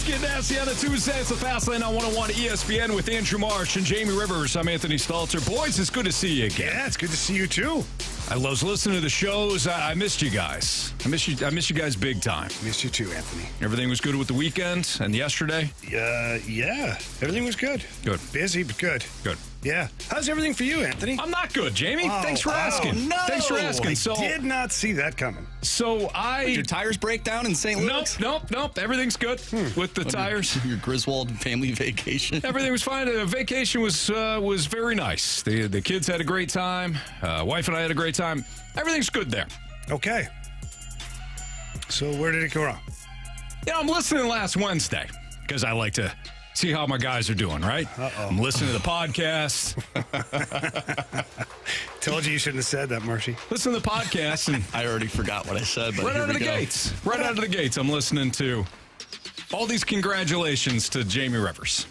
Get nasty on a Tuesday. It's the Fast Lane on 101 ESPN with Andrew Marsh and Jamie Rivers. I'm Anthony Stalter. Boys, it's good to see you again. Yeah, it's good to see you too. I love listening to the shows. I missed you guys. I missed you guys big time. Missed you too, Anthony. Everything was good with the weekend and yesterday? Yeah. Everything was good. Good. Busy, but good. Good. Yeah. How's everything for you, Anthony? I'm not good, Jamie. Thanks for asking. No. Thanks for asking. I did not see that coming. So Did your tires break down in St. Louis? Nope. Everything's good with the tires. Your Griswold family vacation? Everything was fine. The vacation was very nice. The kids had a great time. Wife and I had a great time. Everything's good there. Okay. So where did it go wrong? I'm listening last Wednesday because I like to see how my guys are doing, right? Uh-oh. I'm listening to the podcast. Told you shouldn't have said that, Marshy. Listen to the podcast, and I already forgot what I said, but right out of the gates. Right out of the gates, I'm listening to all these congratulations to Jamie Rivers.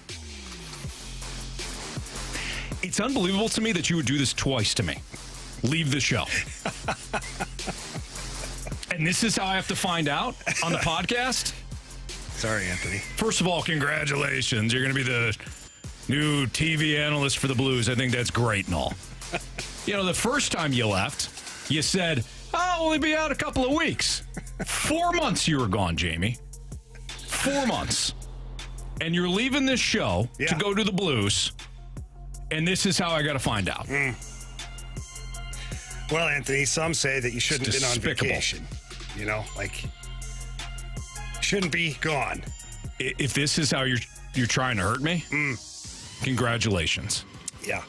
It's unbelievable to me that you would do this twice to me. Leave the show. And this is how I have to find out on the podcast? Sorry, Anthony. First of all, congratulations. You're going to be the new TV analyst for the Blues. I think that's great and all. The first time you left, you said, I'll only be out a couple of weeks. 4 months you were gone, Jamie. 4 months. And you're leaving this show to go to the Blues, and this is how I got to find out. Well, Anthony, some say that you shouldn't have been on Despicable. vacation. Shouldn't be gone. If this is how you're trying to hurt me, congratulations. Yeah.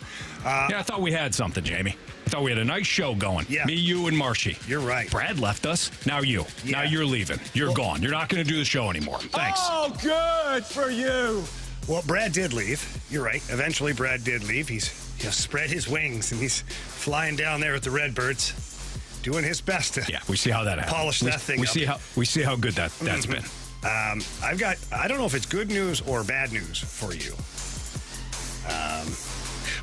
I thought we had something, Jamie. I thought we had a nice show going. Yeah. Me, you, and Marshy. You're right. Brad left us. Now you. Yeah. Now you're leaving. You're gone. You're not going to do the show anymore. Thanks. Oh, good for you. Well, Brad did leave. You're right. Eventually, Brad did leave. He's spread his wings, and he's flying down there with the Redbirds, doing his best to we see how that happens. polish that thing up. We see how good that's been. I don't know if it's good news or bad news for you.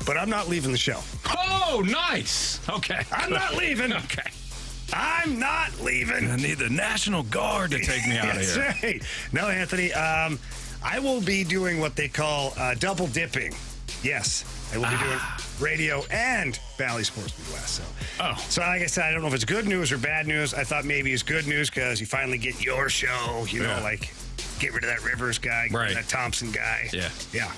But I'm not leaving the show. Oh, nice. Okay. I'm not leaving. Okay. I'm not leaving. I need the National Guard to take me out of here. That's right. No, Anthony, I will be doing what they call double dipping. Yes, I will be doing radio and Valley Sports Midwest. So like I said, I don't know if it's good news or bad news. I thought maybe it's good news because you finally get your show, get rid of that Rivers guy, get rid of that Thompson guy. Yeah.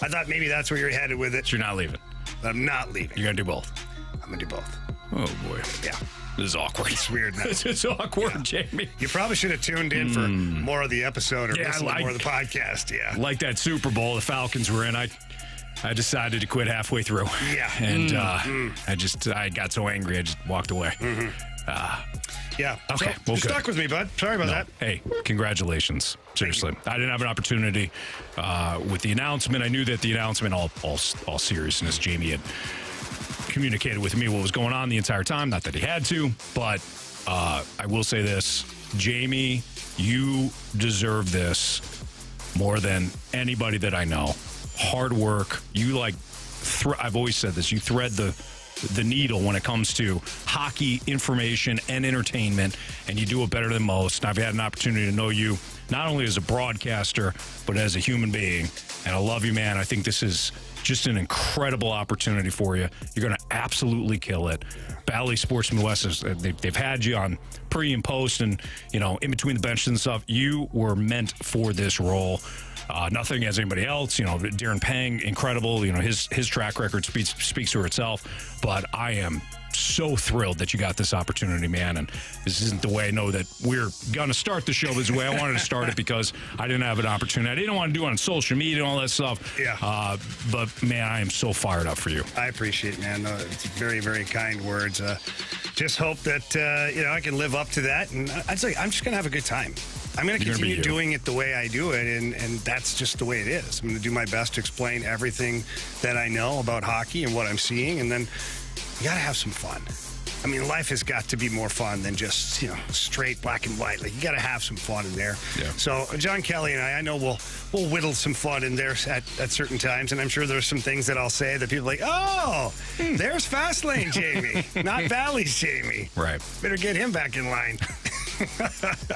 I thought maybe that's where you're headed with it. You're not leaving. But I'm not leaving. You're going to do both. I'm going to do both. Oh, boy. Yeah. This is awkward. It's weird now. This is awkward, Jamie. You probably should have tuned in for more of the episode or listened to more of the podcast. Yeah. Like that Super Bowl the Falcons were in, I decided to quit halfway through. Yeah. And I got so angry, I just walked away. Yeah. Okay. So, you're stuck with me, bud. Sorry about that. Hey, congratulations. Seriously. I didn't have an opportunity with the announcement. I knew that the announcement, all seriousness, Jamie had communicated with me what was going on the entire time. Not that he had to, but I will say this. Jamie, you deserve this more than anybody that I know. Hard work. You I've always said this. You thread the needle when it comes to hockey information and entertainment, and you do it better than most. And I've had an opportunity to know you not only as a broadcaster, but as a human being. And I love you, man. I think this is just an incredible opportunity for you. You're going to absolutely kill it. Valley Sports Midwest, they've had you on pre and post and, in between the benches and stuff. You were meant for this role. Nothing as anybody else. Darren Pang, incredible. His track record speaks for itself. But I am so thrilled that you got this opportunity, man. And this isn't the way I know that we're going to start the show this way. I wanted to start it because I didn't have an opportunity. I didn't want to do it on social media and all that stuff. Yeah. But, man, I am so fired up for you. I appreciate it, man. It's very, very kind words. Just hope that, I can live up to that. And I'd say I'm just going to have a good time. I'm going to continue doing it the way I do it, and that's just the way it is. I'm going to do my best to explain everything that I know about hockey and what I'm seeing, and then you got to have some fun. I mean, life has got to be more fun than just, straight black and white. You got to have some fun in there. Yeah. So John Kelly and I know we'll whittle some fun in there at certain times, and I'm sure there's some things that I'll say that people are like, oh, there's Fast Lane Jamie, not Valley's Jamie. Right. Better get him back in line.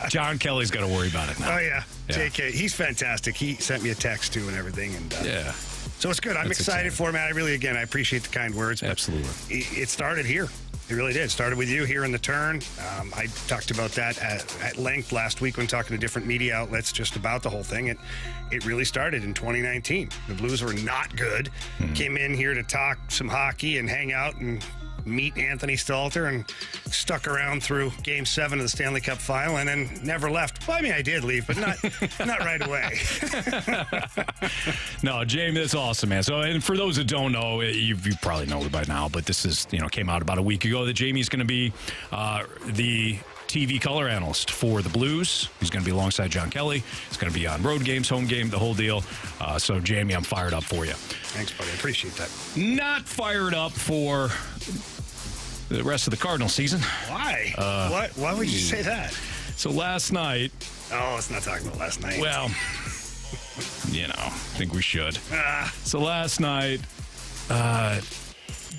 John Kelly's got to worry about it now. Oh, yeah. JK, he's fantastic. He sent me a text, too, and everything. And yeah. So it's good. I'm excited for him, man. I appreciate the kind words. Absolutely. It started here. It really did. It started with you here in the turn. I talked about that at length last week when talking to different media outlets just about the whole thing. It really started in 2019. The Blues were not good. Came in here to talk some hockey and hang out and meet Anthony Stalter and stuck around through Game 7 of the Stanley Cup Final and then never left. Well, I mean, I did leave, but not right away. No, Jamie, that's awesome, man. So, and for those that don't know, you probably know it by now, but this is, came out about a week ago that Jamie's going to be the TV color analyst for the Blues. He's going to be alongside John Kelly. He's going to be on road games, home game, the whole deal. So, Jamie, I'm fired up for you. Thanks, buddy. I appreciate that. Not fired up for the rest of the Cardinals season. Why? Why would you say that? So last night... Oh, let's not talk about last night. Well, I think we should. So last night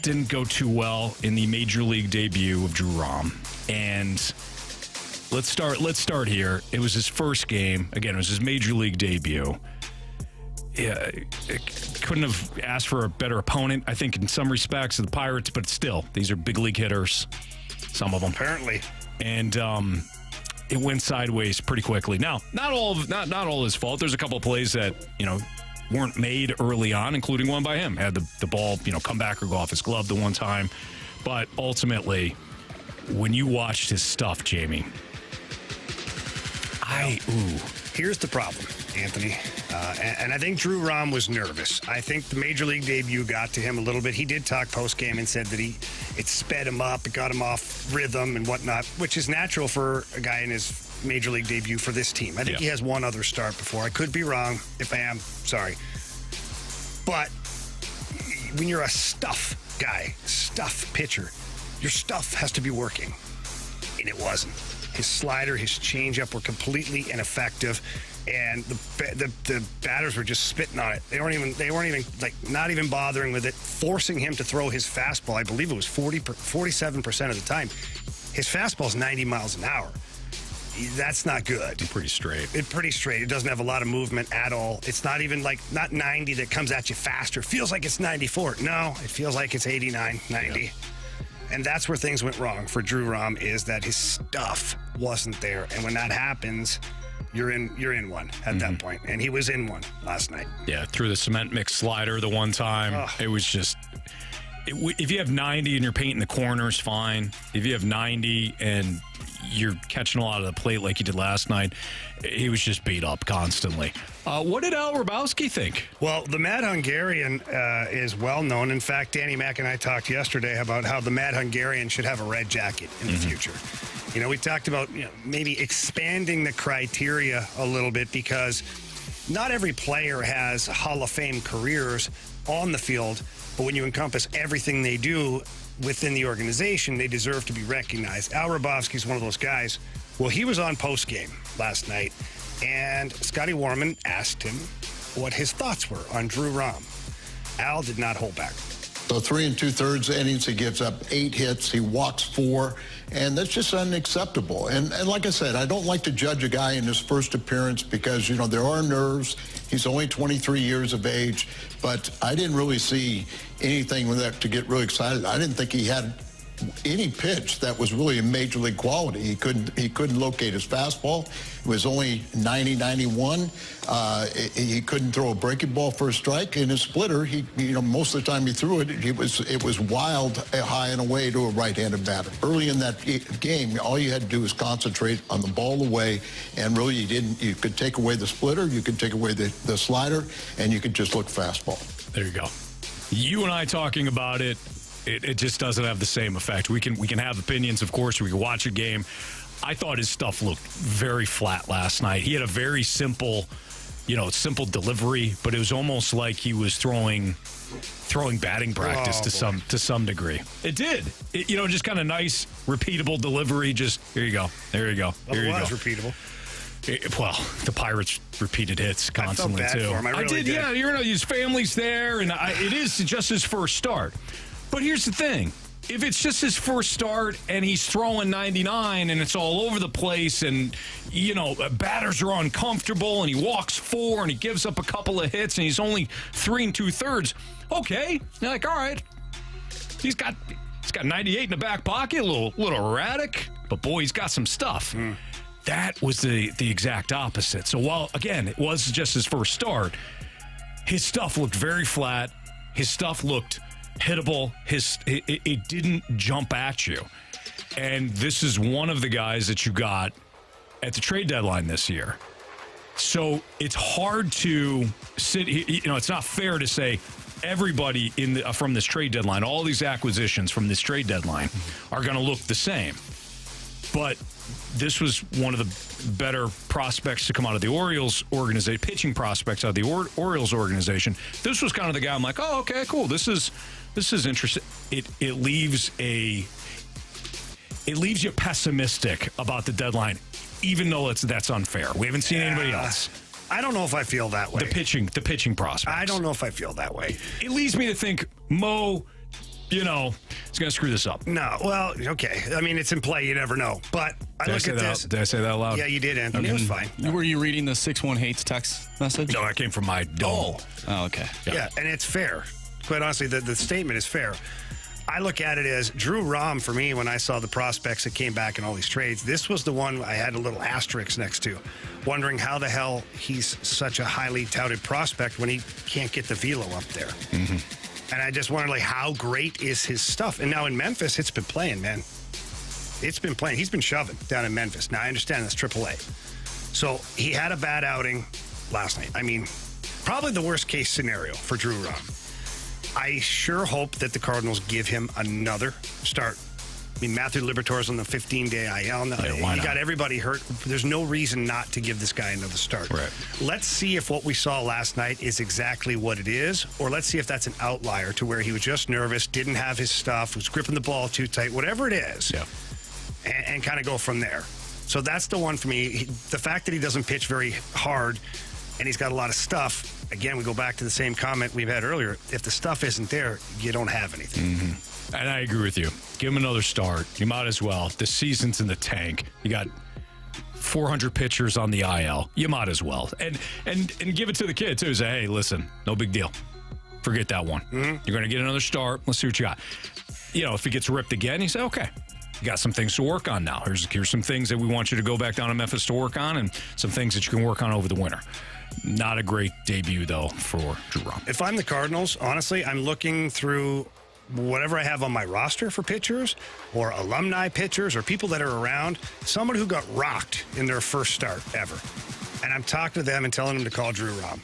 didn't go too well in the Major League debut of Drew Rom. And let's start here. It was his first game. Again, it was his Major League debut. Yeah, couldn't have asked for a better opponent, I think, in some respects, of the Pirates, but still, these are big league hitters, some of them. Apparently. And it went sideways pretty quickly. Now, not all his fault. There's a couple of plays that, weren't made early on, including one by him. Had the ball, come back or go off his glove the one time. But ultimately, when you watched his stuff, Jamie, Here's the problem, Anthony. And I think Drew Rom was nervous. I think the Major League debut got to him a little bit. He did talk post-game and said that it sped him up, it got him off rhythm and whatnot, which is natural for a guy in his Major League debut for this team. I think he has one other start before. I could be wrong. If I am, sorry. But when you're a stuff guy, stuff pitcher, your stuff has to be working. And it wasn't. His slider, his changeup were completely ineffective, and the batters were just spitting on it. They weren't even not even bothering with it, forcing him to throw his fastball. I believe it was 47% of the time. His fastball's 90 miles an hour. That's not good. Pretty straight. It doesn't have a lot of movement at all. It's not even not 90 that comes at you faster. It feels like it's 94. No, it feels like it's 89, 90. Yeah. And that's where things went wrong for Drew Rom, is that his stuff wasn't there. And when that happens, you're in one at that point. And he was in one last night. Yeah, threw the cement mix slider the one time. It was just... If you have 90 and you're painting the corners, fine. If you have 90 and you're catching a lot of the plate like you did last night, he was just beat up constantly. What did Al Rabowski think? Well, the Mad Hungarian is well known. In fact, Danny Mack and I talked yesterday about how the Mad Hungarian should have a red jacket in the future. We talked about maybe expanding the criteria a little bit, because not every player has Hall of Fame careers on the field, but when you encompass everything they do within the organization, they deserve to be recognized. Al Rabowski's one of those guys. Well, he was on postgame last night, and Scotty Warman asked him what his thoughts were on Drew Rom. Al did not hold back. So 3 2/3 innings, he gives up 8 hits, he walks 4, and that's just unacceptable. And like I said, I don't like to judge a guy in his first appearance because, there are nerves. He's only 23 years of age, but I didn't really see anything with that to get really excited. I didn't think he had any pitch that was really a major league quality. He couldn't locate his fastball. It was only 90, 91. He couldn't throw a breaking ball for a strike. In his splitter, most of the time he threw it, it was wild, high and away to a right-handed batter. Early in that game, all you had to do was concentrate on the ball away, and really you could take away the splitter, you could take away the slider, and you could just look fastball. There you go. You and I talking about it. It just doesn't have the same effect. We can have opinions, of course. We can watch a game. I thought his stuff looked very flat last night. He had a very simple delivery, but it was almost like he was throwing batting practice to some degree. It did. Just kind of nice, repeatable delivery. Just here you go. There you go. Well, it was repeatable. The Pirates repeated hits constantly, I felt bad too. for him. I really did. Yeah, his family's there, and it is just his first start. But here's the thing. if it's just his first start and he's throwing 99 and it's all over the place and, batters are uncomfortable and he walks 4 and he gives up a couple of hits and he's only 3 2/3, okay. You're like, all right, he's got 98 in the back pocket, a little erratic, but boy, he's got some stuff. That was the exact opposite. So while, again, it was just his first start, his stuff looked very flat. His stuff looked hittable. It didn't jump at you. And this is one of the guys that you got at the trade deadline this year. So it's hard to sit, it's not fair to say everybody from this trade deadline, all these acquisitions from this trade deadline are going to look the same. But this was one of the better prospects to come out of the Orioles organization, pitching prospects out of the Orioles organization. This was kind of the guy I'm like, oh, okay, cool. This is interesting. It leaves you pessimistic about the deadline, even though that's unfair. We haven't seen anybody else. I don't know if I feel that way. The pitching prospects. I don't know if I feel that way. It leads me to think Mo, is going to screw this up. No, well, okay. I mean, it's in play. You never know. But I look at this. Did I say that out loud? Yeah, you did, Anthony. It was fine. Were you reading the 6-1 hates text message? No, that came from my dome. Oh, okay. Yeah, and it's fair. Quite honestly, the statement is fair. I look at it as Drew Rom, for me, when I saw the prospects that came back in all these trades, this was the one I had a little asterisk next to, wondering how the hell he's such a highly touted prospect when he can't get the velo up there. Mm-hmm. And I just wondered, how great is his stuff? And now in Memphis, it's been playing, man. It's been playing. He's been shoving down in Memphis. Now, I understand that's AAA. So he had a bad outing last night. I mean, probably the worst case scenario for Drew Rom. I sure hope that the Cardinals give him another start. I mean, Matthew Liberatore's on the 15-day IL. You got everybody hurt. There's no reason not to give this guy another start. Right. Let's see if what we saw last night is exactly what it is, or let's see if that's an outlier to where he was just nervous, didn't have his stuff, was gripping the ball too tight, whatever it is, and kind of go from there. So that's the one for me. The fact that he doesn't pitch very hard and he's got a lot of stuff, again, we go back to the same comment we've had earlier. If the stuff isn't there, you don't have anything. Mm-hmm. And I agree with you. Give him another start. You might as well. The season's in the tank. You got 400 pitchers on the IL. You might as well. And give it to the kid, too. Say, hey, listen, no big deal. Forget that one. Mm-hmm. You're going to get another start. Let's see what you got. If he gets ripped again, you say, okay, you got some things to work on now. Here's some things that we want you to go back down to Memphis to work on and some things that you can work on over the winter. Not a great debut, though, for Drew Rom. If I'm the Cardinals, honestly, I'm looking through whatever I have on my roster for pitchers or alumni pitchers or people that are around, someone who got rocked in their first start ever. And I'm talking to them and telling them to call Drew Rom.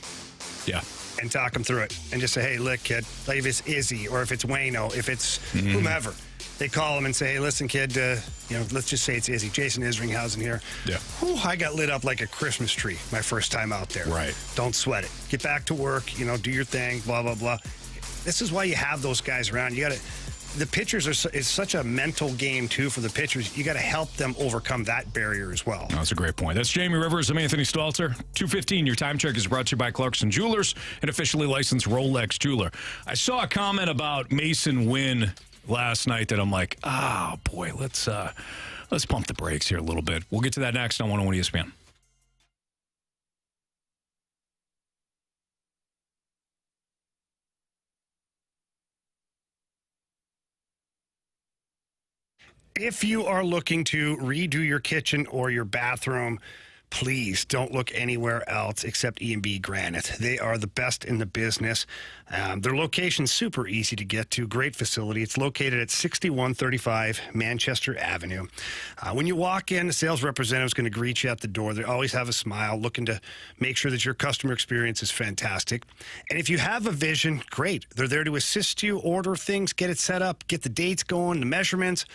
Yeah. And talk them through it. And just say, hey, look, kid, if it's Izzy or if it's Wayno, if it's whomever. They call him and say, hey, listen, kid, let's just say it's Izzy. Jason Isringhausen here. Yeah. Whew, I got lit up like a Christmas tree my first time out there. Right. Don't sweat it. Get back to work, do your thing, blah, blah, blah. This is why you have those guys around. The pitchers is such a mental game, too, for the pitchers. You got to help them overcome that barrier as well. That's a great point. That's Jamie Rivers. I'm Anthony Stalter. 2:15, your time check is brought to you by Clarkson Jewelers, an officially licensed Rolex jeweler. I saw a comment about Mason Winn last night that I'm like, boy, let's pump the brakes here a little bit. We'll get to that next on 101 ESPN. If you are looking to redo your kitchen or your bathroom, please don't look anywhere else except E&B Granite. They are the best in the business. Their location's super easy to get to. Great facility. It's located at 6135 Manchester Avenue. When you walk in, the sales representative is going to greet you at the door. They always have a smile, looking to make sure that your customer experience is fantastic. And if you have a vision, great. They're there to assist you, order things, get it set up, get the dates going, the measurements.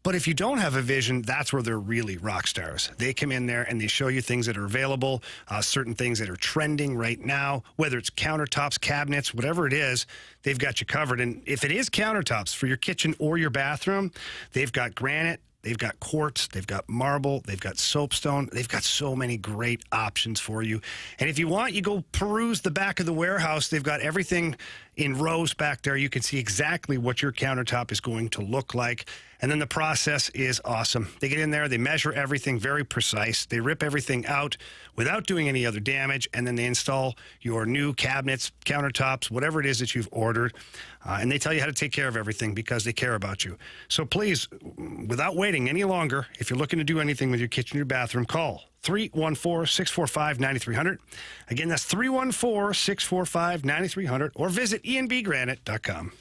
But if you don't have a vision, that's where they're really rock stars. They come in there and they show you things that are available, certain things that are trending right now, whether it's countertops, cabinets, whatever it is, they've got you covered. And if it is countertops for your kitchen or your bathroom, they've got granite, they've got quartz, they've got marble, they've got soapstone. They've got so many great options for you. And if you want, you go peruse the back of the warehouse. They've got everything in rows back there. You can see exactly what your countertop is going to look like. And then the process is awesome. They get in there, they measure everything very precise. They rip everything out without doing any other damage, and then they install your new cabinets, countertops, whatever it is that you've ordered. And they tell you how to take care of everything because they care about you. So please, without waiting any longer, if you're looking to do anything with your kitchen or your bathroom, call 314-645-9300. Again, that's 314-645-9300, or visit enbgranite.com.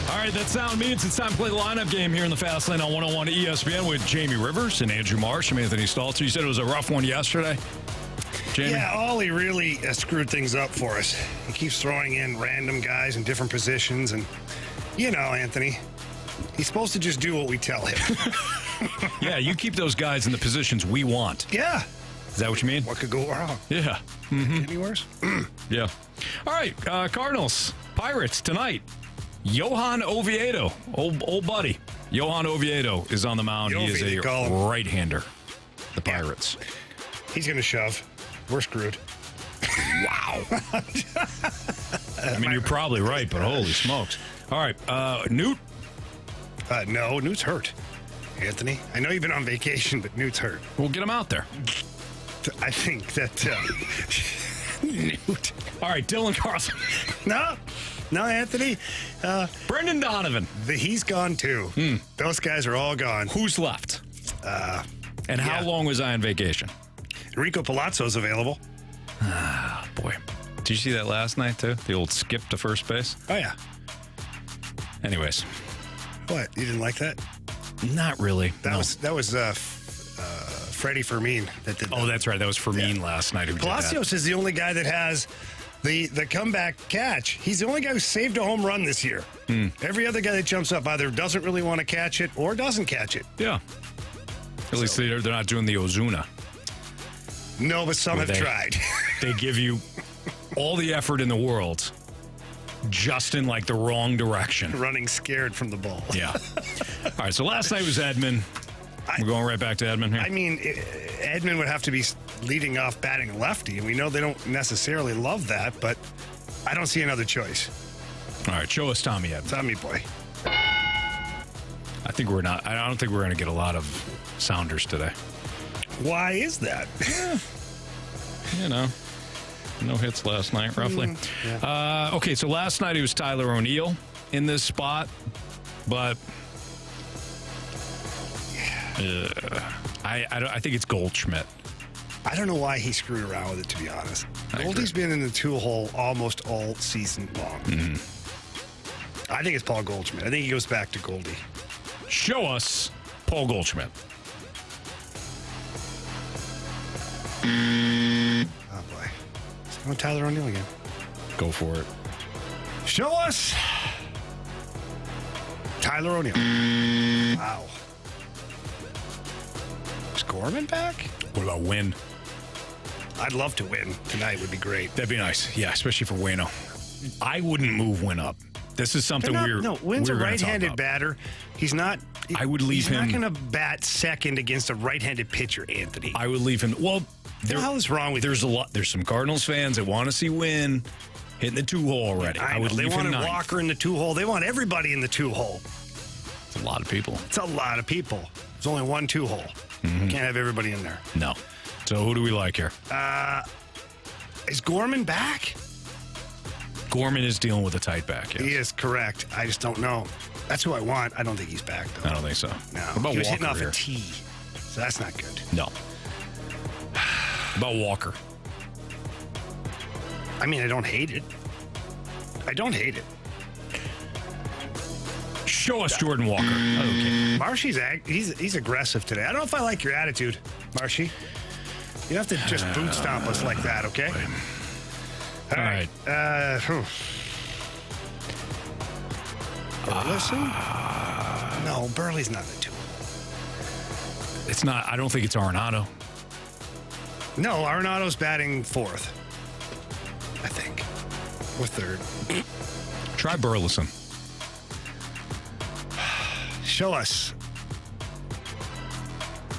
All right, that sound means it's time to play the lineup game here in the Fast Lane on 101 ESPN with Jamie Rivers and Andrew Marsh. I'm Anthony Stalter. You said it was a rough one yesterday, Jamie? Yeah, Ollie really screwed things up for us. He keeps throwing in random guys in different positions, and you know, Anthony, he's supposed to just do what we tell him. Yeah, you keep those guys in the positions we want. Yeah. Is that what you mean? What could go wrong? Yeah. Mm-hmm. Any worse? Yeah. All right, Cardinals, Pirates tonight. Johan Oviedo, old buddy. Johan Oviedo is on the mound. He is a right-hander. The Pirates. Yeah. He's going to shove. We're screwed. Wow. I mean, you're probably right, but holy smokes. All right, Newt. No, Newt's hurt. Anthony, I know you've been on vacation, but Newt's hurt. We'll get him out there. I think that Newt. All right, Dylan Carlson. No, Anthony. Brendan Donovan. He's gone too. Those guys are all gone. Who's left? And how long was I on vacation? Enrico Palazzo's available. Ah, boy. Did you see that last night, too? The old skip to first base? Oh, yeah. Anyways. What? You didn't like that? Not really. That was Freddie Fermin that did that. Oh, that's right. That was Fermin last night who did that. Palacios is the only guy that has the comeback catch. He's the only guy who saved a home run this year. Every other guy that jumps up either doesn't really want to catch it or doesn't catch it. Yeah. At least they're not doing the Ozuna. No, but some have tried. They give you all the effort in the world, just in like the wrong direction. Running scared from the ball. Yeah. All right, so last night was Edman. We're going right back to Edman here. I mean, Edman would have to be leading off batting lefty, and we know they don't necessarily love that, but I don't see another choice. All right, show us Tommy Edman. Tommy boy. I don't think we're going to get a lot of Sounders today. Why is that? You know, no hits last night, roughly. Okay, so last night it was Tyler O'Neill in this spot, but I think it's Goldschmidt. I don't know why he screwed around with it, to be honest. Goldie's been in the 2-hole almost all season long. Mm-hmm. I think it's Paul Goldschmidt. I think he goes back to Goldie. Show us Paul Goldschmidt. Oh, boy. It's going Tyler O'Neill again. Go for it. Show us Tyler O'Neill. Wow. Is Gorman back? What about Winn? I'd love to win tonight. Would be great. That'd be nice. Yeah, especially for Waino. I wouldn't move Winn up. This is something Wynn's a right-handed batter. He's not. I would leave him. He's not going to bat second against a right-handed pitcher, Anthony. I would leave him. Well, what the hell is wrong with there's you? There's some Cardinals fans that want to see Winn hitting the 2-hole already. I would leave him ninth. Walker in the 2-hole. They want everybody in the 2-hole. It's a lot of people. It's a lot of people. There's only one 2-hole. Mm-hmm. Can't have everybody in there. No. So who do we like here? Is Gorman back? Gorman is dealing with a tight back. Yes. He is correct. I just don't know. That's who I want. I don't think he's back, though. I don't think so. No. What about he was Walker hitting off here? a tee, so that's not good. No. About Walker. I mean, I don't hate it. Show us Jordan Walker. Okay. Marshy's he's aggressive today. I don't know if I like your attitude, Marshy. You don't have to just boot stomp us like that, okay? All right. Burleson? No, Burley's not the 2. It's not. I don't think it's Arenado. No, Arenado's batting 4th, I think, or 3rd. Try Burleson. Show us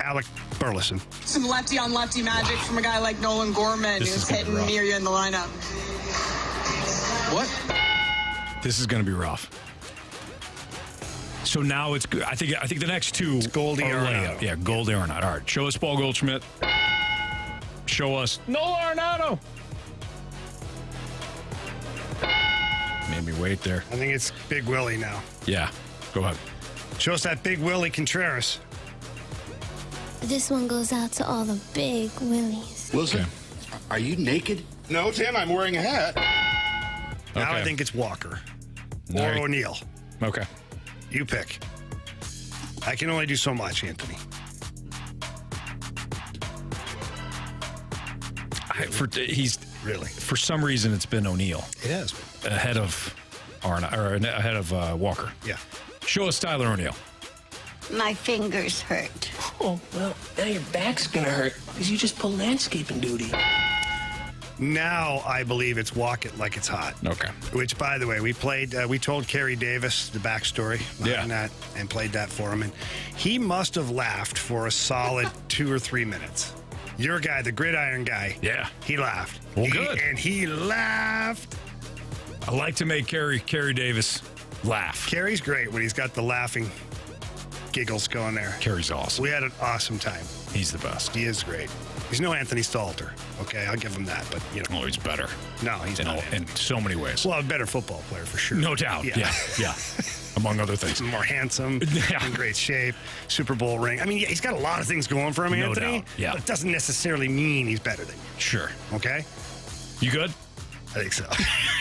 Alec Burleson. Some lefty on lefty magic from a guy like Nolan Gorman who's hitting near you in the lineup. What? This is going to be rough. So now it's. I think the next two. It's Goldie Arenado. Yeah, Goldie Arenado. All right. Show us Paul Goldschmidt. Show us Nolan Arenado. Made me wait there. I think it's Big Willie now. Yeah. Go ahead. Show us that Big Willie Contreras. This one goes out to all the big willies. Wilson, are you naked? No, Tim, I'm wearing a hat. Now Okay. I think it's Walker or All right. O'Neill. Okay. You pick. I can only do so much, Anthony. He's Really? for some reason it's been O'Neill It has. ahead of ahead of Walker. Yeah. Show us Tyler O'Neill. My fingers hurt. Oh, well, now your back's gonna hurt because you just pulled landscaping duty. Now I believe it's Walk It Like It's Hot. Okay. Which, by the way, we told Kerry Davis the backstory behind that and played that for him. And he must have laughed for a solid 2 or 3 minutes. Your guy, the gridiron guy. Yeah. He laughed. Well, good. And he laughed. I like to make Kerry Davis laugh. Kerry's great when he's got the laughing giggles going there. Kerry's awesome. We had an awesome time. He's the best. He is great. He's no Anthony Stalter. Okay, I'll give him that. But, you know. Oh, he's better. No, he's not. In so many ways. Well, a better football player for sure. No doubt. Yeah. Among other things. More handsome, Yeah. in great shape, Super Bowl ring. I mean, yeah, he's got a lot of things going for him, No Anthony. doubt, yeah. But it doesn't necessarily mean he's better than you. Sure. Okay? You good? I think so.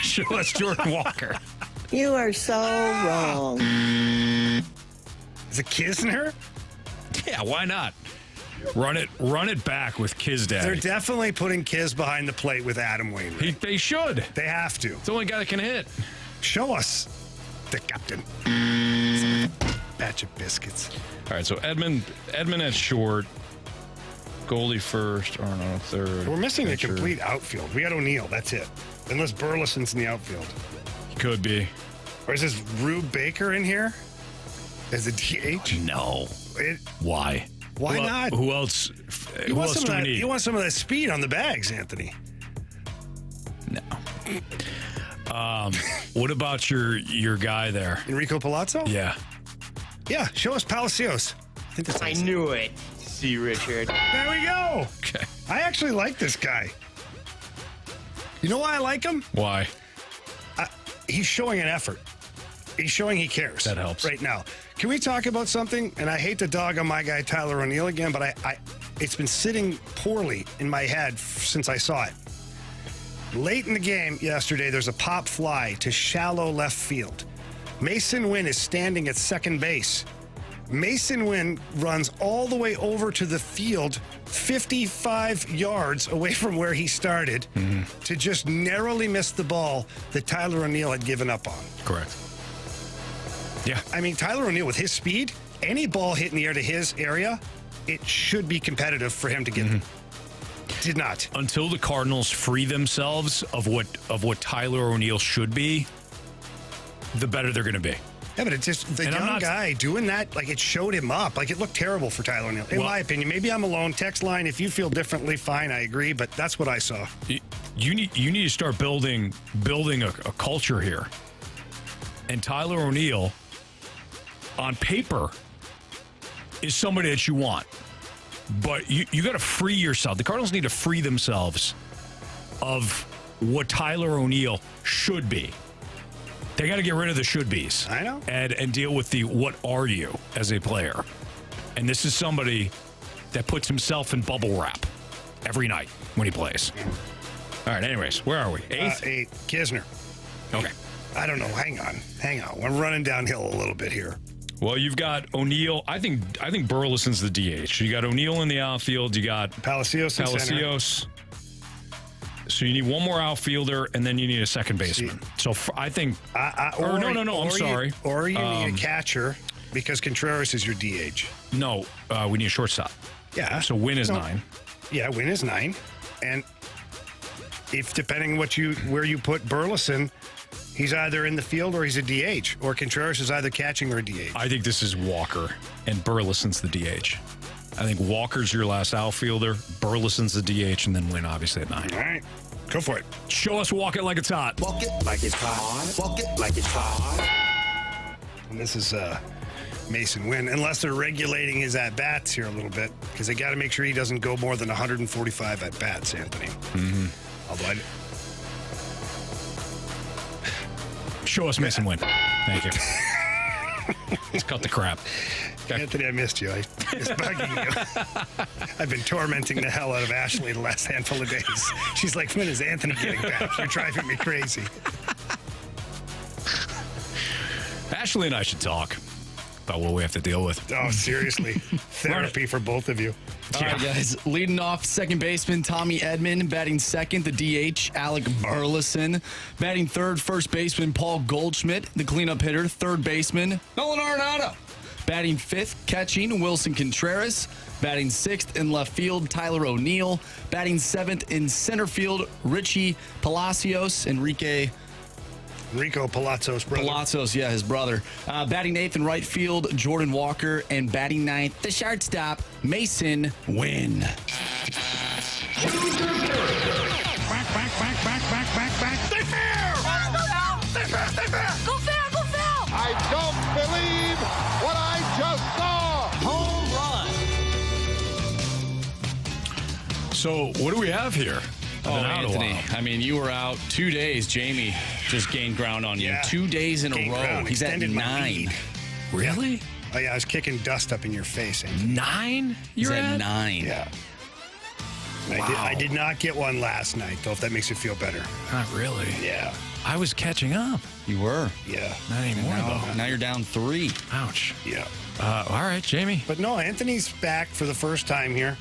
Show us Jordan Walker. You are so wrong. Is it kissing her? Yeah, why not? Run it back with Kiz They're Daddy. definitely putting Kiz behind the plate with Adam Wainwright. They should. They have to. It's the only guy that can hit. Show us the captain. Batch of biscuits. All right, so Edmund at short. Goldie first, Arno third. We're missing a pitcher. complete outfield. We got O'Neill. That's it. Unless Burleson's in the outfield. Could be. Or is this Rube Baker in here? As a DH? No. It, Why? Why not? Who else? You Who want, else some do of we that, need? you want some of that speed on the bags, Anthony. No. What about your guy there? Enrico Palazzo? Yeah. Yeah, show us Palacios. I knew it. See, Richard. There we go. Okay. I actually like this guy. You know why I like him? Why? He's showing an effort. He's showing he cares. That helps. Right now. Can we talk about something? And I hate to dog on my guy Tyler O'Neill again, but it's been sitting poorly in my head since I saw it. Late in the game yesterday, there's a pop fly to shallow left field. Mason Winn is standing at second base. Mason Winn runs all the way over to the field, 55 yards away from where he started, to just narrowly miss the ball that Tyler O'Neill had given up on. Correct. Yeah. I mean, Tyler O'Neill, with his speed, any ball hit in the air to his area, it should be competitive for him to get them. Did not. Until the Cardinals free themselves of what Tyler O'Neill should be, the better they're going to be. Yeah, but it's just the young guy doing that, like it showed him up. Like it looked terrible for Tyler O'Neill. In my opinion, maybe I'm alone. Text line, if you feel differently, fine, I agree, but that's what I saw. You need to start building a culture here. And Tyler O'Neill, on paper, is somebody that you want. But you got to free yourself. The Cardinals need to free themselves of what Tyler O'Neill should be. They got to get rid of the should-bes. I know. And deal with the what are you as a player. And this is somebody that puts himself in bubble wrap every night when he plays. All right, anyways, where are we? Eighth? 8. Kisner. Okay. I don't know. Hang on. We're running downhill a little bit here. Well, you've got O'Neill. I think Burleson's the DH. You got O'Neill in the outfield. You got Palacios. So you need one more outfielder, and then you need a second baseman. So I think. No. I'm sorry. Or you need a catcher because Contreras is your DH. No, we need a shortstop. Yeah. So Winn is 9. Yeah, Winn is 9, and if depending where you put Burleson, he's either in the field or he's a DH, or Contreras is either catching or DH. I think this is Walker, and Burleson's the DH. I think Walker's your last outfielder, Burleson's the DH, and then Winn obviously at 9. All right, go for it. Show us walk it like it's hot. Walk it like it's hot. Walk it like it's hot. And this is Mason Winn, unless they're regulating his at-bats here a little bit, because they got to make sure he doesn't go more than 145 at-bats, Anthony. Although Show us Mason Winn. Thank you. Let's cut the crap. Anthony, I missed you. I was bugging you. I've been tormenting the hell out of Ashley the last handful of days. She's like, when is Anthony getting back? You're driving me crazy. Ashley and I should talk about what we have to deal with. Oh, seriously. Therapy for both of you. All right, guys. Leading off, second baseman Tommy Edman. Batting second, the DH, Alec Burleson. Batting third, first baseman Paul Goldschmidt. The cleanup hitter, third baseman Nolan Arenado. Batting fifth, catching Wilson Contreras. Batting sixth in left field, Tyler O'Neill. Batting seventh in center field, Richie Palacios. Enrico Palazzo's brother. Palazzo's, yeah, his brother. Batting eighth in right field, Jordan Walker. And batting ninth, the shortstop, Mason Winn. Back. Stay fair! Stay fair! Go fair! I don't believe what I just saw! Home run. So what do we have here? Anthony, I mean, you were out 2 days. Jamie just gained ground on you. Yeah. 2 days in a row. Ground. He's at Extended my 9. lead. Really? Oh, yeah, I was kicking dust up in your face, Anthony. 9? He's at 9. Yeah. Wow. I did not get one last night, though, if that makes you feel better. Not really. Yeah. I was catching up. You were. Yeah. Not anymore, though. Now you're down 3. Ouch. Yeah. All right, Jamie. But no, Anthony's back for the first time here.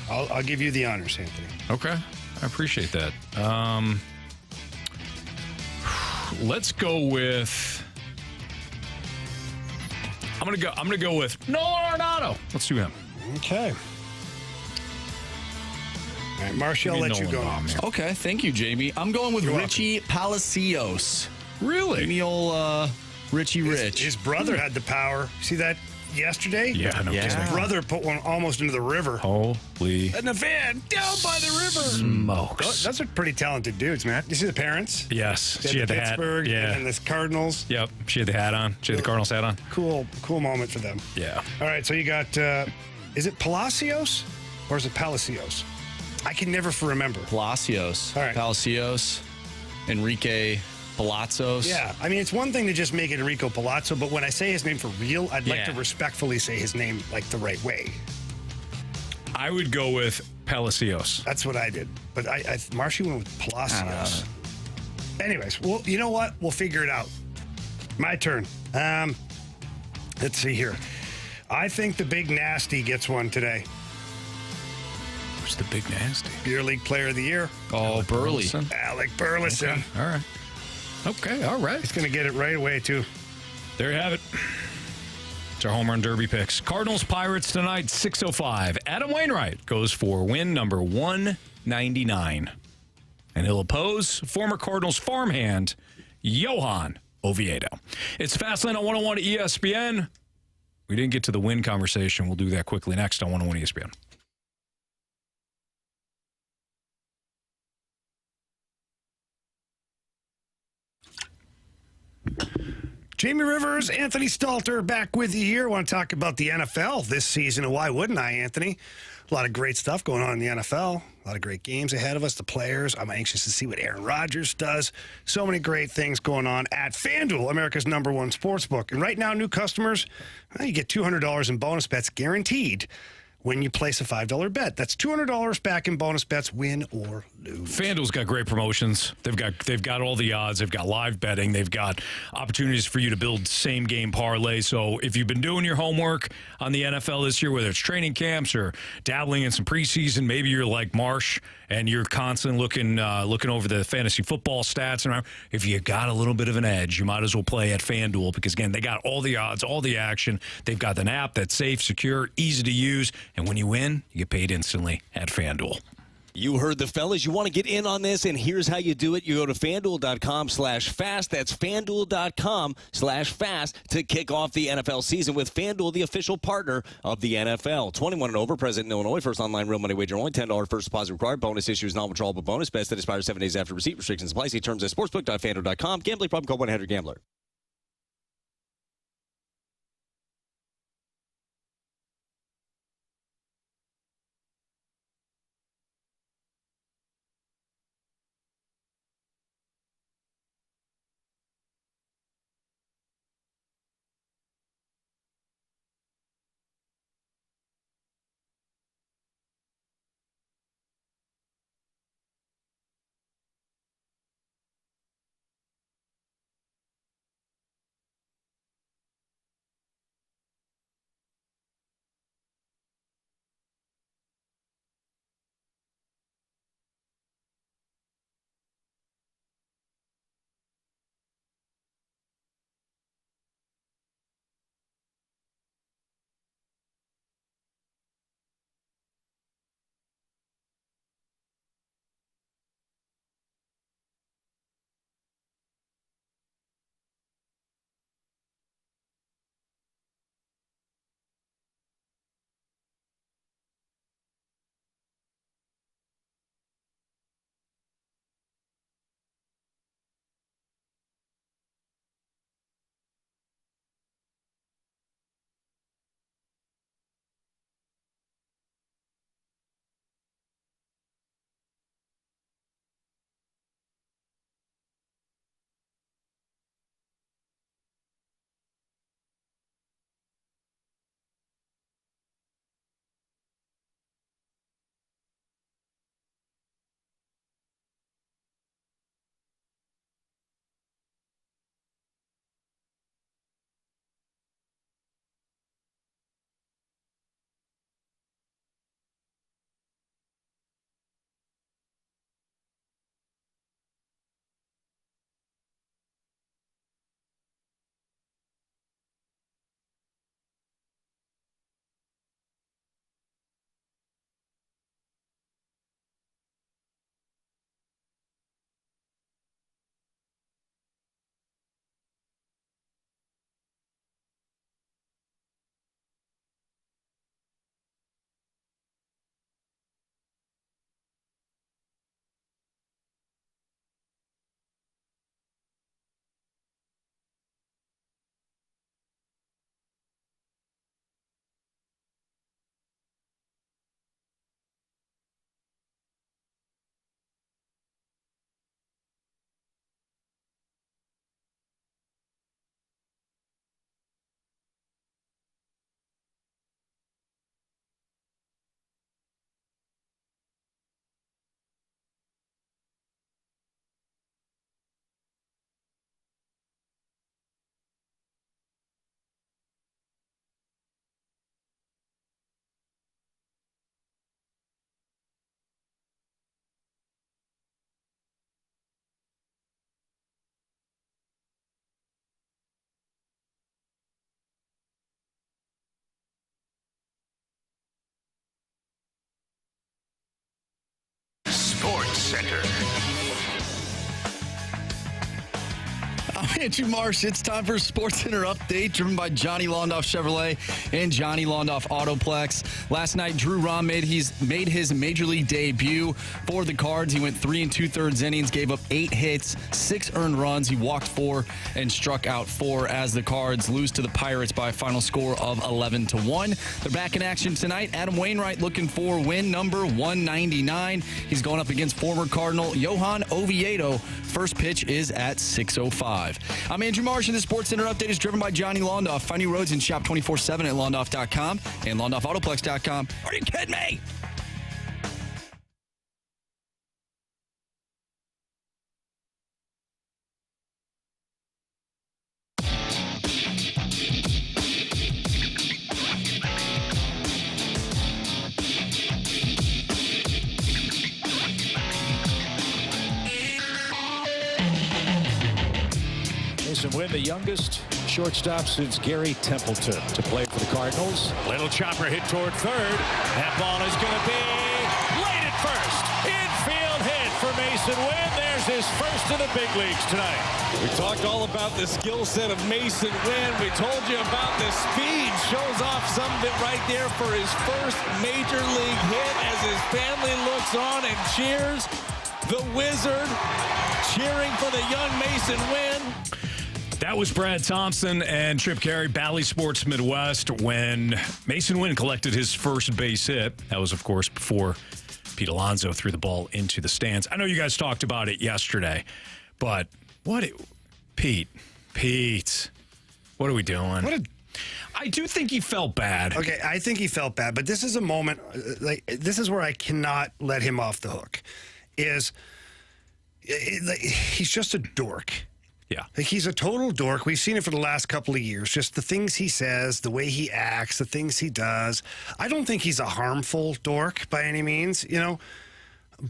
I'll give you the honors, Anthony. Okay. I appreciate that. Let's go with. I'm gonna go with Nolan Arenado. Let's do him. Okay. All right, Marcia, I'll let you go. Okay, thank you, Jamie. I'm going with Richie Palacios. Really? Give me old Richie Rich. His brother had the power. See that yesterday? Yeah, no His kidding. brother put one almost into the river. Holy In the van, down by the river. smokes. Those are pretty talented dudes, man. You see the parents? Yes, They she had had the hat. Pittsburgh Yeah. and the Cardinals. Yep, she had the hat on. She had the Cardinals hat on. Cool moment for them. Yeah. All right, so you got, is it Palacios or is it Palacios? I can never remember. Palacios. All right. Palacios. Enrique Palazzos. Yeah, I mean, it's one thing to just make it Enrico Palazzo, but when I say his name for real, I'd like Yeah. to respectfully say his name like the right way. I would go with Palacios. That's what I did. But Marshy went with Palacios. Anyways, well, you know what? We'll figure it out. My turn. Let's see here. I think the Big Nasty gets one today. Who's the Big Nasty? Beer League Player of the Year. Oh, Burley. Alec Burleson. Okay. All right. Okay, all right. He's going to get it right away, too. There you have it. It's our home run derby picks. Cardinals Pirates tonight, 6:05. Adam Wainwright goes for win number 199. And he'll oppose former Cardinals farmhand, Johan Oviedo. It's Fastlane on 101 ESPN. We didn't get to the win conversation. We'll do that quickly next on 101 ESPN. Jamie Rivers, Anthony Stalter back with you here. I want to talk about the NFL this season, and why wouldn't I, Anthony? A lot of great stuff going on in the NFL. A lot of great games ahead of us, the players. I'm anxious to see what Aaron Rodgers does. So many great things going on at FanDuel, America's #1 sportsbook. And right now, new customers, you get $200 in bonus bets guaranteed when you place a $5 bet. That's $200 back in bonus bets, win or lose. FanDuel's got great promotions. They've got all the odds. They've got live betting. They've got opportunities for you to build same game parlay. So if you've been doing your homework on the NFL this year, whether it's training camps or dabbling in some preseason, maybe you're like Marsh and you're constantly looking over the fantasy football stats. And if you got a little bit of an edge, you might as well play at FanDuel because, again, they got all the odds, all the action. They've got an app that's safe, secure, easy to use. And when you win, you get paid instantly at FanDuel. You heard the fellas. You want to get in on this, and here's how you do it. You go to FanDuel.com/fast. That's FanDuel.com/fast to kick off the NFL season with FanDuel, the official partner of the NFL. 21 and over, present in Illinois. First online real money wager only. $10 first deposit required. Bonus issues non-withdrawable bonus bets that expires 7 days after receipt. Restrictions apply. See terms at sportsbook.fanduel.com. Gambling problem, code 1-800-GAMBLER. Center. I'm Andrew Marsh. It's time for a Sports Center update driven by Johnny Londoff Chevrolet and Johnny Londoff Autoplex. Last night, Drew Rom made his major league debut for the Cards. He went 3 2/3 innings, gave up 8 hits, 6 earned runs. He walked 4 and struck out 4 as the Cards lose to the Pirates by a final score of 11-1. They're back in action tonight. Adam Wainwright looking for win number 199. He's going up against former Cardinal Johan Oviedo. First pitch is at 6:05. I'm Andrew Marsh, and the Sports Center update is driven by Johnny Londoff. Find new roads and shop 24/7 at Londoff.com and LondoffAutoplex.com. Are you kidding me? Winn, the youngest shortstop since Gary Templeton to play for the Cardinals. Little chopper hit toward third. That ball is going to be late at first. Infield hit for Mason Winn. There's his first in the big leagues tonight. We talked all about the skill set of Mason Winn. We told you about the speed. Shows off some of it right there for his first major league hit as his family looks on and cheers. The Wizard cheering for the young Mason Winn. That was Brad Thompson and Chip Carey, Bally Sports Midwest, when Mason Winn collected his first base hit. That was, of course, before Pete Alonso threw the ball into the stands. I know you guys talked about it yesterday, but Pete, what are we doing? I do think he felt bad. Okay, I think he felt bad, but this is a moment, this is where I cannot let him off the hook, he's just a dork. Yeah. He's a total dork. We've seen it for the last couple of years. Just the things he says, the way he acts, the things he does. I don't think he's a harmful dork by any means,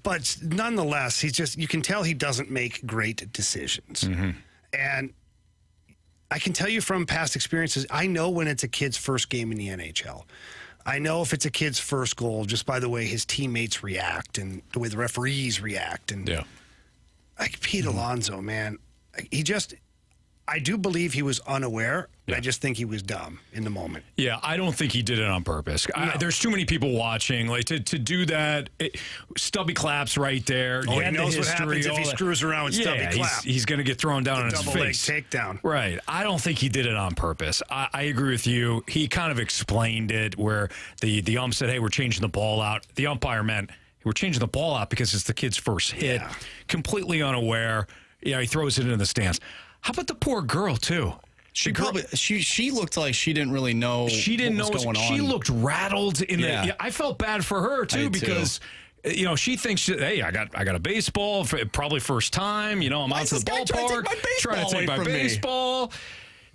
but nonetheless, you can tell he doesn't make great decisions. Mm-hmm. And I can tell you from past experiences, I know when it's a kid's first game in the NHL. I know if it's a kid's first goal just by the way his teammates react and the way the referees react. And like Pete Alonso, man, I do believe he was unaware. Yeah. I just think he was dumb in the moment. Yeah, I don't think he did it on purpose. No. There's too many people watching. Like to do that, stubby claps right there. Oh, he knows what happens if he screws around with stubby clap. He's going to get thrown down on his face. Double leg takedown. Right. I don't think he did it on purpose. I agree with you. He kind of explained it where the ump said, hey, we're changing the ball out. The umpire meant, we're changing the ball out because it's the kid's first hit. Yeah. Completely unaware. Yeah, he throws it in the stands. How about the poor girl, too? She looked like she didn't really know what was going on. She looked rattled. I felt bad for her, too, because she thinks, hey, I got a baseball, probably first time. I'm out to the ballpark, trying to take my baseball.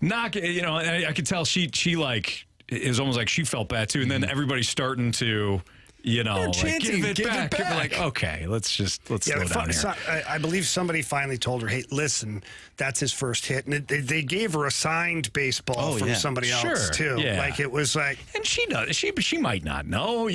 I could tell she like, it was almost like she felt bad, too. And then everybody's starting to... give it back. Like, okay, let's slow down here. I believe somebody finally told her, hey, listen, that's his first hit. And they gave her a signed baseball from somebody else, too. Yeah. Like, it was like... And she does. She might not know.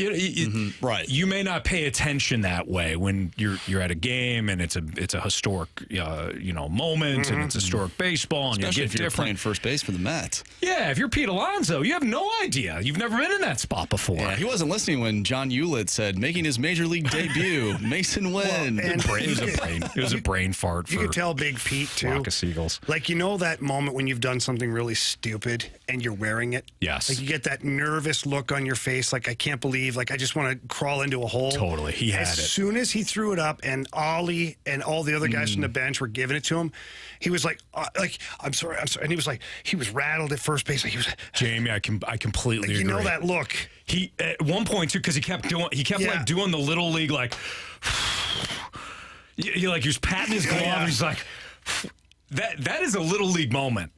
Right. You may not pay attention that way when you're at a game and it's a historic, moment and it's historic baseball. And especially you get if you're playing first base for the Mets. Yeah, if you're Pete Alonso, you have no idea. You've never been in that spot before. Yeah, he wasn't listening when John Hewlett said, making his major league debut, Mason Winn. It was a brain fart. You could tell Big Pete, too. Flock of seagulls. Like, that moment when you've done something really stupid and you're wearing it? Yes. Like, you get that nervous look on your face, like, I can't believe, like, I just want to crawl into a hole. Totally. He had it. As soon as he threw it up and Ollie and all the other guys from the bench were giving it to him, he was like, I'm sorry. And he was like, he was rattled at first base. Like, he was... Jamie, I completely agree. You know that look. He, at one point, too, because he kept like doing the little league, like, he was patting his glove, and he's like, that is a little league moment.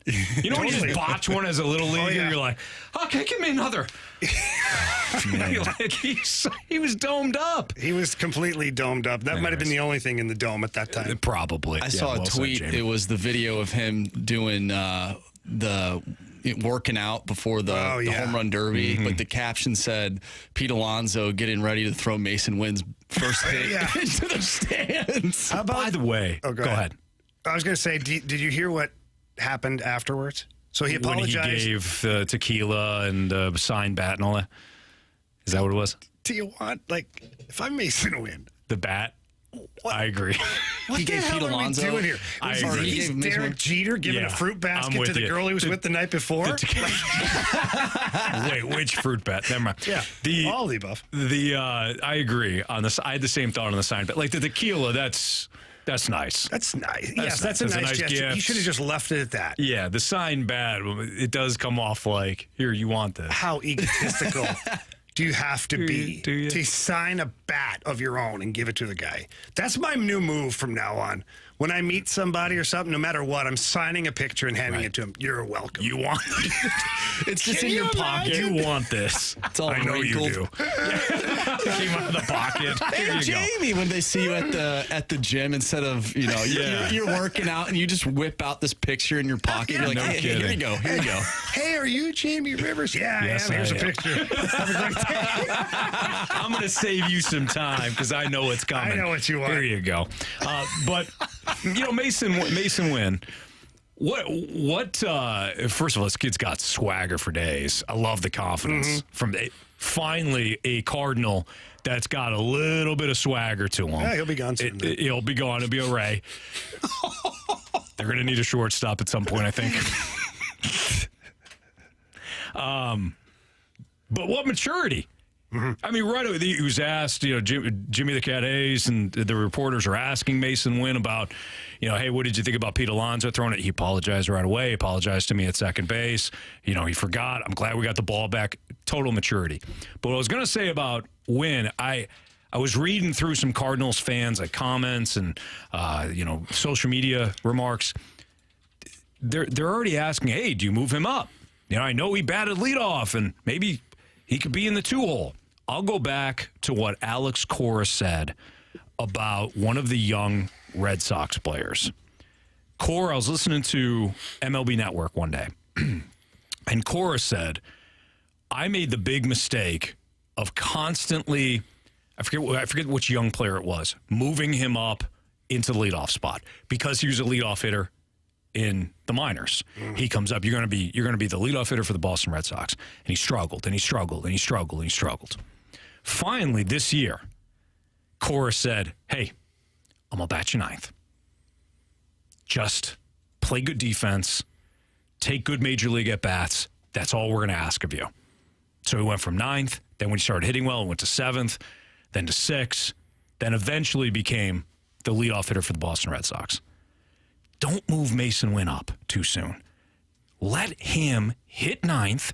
You know when you just botch one as a little leaguer, you're like, okay, give me another. He was domed up. He was completely domed up. That might have been the only thing in the dome at that time. Probably. I saw a tweet. It was the video of him doing the working out before the home run derby, but the caption said Pete Alonso getting ready to throw Mason Winn's First hit into the stands. How about, by the way, go ahead. I was going to say, did you hear what happened afterwards? So he apologized. When he gave the tequila and signed bat and all that. Is that what it was? Do you want, if I'm Mason Winn? The bat? What? I agree. What the hell are we doing here? I agree. He's Derek Jeter giving a fruit basket to the girl he was with the night before? Wait, which fruit bat? Never mind. Yeah, all of the above. I agree on this. I had the same thought on the sign, but the tequila, that's nice. That's nice. Yes, that's a nice gesture. gift. You should have just left it at that. Yeah, the sign bat, it does come off here, you want this. How egotistical do you have to be you? to sign a bat of your own and give it to the guy? That's my new move from now on. When I meet somebody or something, no matter what, I'm signing a picture and handing it to him. You're welcome. You want it? It's just in your pocket. You want this. It's all I know wrinkled. you do. Came out of the pocket. Hey, Jamie, when they see you at the gym, instead of, you're working out and you just whip out this picture in your pocket. You're like, hey, here you go. Here you go. Hey, are you Jamie Rivers? Yeah, yes, I am. Here's a am. picture. Have a great day. I'm going to save you some time because I know it's coming. I know what you want. Here you go. But, Mason Winn. What? First of all, this kid's got swagger for days. I love the confidence from finally a Cardinal that's got a little bit of swagger to him. Yeah, he'll be gone soon. He'll be gone. It'll be a Ray. They're going to need a shortstop at some point, I think. But what maturity? I mean, right away, he was asked, Jimmy the Cat Hayes and the reporters are asking Mason Winn about, hey, what did you think about Pete Alonso throwing it? He apologized right away, apologized to me at second base. He forgot. I'm glad we got the ball back. Total maturity. But what I was going to say about Winn, I was reading through some Cardinals fans, comments and, social media remarks. They're already asking, hey, do you move him up? I know he batted leadoff and maybe he could be in the 2-hole. I'll go back to what Alex Cora said about one of the young Red Sox players. Cora, I was listening to MLB Network one day, and Cora said, I made the big mistake of constantly, I forget which young player it was, moving him up into the leadoff spot because he was a leadoff hitter in the minors. He comes up, you're going to be the leadoff hitter for the Boston Red Sox. And he struggled, and he struggled, and he struggled, and he struggled. Finally, this year, Cora said, hey, I'm going to bat you ninth. Just play good defense, take good major league at-bats. That's all we're going to ask of you. So he went from ninth, then when he started hitting well, he went to seventh, then to sixth, then eventually became the leadoff hitter for the Boston Red Sox. Don't move Mason Winn up too soon. Let him hit ninth,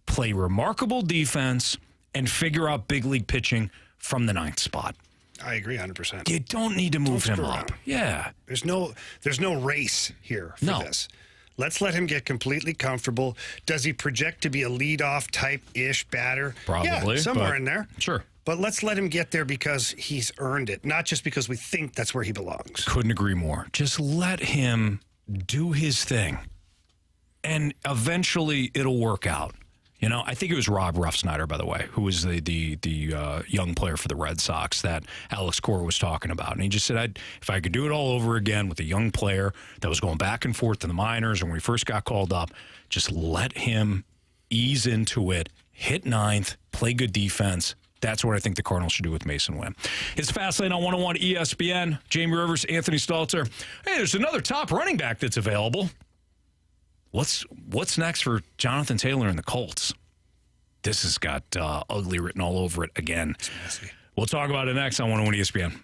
play remarkable defense, and figure out big league pitching from the ninth spot. I agree 100%. You don't need to move him up. Yeah. There's no race here for this. Let's let him get completely comfortable. Does he project to be a leadoff type-ish batter? Probably. Yeah, somewhere in there. Sure. But let's let him get there because he's earned it, not just because we think that's where he belongs. Couldn't agree more. Just let him do his thing, and eventually it'll work out. I think it was Rob Ruffsnyder, by the way, who was the young player for the Red Sox that Alex Cora was talking about. And he just said, if I could do it all over again with a young player that was going back and forth to the minors, and when we first got called up, just let him ease into it, hit ninth, play good defense. That's what I think the Cardinals should do with Mason Winn. It's Fastlane on 101 ESPN. Jamie Rivers, Anthony Stalter. Hey, there's another top running back that's available. What's next for Jonathan Taylor and the Colts? This has got ugly written all over it again. It's messy. We'll talk about it next on 101 ESPN.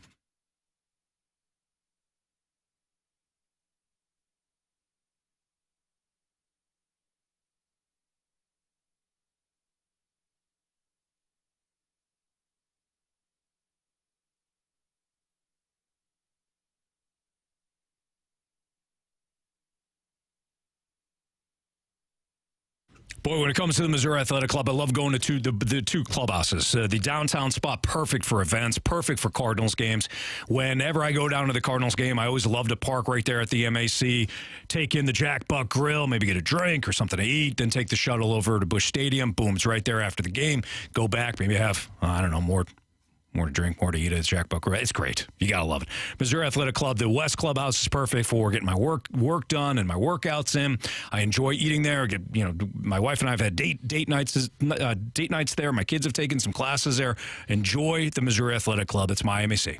Boy, when it comes to the Missouri Athletic Club, I love going to the two clubhouses. The downtown spot, perfect for events, perfect for Cardinals games. Whenever I go down to the Cardinals game, I always love to park right there at the MAC, take in the Jack Buck Grill, maybe get a drink or something to eat, then take the shuttle over to Busch Stadium. Boom, it's right there after the game. Go back, maybe have, more to drink, more to eat, as Jack Bucker. It's great. You got to love it. Missouri Athletic Club, the West Clubhouse is perfect for getting my work done and my workouts in. I enjoy eating there. My wife and I have had date nights there. My kids have taken some classes there. Enjoy the Missouri Athletic Club. It's my MAC.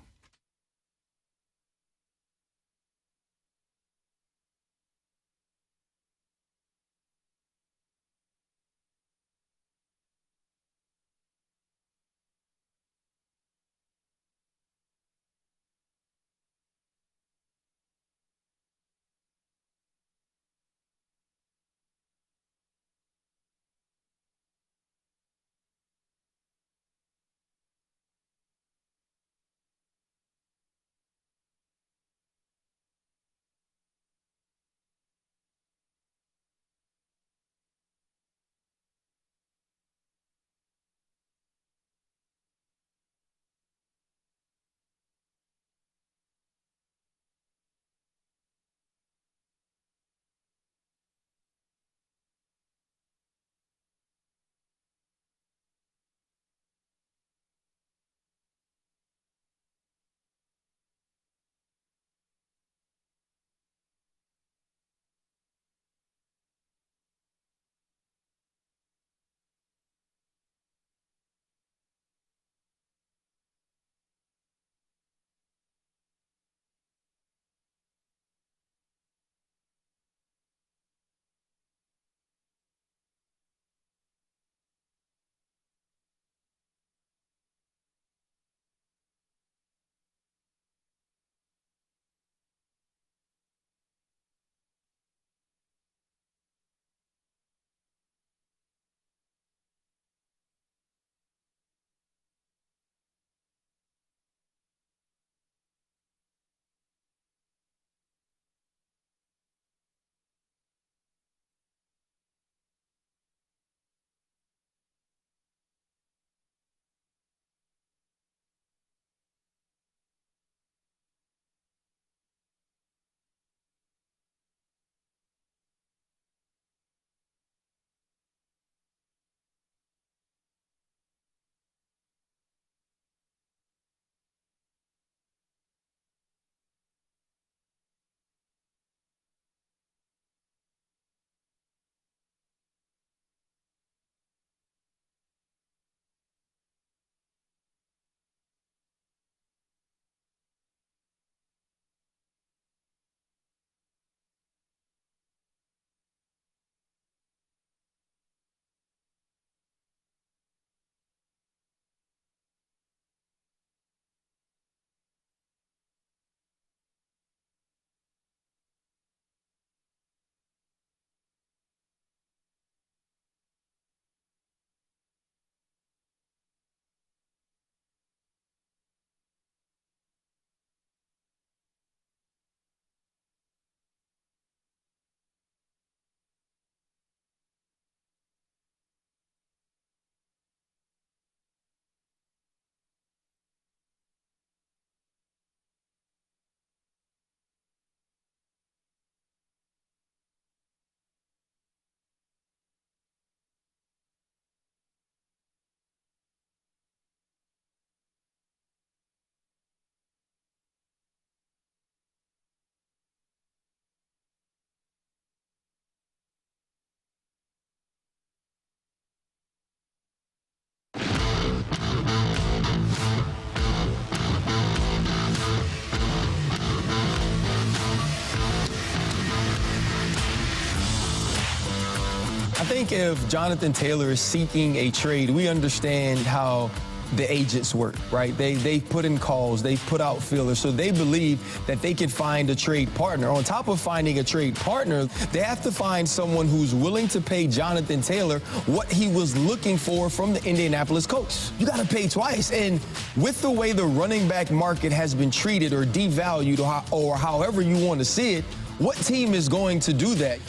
I think if Jonathan Taylor is seeking a trade, we understand how the agents work, right? They put in calls, they put out feelers, so they believe that they can find a trade partner. On top of finding a trade partner, they have to find someone who's willing to pay Jonathan Taylor what he was looking for from the Indianapolis Colts. You got to pay twice, and with the way the running back market has been treated or devalued or however you want to see it, what team is going to do that?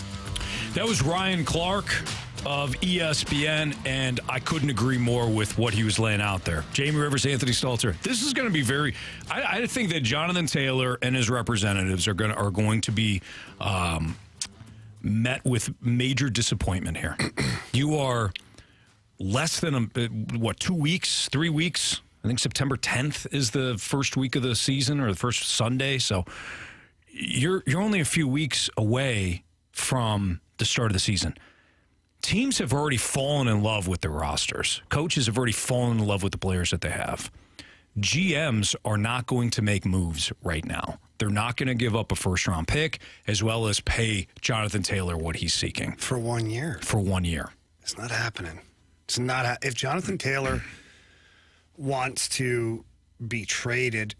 That was Ryan Clark of ESPN, and I couldn't agree more with what he was laying out there. Jamie Rivers, Anthony Stalter. This is going to be very. I think that Jonathan Taylor and his representatives are going to be met with major disappointment here. You are less than 2 weeks, 3 weeks I think September 10th is the first week of the season, or the first Sunday. So you're only a few weeks away from the start of the season. Teams have already fallen in love with their rosters. Coaches have already fallen in love with the players that they have. GMs are not going to make moves right now. They're not going to give up a first-round pick as well as pay Jonathan Taylor what he's seeking. For 1 year. For 1 year. It's not happening. It's not. If Jonathan Taylor wants to be traded,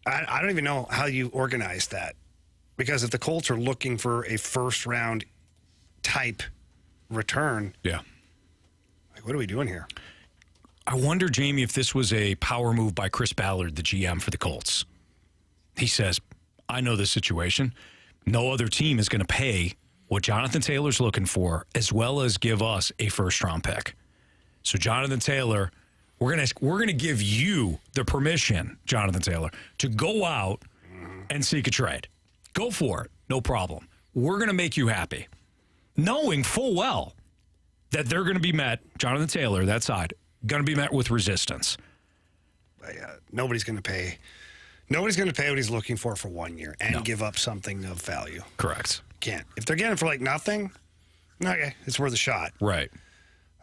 I don't even know how you organize that. Because if the Colts are looking for a first-round type return, yeah, like, what are we doing here? I wonder, Jamie, if this was a power move by Chris Ballard, the GM for the Colts. He says, I know this situation. No other team is going to pay what Jonathan Taylor's looking for, as well as give us a first-round pick. So, Jonathan Taylor, we're gonna give you the permission, Jonathan Taylor, to go out and seek a trade. Go for it. No problem. We're going to make you happy. Knowing full well that they're going to be met, Jonathan Taylor, that side, going to be met with resistance. Nobody's going to pay. Nobody's going to pay what he's looking for 1 year and give up something of value. Correct. Can't. If they're getting it for like nothing, okay, it's worth a shot. Right.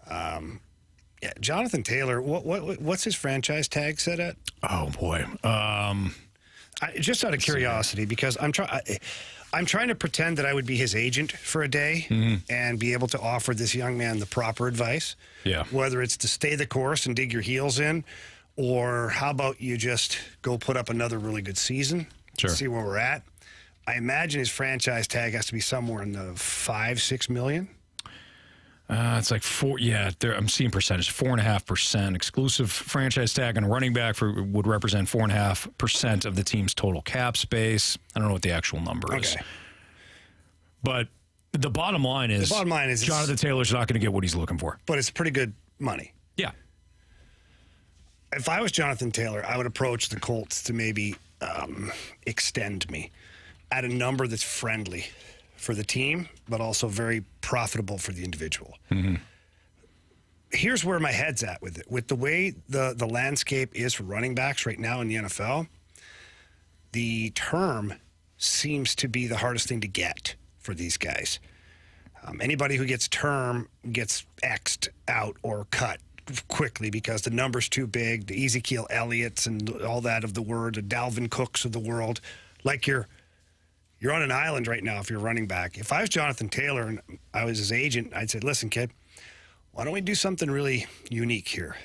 Yeah, Jonathan Taylor. What's his franchise tag set at? Oh boy. Just out of curiosity, because I'm trying to pretend that I would be his agent for a day and be able to offer this young man the proper advice. Yeah. Whether it's to stay the course and dig your heels in, or how about you just go put up another really good season, see where we're at. I imagine his franchise tag has to be somewhere in the $5-6 million. It's like $4. Yeah, I'm seeing percentage 4.5%. Exclusive franchise tag on a running back would represent 4.5% of the team's total cap space. I don't know what the actual number is. But the bottom line is Jonathan Taylor's not going to get what he's looking for. But it's pretty good money. Yeah. If I was Jonathan Taylor, I would approach the Colts to maybe extend me at a number that's friendly for the team, but also very profitable for the individual. Here's where my head's at with it. With the way the landscape is for running backs right now in the NFL, the term seems to be the hardest thing to get for these guys. Anybody who gets term gets X'd out or cut quickly because the number's too big, the Ezekiel Elliott's and all that of the word, the Dalvin Cooks of the world. Like you're on an island right now if you're running back. If I was Jonathan Taylor and I was his agent, I'd say, listen, kid, why don't we do something really unique here?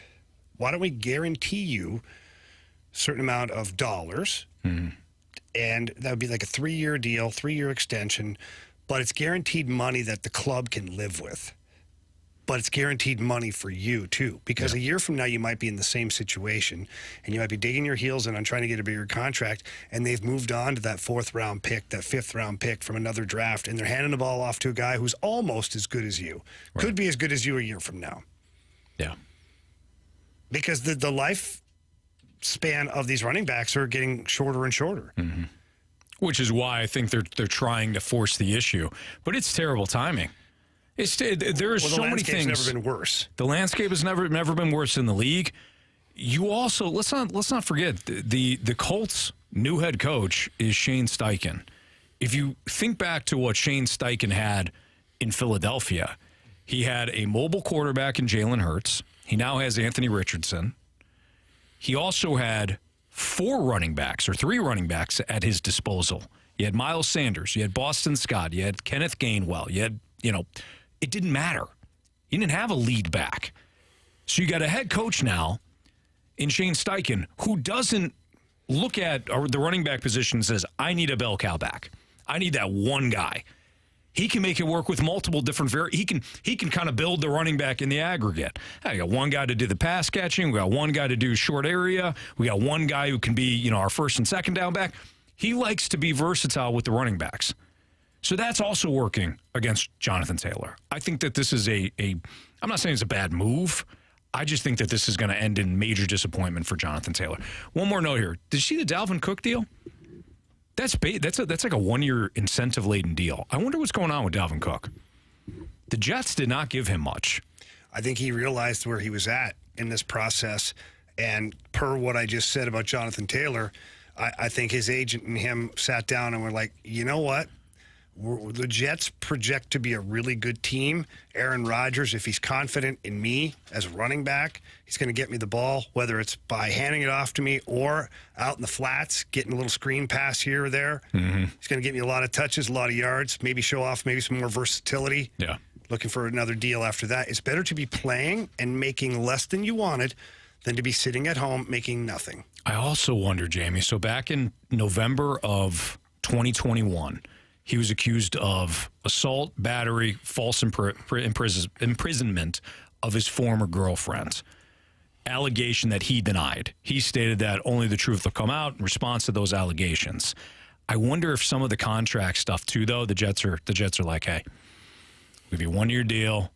Why don't we guarantee you a certain amount of dollars? And that would be like a 3-year deal, 3-year extension, but it's guaranteed money that the club can live with. But it's guaranteed money for you, too, because a year from now you might be in the same situation and you might be digging your heels in on trying to get a bigger contract, and they've moved on to that 4th-round pick, that 5th-round pick from another draft, and they're handing the ball off to a guy who's almost as good as you. Right. Could be as good as you a year from now. Yeah. Because the lifespan of these running backs are getting shorter and shorter. Which is why I think they're trying to force the issue. But it's terrible timing. There's so many things. The landscape's never been worse. The landscape has never been worse in the league. You also let's not forget the Colts' new head coach is Shane Steichen. If you think back to what Shane Steichen had in Philadelphia, he had a mobile quarterback in Jalen Hurts. He now has Anthony Richardson. He also had 3 running backs at his disposal. You had Miles Sanders. You had Boston Scott. You had Kenneth Gainwell. You had, it didn't matter. You didn't have a lead back. So you got a head coach now in Shane Steichen who doesn't look at the running back position and says, I need a bell cow back. I need that one guy. He can make it work with multiple different he can kind of build the running back in the aggregate. I got one guy to do the pass catching. We got one guy to do short area. We got one guy who can be, our first and second down back. He likes to be versatile with the running backs. So that's also working against Jonathan Taylor. I think that this is I'm not saying it's a bad move. I just think that this is going to end in major disappointment for Jonathan Taylor. One more note here. Did you see the Dalvin Cook deal? That's like a 1-year incentive-laden deal. I wonder what's going on with Dalvin Cook. The Jets did not give him much. I think he realized where he was at in this process. And per what I just said about Jonathan Taylor, I think his agent and him sat down and were like, you know what? The Jets project to be a really good team. Aaron Rodgers, if he's confident in me as a running back, he's going to get me the ball, whether it's by handing it off to me or out in the flats, getting a little screen pass here or there. Mm-hmm. He's going to get me a lot of touches, a lot of yards, maybe show off maybe some more versatility. Yeah. Looking for another deal after that. It's better to be playing and making less than you wanted than to be sitting at home making nothing. I also wonder, Jamie, so back in November of 2021, he was accused of assault, battery, false imprisonment of his former girlfriend. Allegation that he denied. He stated that only the truth will come out in response to those allegations. I wonder if some of the contract stuff too, though, the Jets are like, hey, we'll give you a 1-year deal.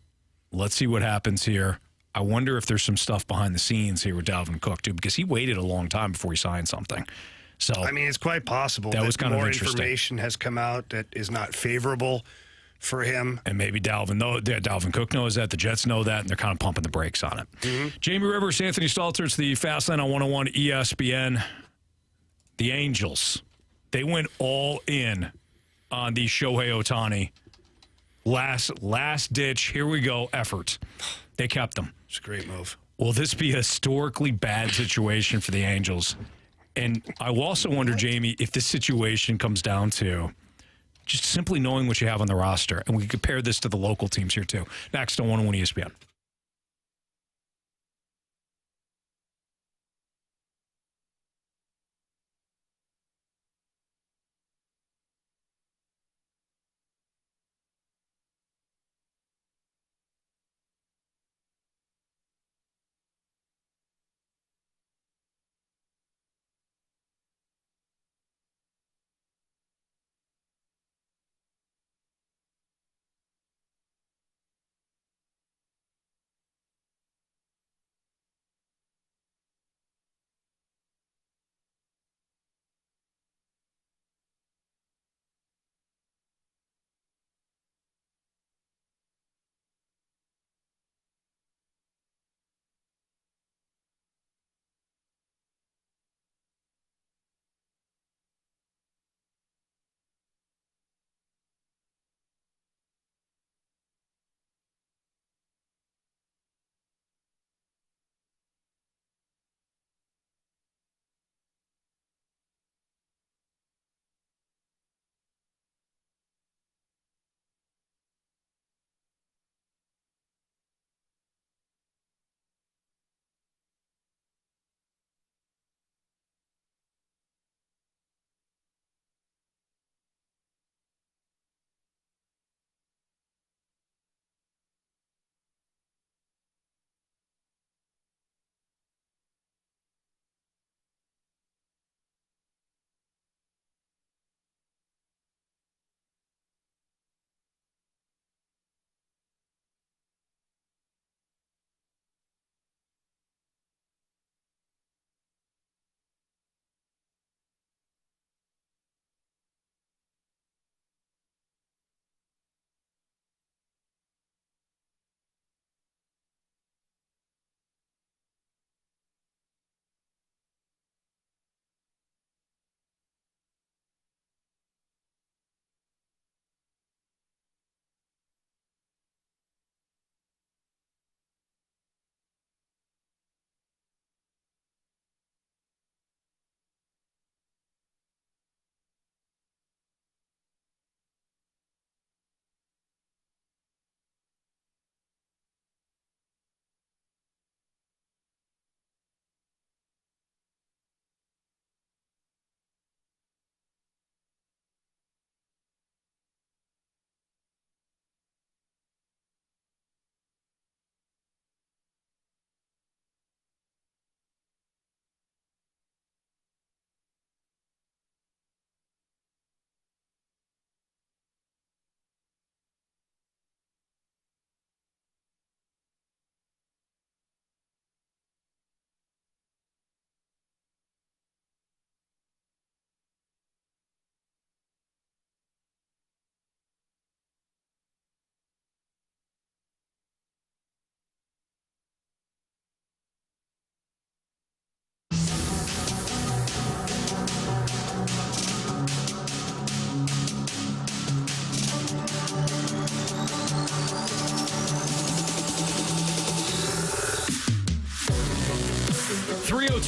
Let's see what happens here. I wonder if there's some stuff behind the scenes here with Dalvin Cook too, because he waited a long time before he signed something. So I mean, it's quite possible that was kind of more interesting. Information has come out that is not favorable for him. And maybe Dalvin Cook knows that, the Jets know that, and they're kind of pumping the brakes on it. Mm-hmm. Jamie Rivers, Anthony Stalter, it's the Fast Lane on 101 ESPN. The Angels, they went all in on the Shohei Ohtani last ditch, here we go, effort. They kept him. It's a great move. Will this be a historically bad situation for the Angels? And I also wonder, Jamie, if this situation comes down to just simply knowing what you have on the roster. And we can compare this to the local teams here, too. Next on 101 ESPN.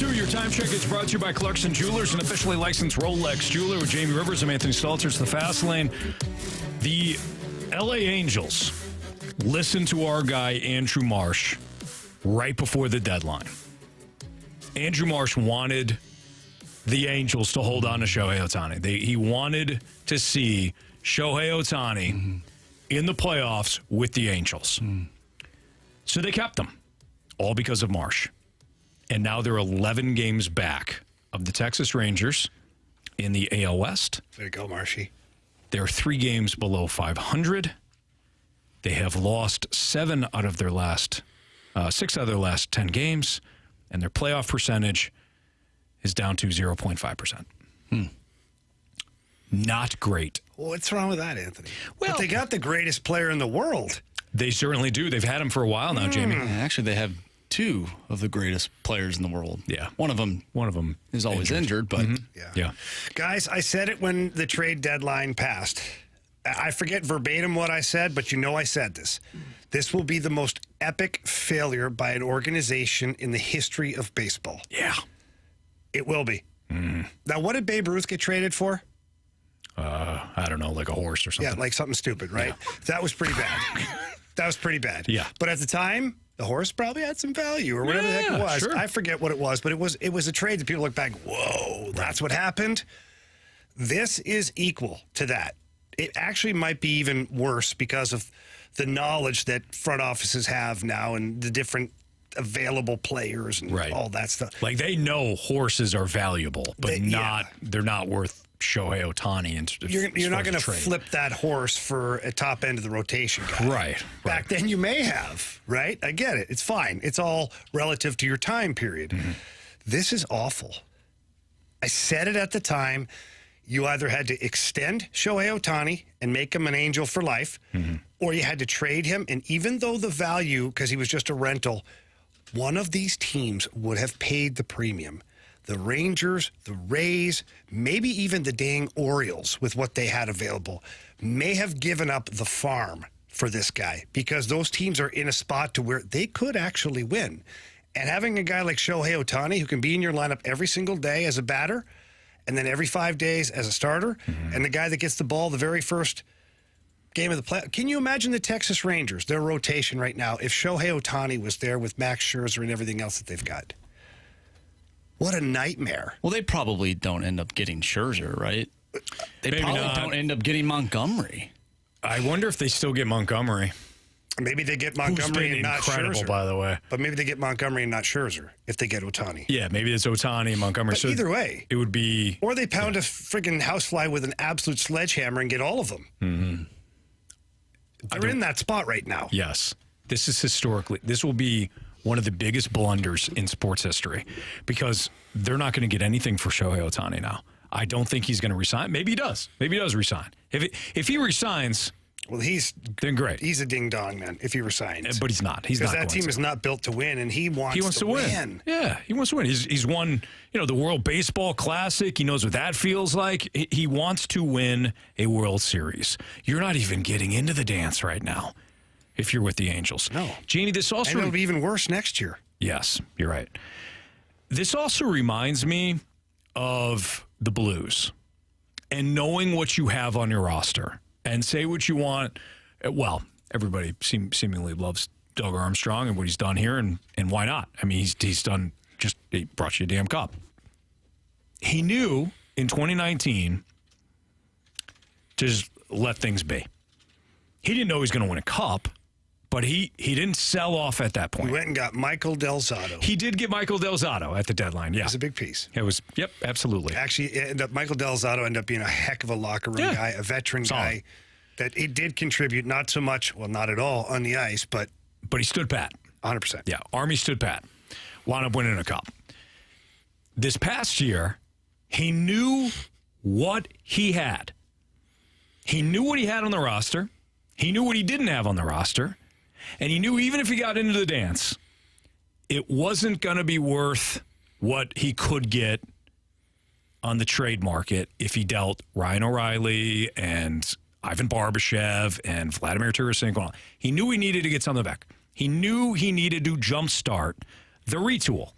2, your time check is brought to you by Clarkson Jewelers, an officially licensed Rolex jeweler with Jamie Rivers. I'm Anthony Stalter. It's the Fast Lane. The LA Angels listened to our guy, Andrew Marsh, right before the deadline. Andrew Marsh wanted the Angels to hold on to Shohei Ohtani. He wanted to see Shohei Ohtani in the playoffs with the Angels. So they kept him, all because of Marsh. And now they're 11 games back of the Texas Rangers in the AL West. There you go, Marshy. They're 3 games below 500. They have lost 6 out of their last 10 games, and their playoff percentage is down to 0.5%. Not great. What's wrong with that, Anthony? Well, but they got the greatest player in the world. They certainly do. They've had him for a while now, Jamie. Actually, they have 2 of the greatest players in the world. Yeah. One of them is always injured, but yeah. Guys, I said it when the trade deadline passed. I forget verbatim what I said, but you know I said this. This will be the most epic failure by an organization in the history of baseball. Yeah. It will be. Now, what did Babe Ruth get traded for? I don't know, like a horse or something. Yeah, like something stupid, right? Yeah. That was pretty bad. That was pretty bad. Yeah. But at the time, the horse probably had some value or whatever the heck it was. Sure. I forget what it was, but it was a trade that people look back, whoa, that's what happened. This is equal to that. It actually might be even worse because of the knowledge that front offices have now and the different available players and all that stuff. Like they know horses are valuable, but they're not worth Shohei Ohtani. You're not going to flip that horse for a top end of the rotation guy. Right. Back then you may have, right? I get it. It's fine. It's all relative to your time period. This is awful. I said it at the time. You either had to extend Shohei Ohtani and make him an Angel for life, or you had to trade him. And even though the value, because he was just a rental, one of these teams would have paid the premium. The Rangers, the Rays, maybe even the dang Orioles with what they had available may have given up the farm for this guy because those teams are in a spot to where they could actually win. And having a guy like Shohei Ohtani who can be in your lineup every single day as a batter and then every 5 days as a starter and the guy that gets the ball the very first game of the play. Can you imagine the Texas Rangers, their rotation right now, if Shohei Ohtani was there with Max Scherzer and everything else that they've got? What a nightmare. Well, they probably don't end up getting Scherzer, right? They probably don't end up getting Montgomery. I wonder if they still get Montgomery. Maybe they get Montgomery and not incredible, Scherzer. By the way. But maybe they get Montgomery and not Scherzer if they get Ohtani. Yeah, maybe it's Ohtani and Montgomery. But either way. It would be... Or they pound a friggin' housefly with an absolute sledgehammer and get all of them. They're in that spot right now. Yes. This will be one of the biggest blunders in sports history because they're not going to get anything for Shohei Ohtani now. I don't think he's going to resign. Maybe he does. Maybe he does resign. If he resigns, well, then great. He's a ding dong, man. If he resigns, but he's not. He's not. Because that team is not built to win, and he wants to win. Yeah, he wants to win. He's won, the World Baseball Classic. He knows what that feels like. He wants to win a World Series. You're not even getting into the dance right now if you're with the Angels. No. Jeannie, this also... And it'll be even worse next year. Yes, you're right. This also reminds me of the Blues and knowing what you have on your roster and say what you want. Well, everybody seemingly loves Doug Armstrong and what he's done here, and why not? I mean, he's done he brought you a damn cup. He knew in 2019 to just let things be. He didn't know he was going to win a cup, but he didn't sell off at that point. He went and got Michael Del Zotto. He did get Michael Del Zotto at the deadline, yeah. It was a big piece. It was, yep, absolutely. Actually, Michael Del Zotto ended up being a heck of a locker room guy, a veteran guy that it did contribute not so much, well, not at all on the ice, but he stood pat. 100%. Yeah, Army stood pat. Wound up winning a cup. This past year, he knew what he had. He knew what he had on the roster. He knew what he didn't have on the roster. And he knew even if he got into the dance, it wasn't going to be worth what he could get on the trade market if he dealt Ryan O'Reilly and Ivan Barbashev and Vladimir Tarasenko. He knew he needed to get something back. He knew he needed to jumpstart the retool.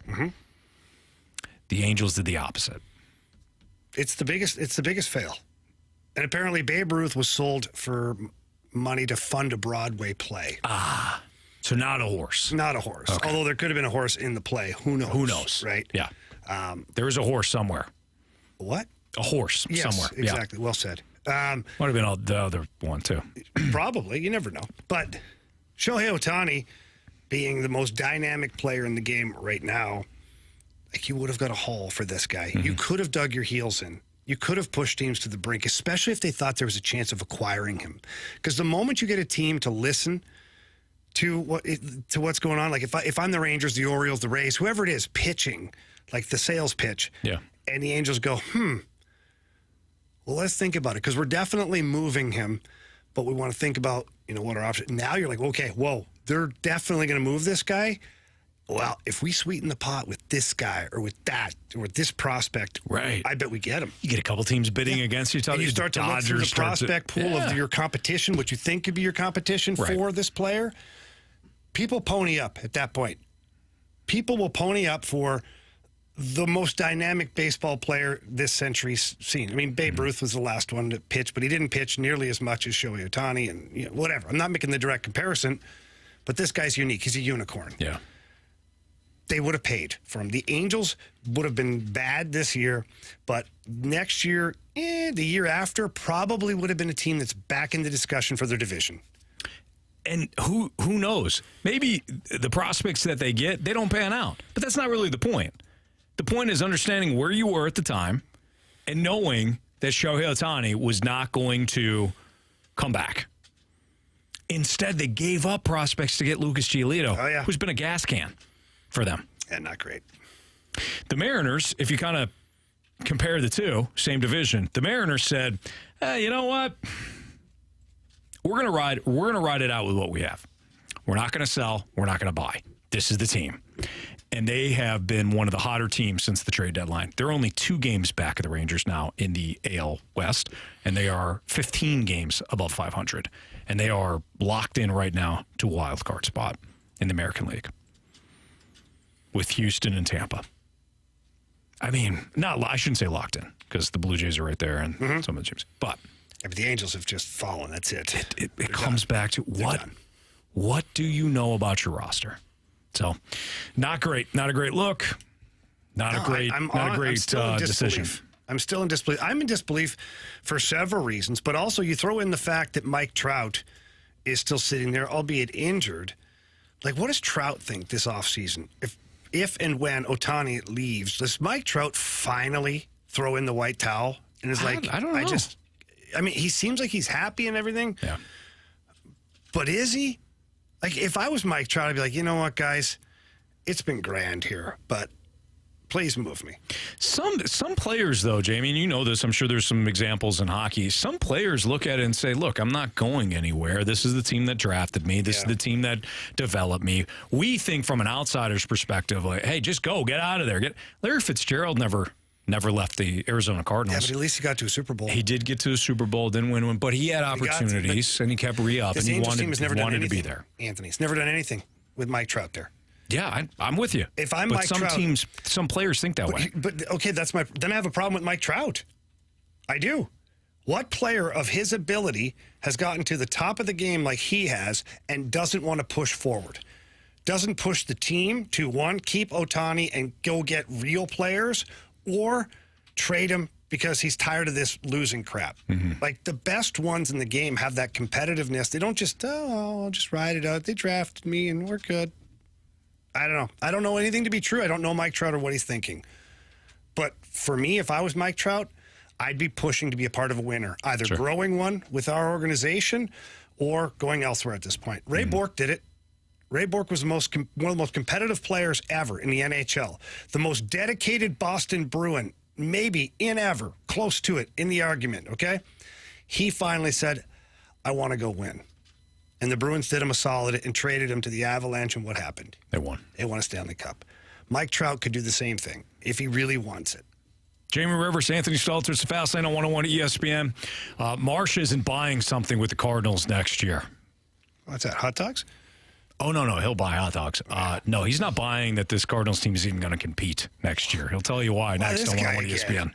The Angels did the opposite. It's the biggest fail. And apparently Babe Ruth was sold for money to fund a Broadway play. So not a horse. Not a horse. Okay. Although there could have been a horse in the play. Who knows? Who knows? Right? Yeah. There is a horse somewhere. What? A horse somewhere. Exactly. Yeah. Well said. Might have been the other one, too. Probably. You never know. But Shohei Ohtani, being the most dynamic player in the game right now, like, you would have got a haul for this guy. Mm-hmm. You could have dug your heels in. You could have pushed teams to the brink, especially if they thought there was a chance of acquiring him. Because the moment you get a team to listen to what's going on, like if I'm the Rangers, the Orioles, the Rays, whoever it is, pitching, like the sales pitch, and the Angels go, well, let's think about it, because we're definitely moving him, but we want to think about, what our options. Now you're like, okay, whoa, they're definitely going to move this guy. Well, if we sweeten the pot with this guy or with that or with this prospect, right, I bet we get him. You get a couple teams bidding against each other. And you start to look through the prospect pool of your competition, what you think could be your competition for this player. People pony up at that point. People will pony up for the most dynamic baseball player this century's seen. I mean, Babe Ruth was the last one to pitch, but he didn't pitch nearly as much as Shohei Ohtani and whatever. I'm not making the direct comparison, but this guy's unique. He's a unicorn. Yeah. They would have paid for him. The Angels would have been bad this year, but next year, the year after, probably would have been a team that's back in the discussion for their division. And who knows? Maybe the prospects that they get, they don't pan out. But that's not really the point. The point is understanding where you were at the time and knowing that Shohei Ohtani was not going to come back. Instead, they gave up prospects to get Lucas Giolito, who's been a gas can for them. Yeah, not great. The Mariners, if you kind of compare the two, same division, the Mariners said, you know what? We're gonna ride it out with what we have. We're not gonna sell, we're not gonna buy. This is the team. And they have been one of the hotter teams since the trade deadline. They're only 2 games back of the Rangers now in the AL West, and they are 15 games above 500. And they are locked in right now to a wild card spot in the American League with Houston and Tampa. I mean, I shouldn't say locked in, because the Blue Jays are right there and some of the teams. But the Angels have just fallen. That's it. It comes back to what do you know about your roster? So, not great. Not a great look. Not a great decision. I'm still in disbelief. I'm in disbelief for several reasons, but also you throw in the fact that Mike Trout is still sitting there, albeit injured. Like, what does Trout think this offseason? If and when Ohtani leaves, does Mike Trout finally throw in the white towel and is like, I don't know. I mean, he seems like he's happy and everything. Yeah. But is he? Like, if I was Mike Trout, I'd be like, you know what, guys? It's been grand here, but please move me. Some players, though, Jamie, and you know this, I'm sure there's some examples in hockey. Some players look at it and say, look, I'm not going anywhere. This is the team that drafted me. This is the team that developed me. We think from an outsider's perspective, like, hey, just go, get out of there. Larry Fitzgerald never left the Arizona Cardinals. Yeah, but at least he got to a Super Bowl. He did get to a Super Bowl, didn't win one, but he had opportunities, and he kept re-up, and he wanted to be there. Anthony's never done anything with Mike Trout there. Yeah, I'm with you. If I'm Mike Trout, some players think that way. But okay, then I have a problem with Mike Trout. I do. What player of his ability has gotten to the top of the game like he has and doesn't want to push forward? Doesn't push the team to, one, keep Ohtani and go get real players, or trade him because he's tired of this losing crap. Mm-hmm. Like, the best ones in the game have that competitiveness. They don't just, I'll just ride it out. They drafted me and we're good. I don't know. I don't know anything to be true. I don't know Mike Trout or what he's thinking. But for me, if I was Mike Trout, I'd be pushing to be a part of a winner, either growing one with our organization or going elsewhere at this point. Ray Bourque did it. Ray Bourque was one of the most competitive players ever in the NHL. The most dedicated Boston Bruin, maybe in ever, close to it in the argument, okay? He finally said, I want to go win. And the Bruins did him a solid and traded him to the Avalanche, and what happened? They won. They won a Stanley Cup. Mike Trout could do the same thing if he really wants it. Jamie Rivers, Anthony Stalter, it's the Fast Lane on 101 ESPN. Marsh isn't buying something with the Cardinals next year. What's that, hot dogs? Oh, no, he'll buy hot dogs. No, he's not buying that this Cardinals team is even going to compete next year. He'll tell you why next on 101 ESPN.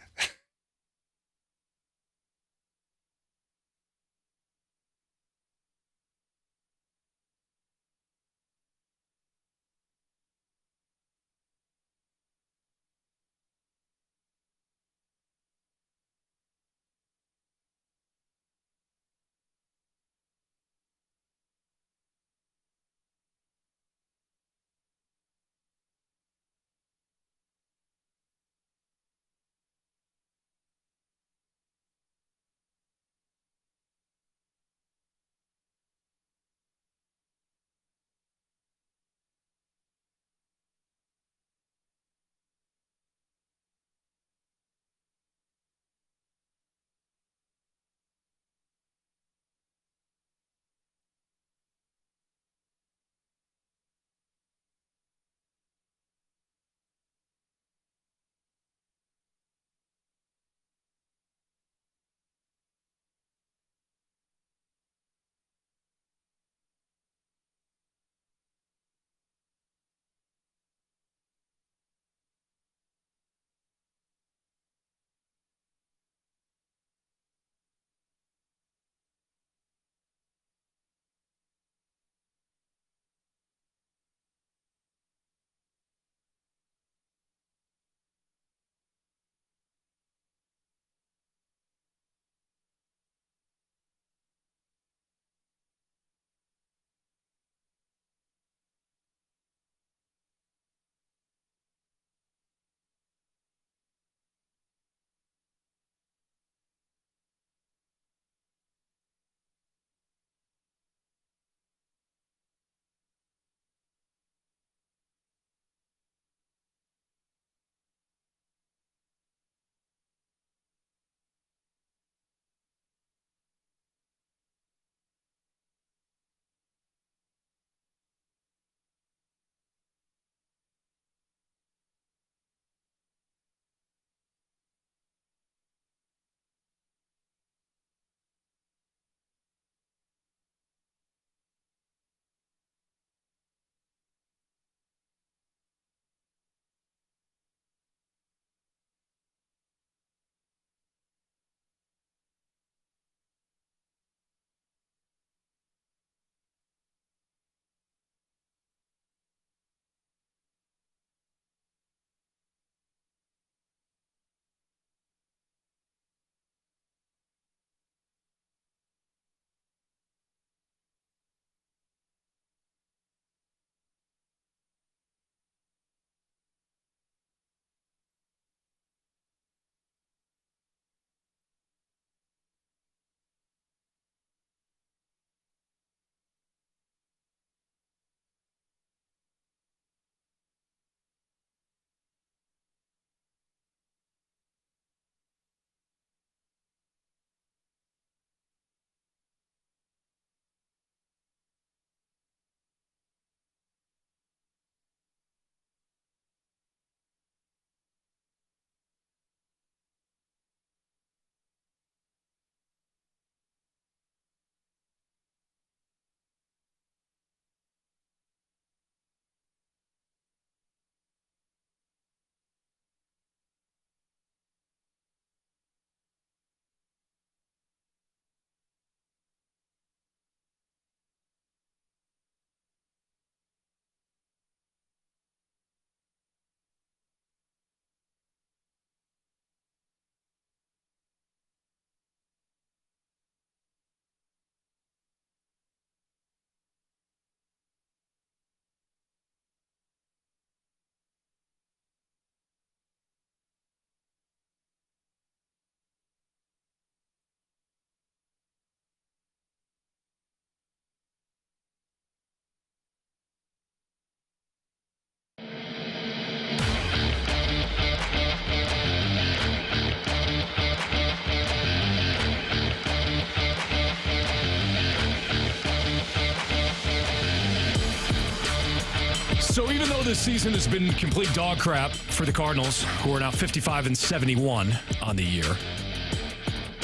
So even though this season has been complete dog crap for the Cardinals, who are now 55-71 on the year,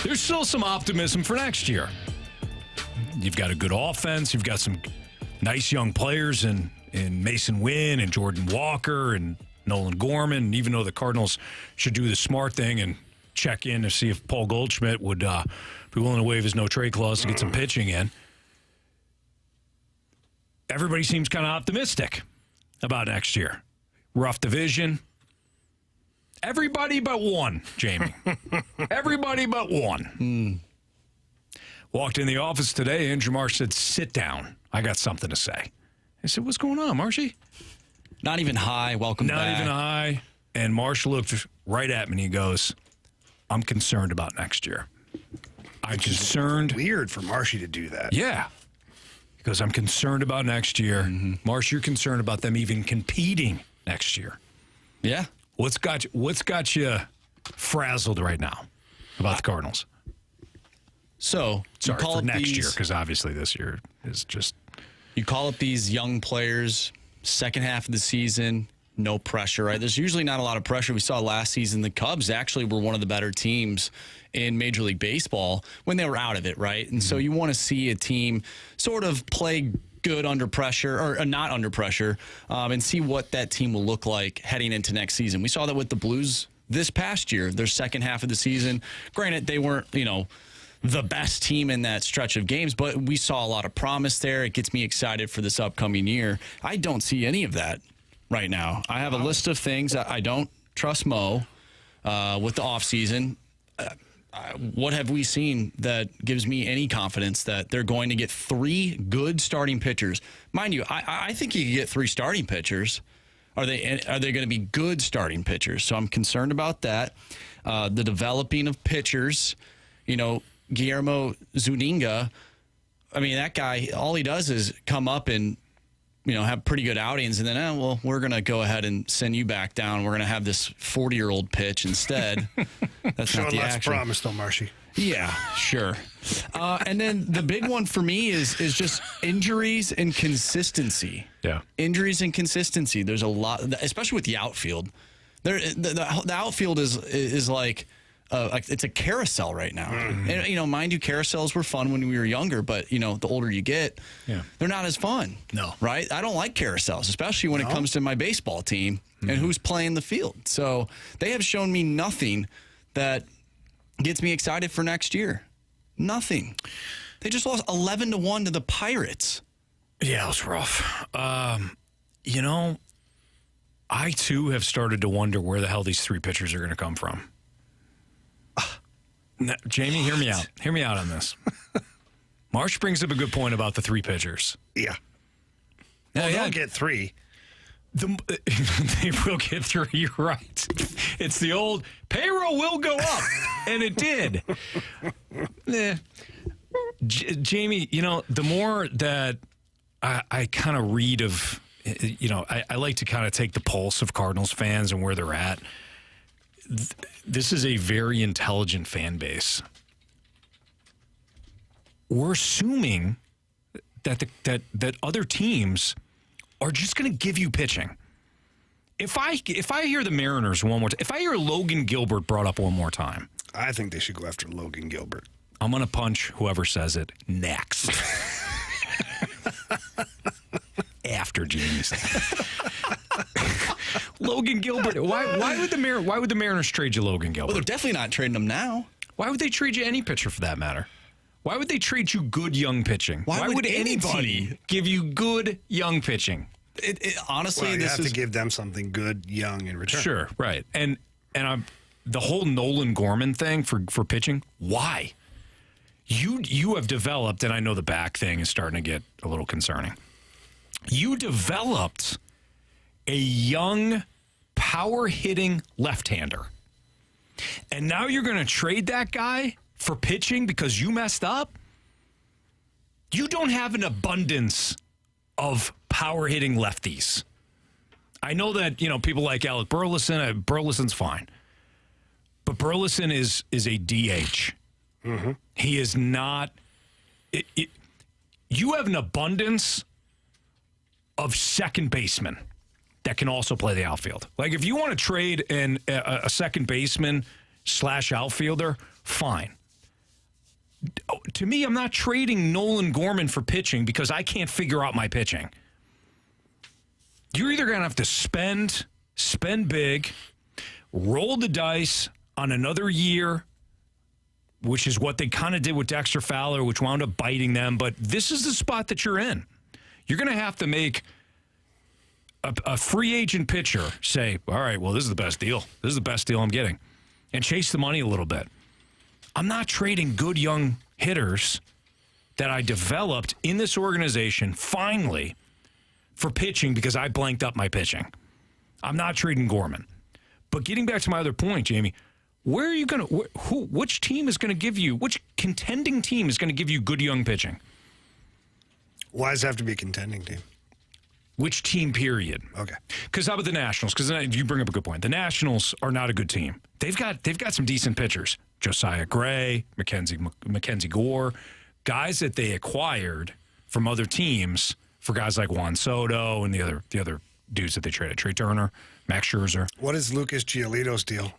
there's still some optimism for next year. You've got a good offense. You've got some nice young players in Mason Winn and Jordan Walker and Nolan Gorman. Even though the Cardinals should do the smart thing and check in to see if Paul Goldschmidt would be willing to waive his no-trade clause to get some pitching in, everybody seems kind of optimistic about next year. Rough division. Everybody but one, Jamie. Everybody but one. Walked in the office today, Andrew Marsh said, "Sit down. I got something to say." I said, "What's going on, Marshy?" Not even high. Welcome back. Not even high. And Marsh looked right at me and he goes, "I'm concerned about next year. I'm concerned." Weird for Marshy to do that. Yeah. He goes, "I'm concerned about next year." Marsh, you're concerned about them even competing next year. Yeah. What's got you frazzled right now about the Cardinals? So, sorry, for next year, because obviously this year is just... You call up these young players, second half of the season, no pressure, right? There's usually not a lot of pressure. We saw last season the Cubs actually were one of the better teams in Major League Baseball when they were out of it, right? And so you want to see a team sort of play good under pressure, or not under pressure, and see what that team will look like heading into next season. We saw that with the Blues this past year, their second half of the season. Granted, they weren't, the best team in that stretch of games, but we saw a lot of promise there. It gets me excited for this upcoming year. I don't see any of that right now. I have a list of things. I don't trust Mo with the offseason. What have we seen that gives me any confidence that they're going to get 3 good starting pitchers? Mind you, I think you can get 3 starting pitchers. Are they going to be good starting pitchers? So I'm concerned about that. The developing of pitchers, Guillermo Zuniga, I mean, that guy, all he does is come up and, have pretty good outings, and then, we're going to go ahead and send you back down. We're going to have this 40-year-old pitch instead. That's showing not the lots action. of promise, though, Marshy. Yeah, sure. And then the big one for me is just injuries and consistency. Yeah. Injuries and consistency. There's a lot, especially with the outfield. The outfield is like it's a carousel right now. And, mind you, carousels were fun when we were younger, but, the older you get, they're not as fun. No. Right? I don't like carousels, especially when it comes to my baseball team and who's playing the field. So they have shown me nothing that gets me excited for next year. Nothing. They just lost 11-1 to the Pirates. Yeah, it was rough. I, too, have started to wonder where the hell these 3 pitchers are going to come from. Now, Jamie, hear me out. Hear me out on this. Marsh brings up a good point about the 3 pitchers. Yeah. Now, they'll get 3. They will get 3, you're right. It's the old payroll will go up, and it did. Jamie, the more that I kind of read of, I like to kind of take the pulse of Cardinals fans and where they're at. This is a very intelligent fan base. We're assuming that other teams are just going to give you pitching. If I hear the Mariners one more time, if I hear Logan Gilbert brought up one more time, I think they should go after Logan Gilbert. I'm going to punch whoever says it next. After Jamie's. Logan Gilbert. Why would the Mariners trade you Logan Gilbert? Well, they're definitely not trading him now. Why would they trade you any pitcher for that matter? Why would they trade you good young pitching? Why would anybody give you good young pitching? Honestly, you have to give them something good, young in return. Sure, right. And the whole Nolan Gorman thing for pitching. Why? You have developed, and I know the back thing is starting to get a little concerning. You developed a young, power-hitting left-hander. And now you're going to trade that guy for pitching because you messed up? You don't have an abundance of power-hitting lefties. I know that, people like Alec Burleson. Burleson's fine. But Burleson is a DH. Mm-hmm. He is not... you have an abundance of second basemen that can also play the outfield. Like, if you want to trade a second baseman / outfielder, fine. To me, I'm not trading Nolan Gorman for pitching because I can't figure out my pitching. You're either going to have to spend big, roll the dice on another year, which is what they kind of did with Dexter Fowler, which wound up biting them. But this is the spot that you're in. You're going to have to make a free agent pitcher say, all right, well, this is the best deal. This is the best deal I'm getting. And chase the money a little bit. I'm not trading good young hitters that I developed in this organization finally for pitching because I blanked up my pitching. I'm not trading Gorman. But getting back to my other point, Jamie, where are you going to which team is going to give you, which contending team is going to give you good young pitching? Why does it have to be a contending team? Which team, period? Okay. Because how about the Nationals? Because you bring up a good point. The Nationals are not a good team. They've got some decent pitchers. Josiah Gray, Mackenzie Gore, guys that they acquired from other teams for guys like Juan Soto and the other dudes that they traded. Trey Turner, Max Scherzer. What is Lucas Giolito's deal?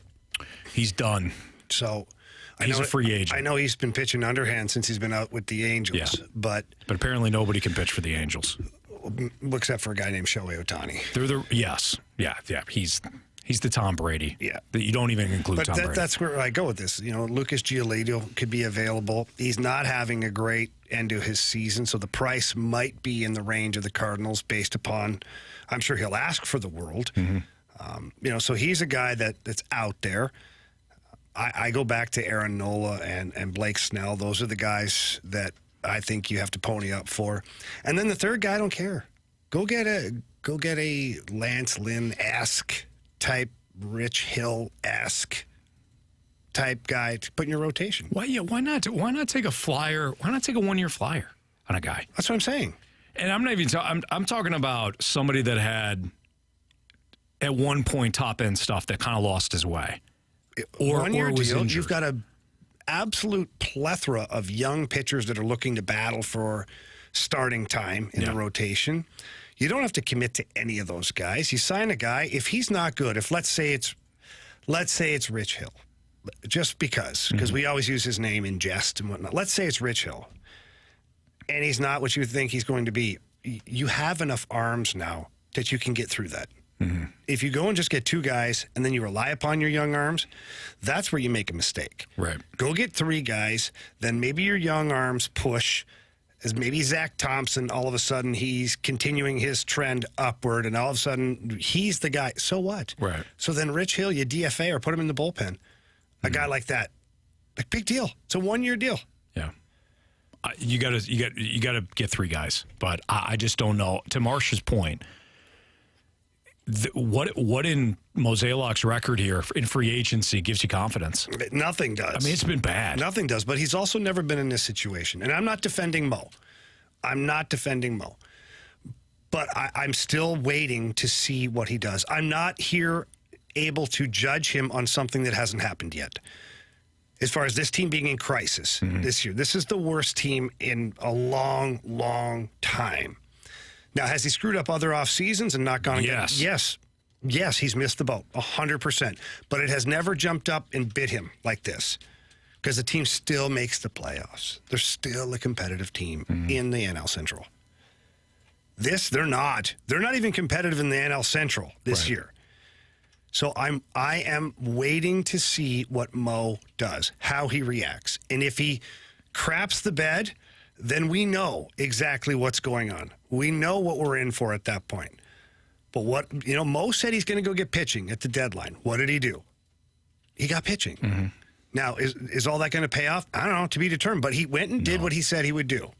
He's done. So he's a free agent. I know he's been pitching underhand since he's been out with the Angels. Yeah. But apparently nobody can pitch for the Angels. Except for a guy named Shohei Ohtani. Yes. He's the Tom Brady. Yeah. You don't even include Tom Brady. That's where I go with this. Lucas Giolito could be available. He's not having a great end to his season, so the price might be in the range of the Cardinals based upon, I'm sure he'll ask for the world. Mm-hmm. So he's a guy that's out there. I go back to Aaron Nola and Blake Snell. Those are the guys that I think you have to pony up for. And then the third guy, I don't care. Go get a Lance Lynn-esque type, Rich Hill-esque type guy to put in your rotation. Why not? Why not take a flyer? Why not take a 1-year flyer on a guy? That's what I'm saying. And I'm not even. I'm talking about somebody that had at one point top end stuff that kind of lost his way, or 1-year was deal. injured. You've got a absolute plethora of young pitchers that are looking to battle for starting time in the rotation. You don't have to commit to any of those guys. You sign a guy, if he's not good, if let's say it's Rich Hill, just because we always use his name in jest and whatnot. Let's say it's Rich Hill, and he's not what you think he's going to be. You have enough arms now that you can get through that. Mm-hmm. If you go and just get 2 guys and then you rely upon your young arms, that's where you make a mistake. Right. Go get 3 guys, then maybe your young arms push, as maybe Zach Thompson, all of a sudden he's continuing his trend upward, and all of a sudden he's the guy. So what? Right. So then Rich Hill, you DFA or put him in the bullpen. A guy like that, big deal. It's a 1-year deal. Yeah. You got to get 3 guys, but I just don't know. To Marsh's point, what in Mozeliak's record here in free agency gives you confidence? Nothing does. I mean, it's been bad. Nothing does, but he's also never been in this situation. And I'm not defending Mo. But I'm still waiting to see what he does. I'm not here able to judge him on something that hasn't happened yet. As far as this team being in crisis this year, this is the worst team in a long, long time. Now, has he screwed up other off seasons and not gone? Yes. Yes, he's missed the boat 100%. But it has never jumped up and bit him like this, because the team still makes the playoffs. They're still a competitive team in the NL Central. They're not. They're not even competitive in the NL Central this year. So I am waiting to see what Mo does, how he reacts. And if he craps the bed, then we know exactly what's going on. We know what we're in for at that point. But Mo said he's going to go get pitching at the deadline. What did he do? He got pitching. Mm-hmm. Now, is all that going to pay off? I don't know, to be determined. But he went and did what he said he would do.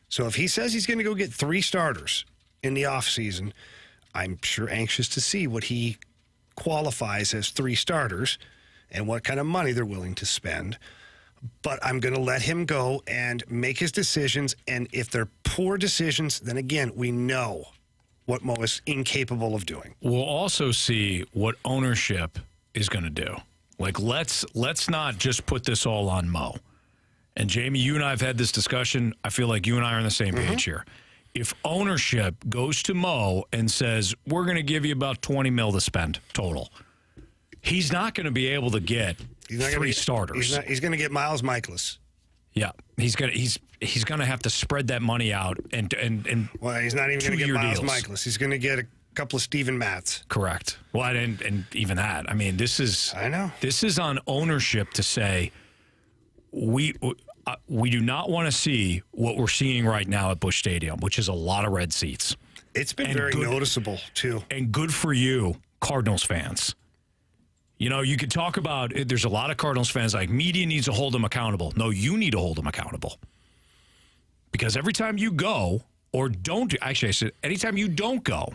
So if he says he's going to go get 3 starters in the offseason, I'm sure anxious to see what he qualifies as 3 starters and what kind of money they're willing to spend. But I'm going to let him go and make his decisions. And if they're poor decisions, then again, we know what Mo is incapable of doing. We'll also see what ownership is going to do. Like, let's not just put this all on Mo. And Jamie, you and I have had this discussion. I feel like you and I are on the same page here. If ownership goes to Mo and says, we're going to give you about $20 million to spend total, he's not going to be able to get 3 starters. He's going to get Miles Michaelis. Yeah, he's gonna have to spread that money out and well, he's not even going to get Miles deals. Michaelis. He's going to get a couple of Steven Matz. Correct. Well, and even that. I mean, this is on ownership to say we do not want to see what we're seeing right now at Busch Stadium, which is a lot of red seats. It's been very noticeable too, and good for you, Cardinals fans. You know, you could talk about, there's a lot of Cardinals fans like, media needs to hold them accountable. No, you need to hold them accountable. Because every time you go, or don't, actually I said, anytime you don't go,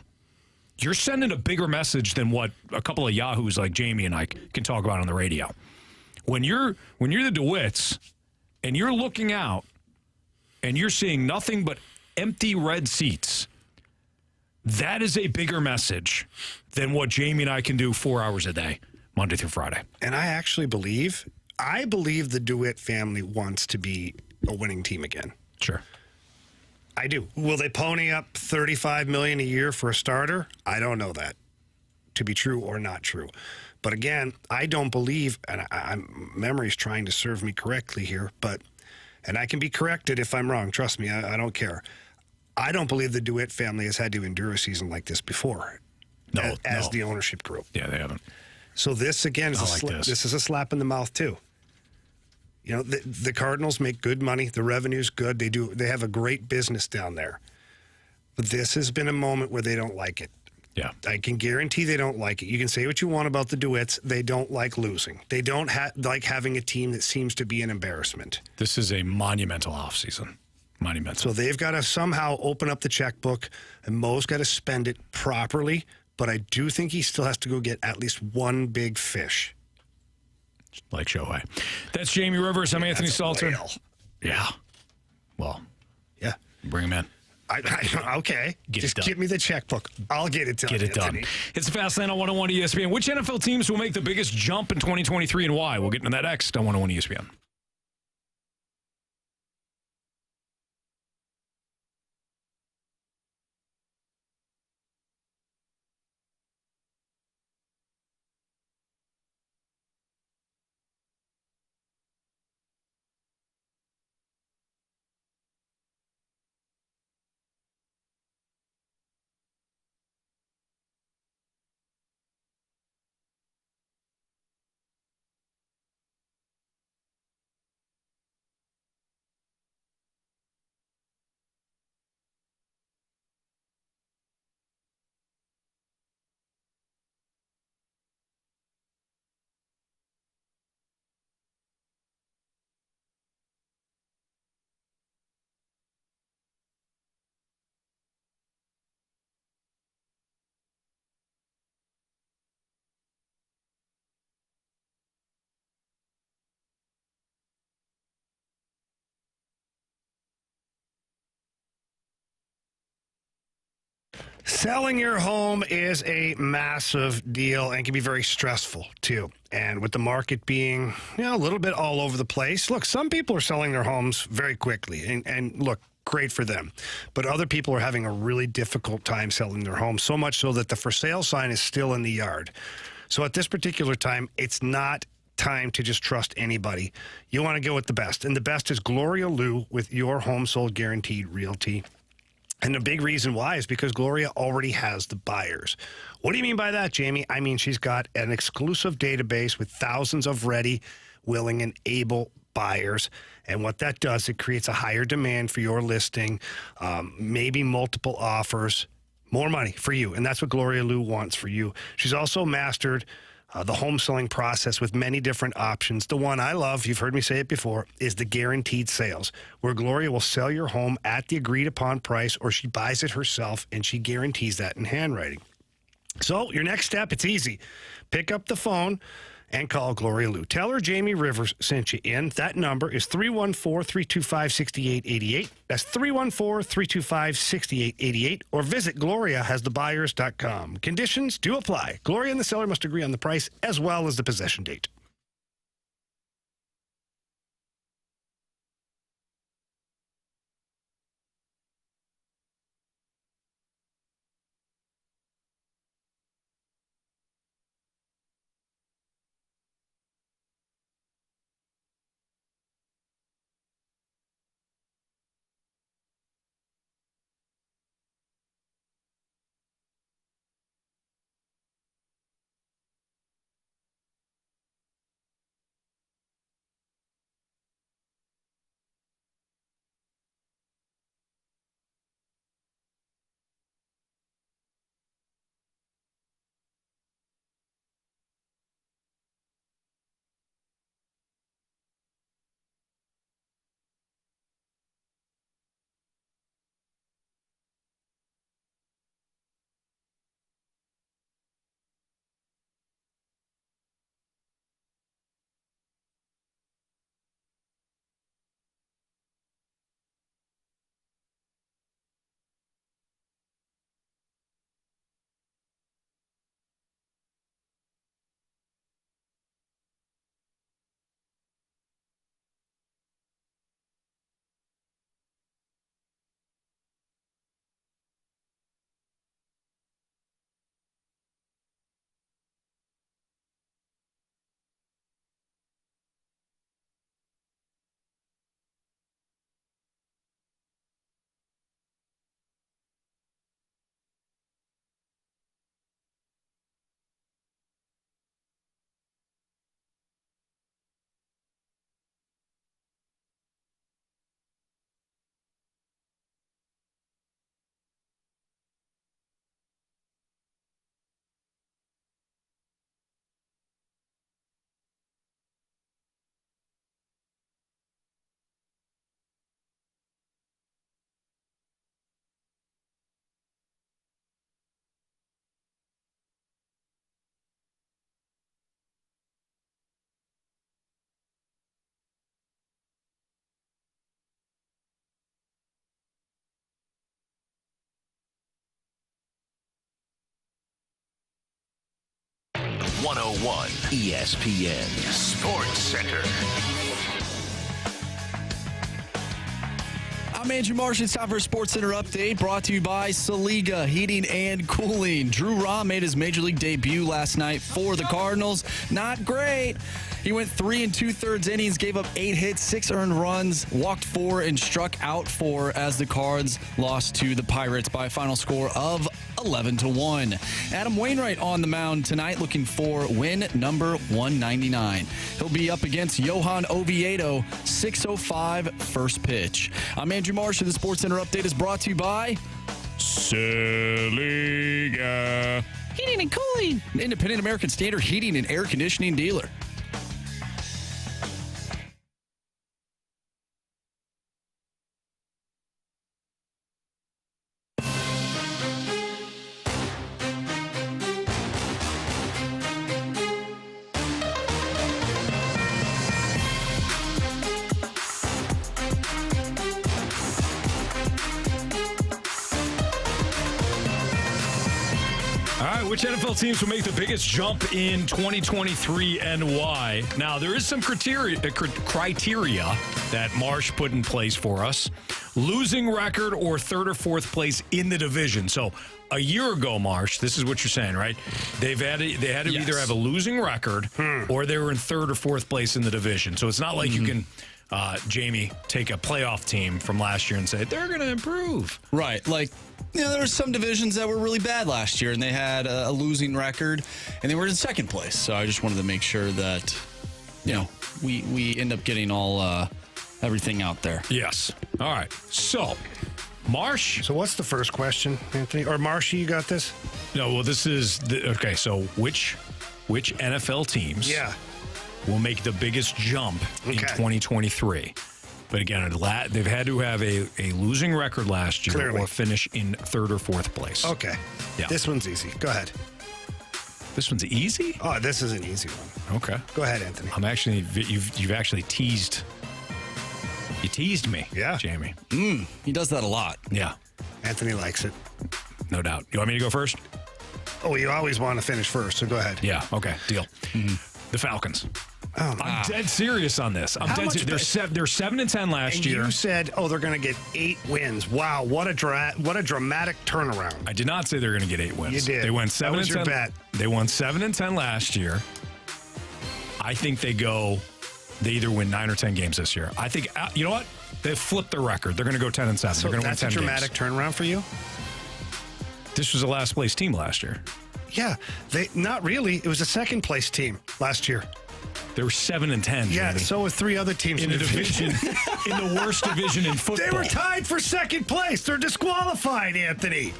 you're sending a bigger message than what a couple of yahoos like Jamie and I can talk about on the radio. When you're the DeWitts, and you're looking out, and you're seeing nothing but empty red seats, that is a bigger message than what Jamie and I can do 4 hours a day. Monday through Friday. And I actually believe the DeWitt family wants to be a winning team again. Sure. I do. Will they pony up $35 million a year for a starter? I don't know that to be true or not true. But again, I don't believe, and memory's trying to serve me correctly here, and I can be corrected if I'm wrong. Trust me, I don't care. I don't believe the DeWitt family has had to endure a season like this before. As the ownership group. Yeah, they haven't. So this, again, is this is a slap in the mouth, too. You know, the Cardinals make good money. The revenue's good. They have a great business down there. But this has been a moment where they don't like it. Yeah. I can guarantee they don't like it. You can say what you want about the DeWitts. They don't like losing. They don't like having a team that seems to be an embarrassment. This is a monumental offseason. Monumental. So they've got to somehow open up the checkbook, and Mo's got to spend it properly. But I do think he still has to go get at least one big fish. Like Shohei. That's Jamie Rivers. I'm Anthony Stalter. Yeah. Well. Yeah. Bring him in. Okay. Just give me the checkbook. I'll get it done. Get it done. It's the Fast Lane on 101 ESPN. Which NFL teams will make the biggest jump in 2023 and why? We'll get into that next on 101 ESPN. Selling your home is a massive deal and can be very stressful, too. And with the market being, a little bit all over the place, look, some people are selling their homes very quickly. And look, great for them. But other people are having a really difficult time selling their homes, so much so that the for sale sign is still in the yard. So at this particular time, it's not time to just trust anybody. You want to go with the best. And the best is Gloria Liu with Your Home Sold Guaranteed Realty. And the big reason why is because Gloria already has the buyers. What do you mean by that, Jamie? I mean, she's got an exclusive database with thousands of ready, willing, and able buyers. And what that does, it creates a higher demand for your listing, maybe multiple offers, more money for you. And that's what Gloria Liu wants for you. She's also mastered the home selling process with many different options. The one I love, you've heard me say it before, is the guaranteed sales, where Gloria will sell your home at the agreed upon price, or she buys it herself and she guarantees that in handwriting. So your next step, it's easy. Pick up the phone and call Gloria Liu. Tell her Jamie Rivers sent you in. That number is 314-325-6888. That's 314-325-6888. Or visit GloriaHasTheBuyers.com. Conditions do apply. Gloria and the seller must agree on the price as well as the possession date. 101 ESPN Sports Center. I'm Andrew Marsh. It's time for a Sports Center update brought to you by Saliga Heating and Cooling. Drew Rom made his Major League debut last night for the Cardinals. Not great. He went 3 2/3 innings, gave up 8 hits, 6 earned runs, walked 4, and struck out 4 as the Cards lost to the Pirates by a final score of 11-1. Adam Wainwright on the mound tonight looking for win number 199. He'll be up against Johan Oviedo, 6:05 first pitch. I'm Andrew Marsh, and the Sports Center update is brought to you by Saliga Heating and Cooling, an independent American Standard heating and air conditioning dealer. Which NFL teams will make the biggest jump in 2023 and why? Now, there is some criteria that Marsh put in place for us. Losing record or third or fourth place in the division. So a year ago, Marsh, this is what you're saying, right? They had to either have a losing record or they were in third or fourth place in the division. So it's not like you can, Jamie, take a playoff team from last year and say, they're going to improve. Right. Like, there were some divisions that were really bad last year, and they had a losing record, and they were in second place. So I just wanted to make sure that, we end up getting all everything out there. Yes. All right. So, Marsh. So what's the first question, Anthony? Or Marshy, you got this? No, well, this is okay. So which NFL teams will make the biggest jump in 2023? But again, they've had to have a losing record last year or finish in third or fourth place. Okay. Yeah. This one's easy. Go ahead. This one's easy? Oh, this is an easy one. Okay. Go ahead, Anthony. You've actually teased. You teased me. Yeah. Jamie. He does that a lot. Yeah. Anthony likes it. No doubt. You want me to go first? Oh, you always want to finish first, so go ahead. Yeah. Okay. Deal. The Falcons. Oh, I'm dead serious on this. I'm dead serious. They're 7-10 last year. You said, they're going to get 8 wins. Wow, what a dramatic turnaround. I did not say they're going to get 8 wins. You did. They went 7-10. That was your bet. They won 7-10 last year. I think they either win 9 or 10 games this year. I think, you know what? They flipped their record. They're going to go 10-7. So they're going to win 10 games. That's a dramatic turnaround for you? This was a last place team last year. Yeah, not really. It was a second place team last year. They were 7-10. Yeah, Randy. so were 3 other teams in the division. In the worst division in football. They were tied for second place. They're disqualified, Anthony.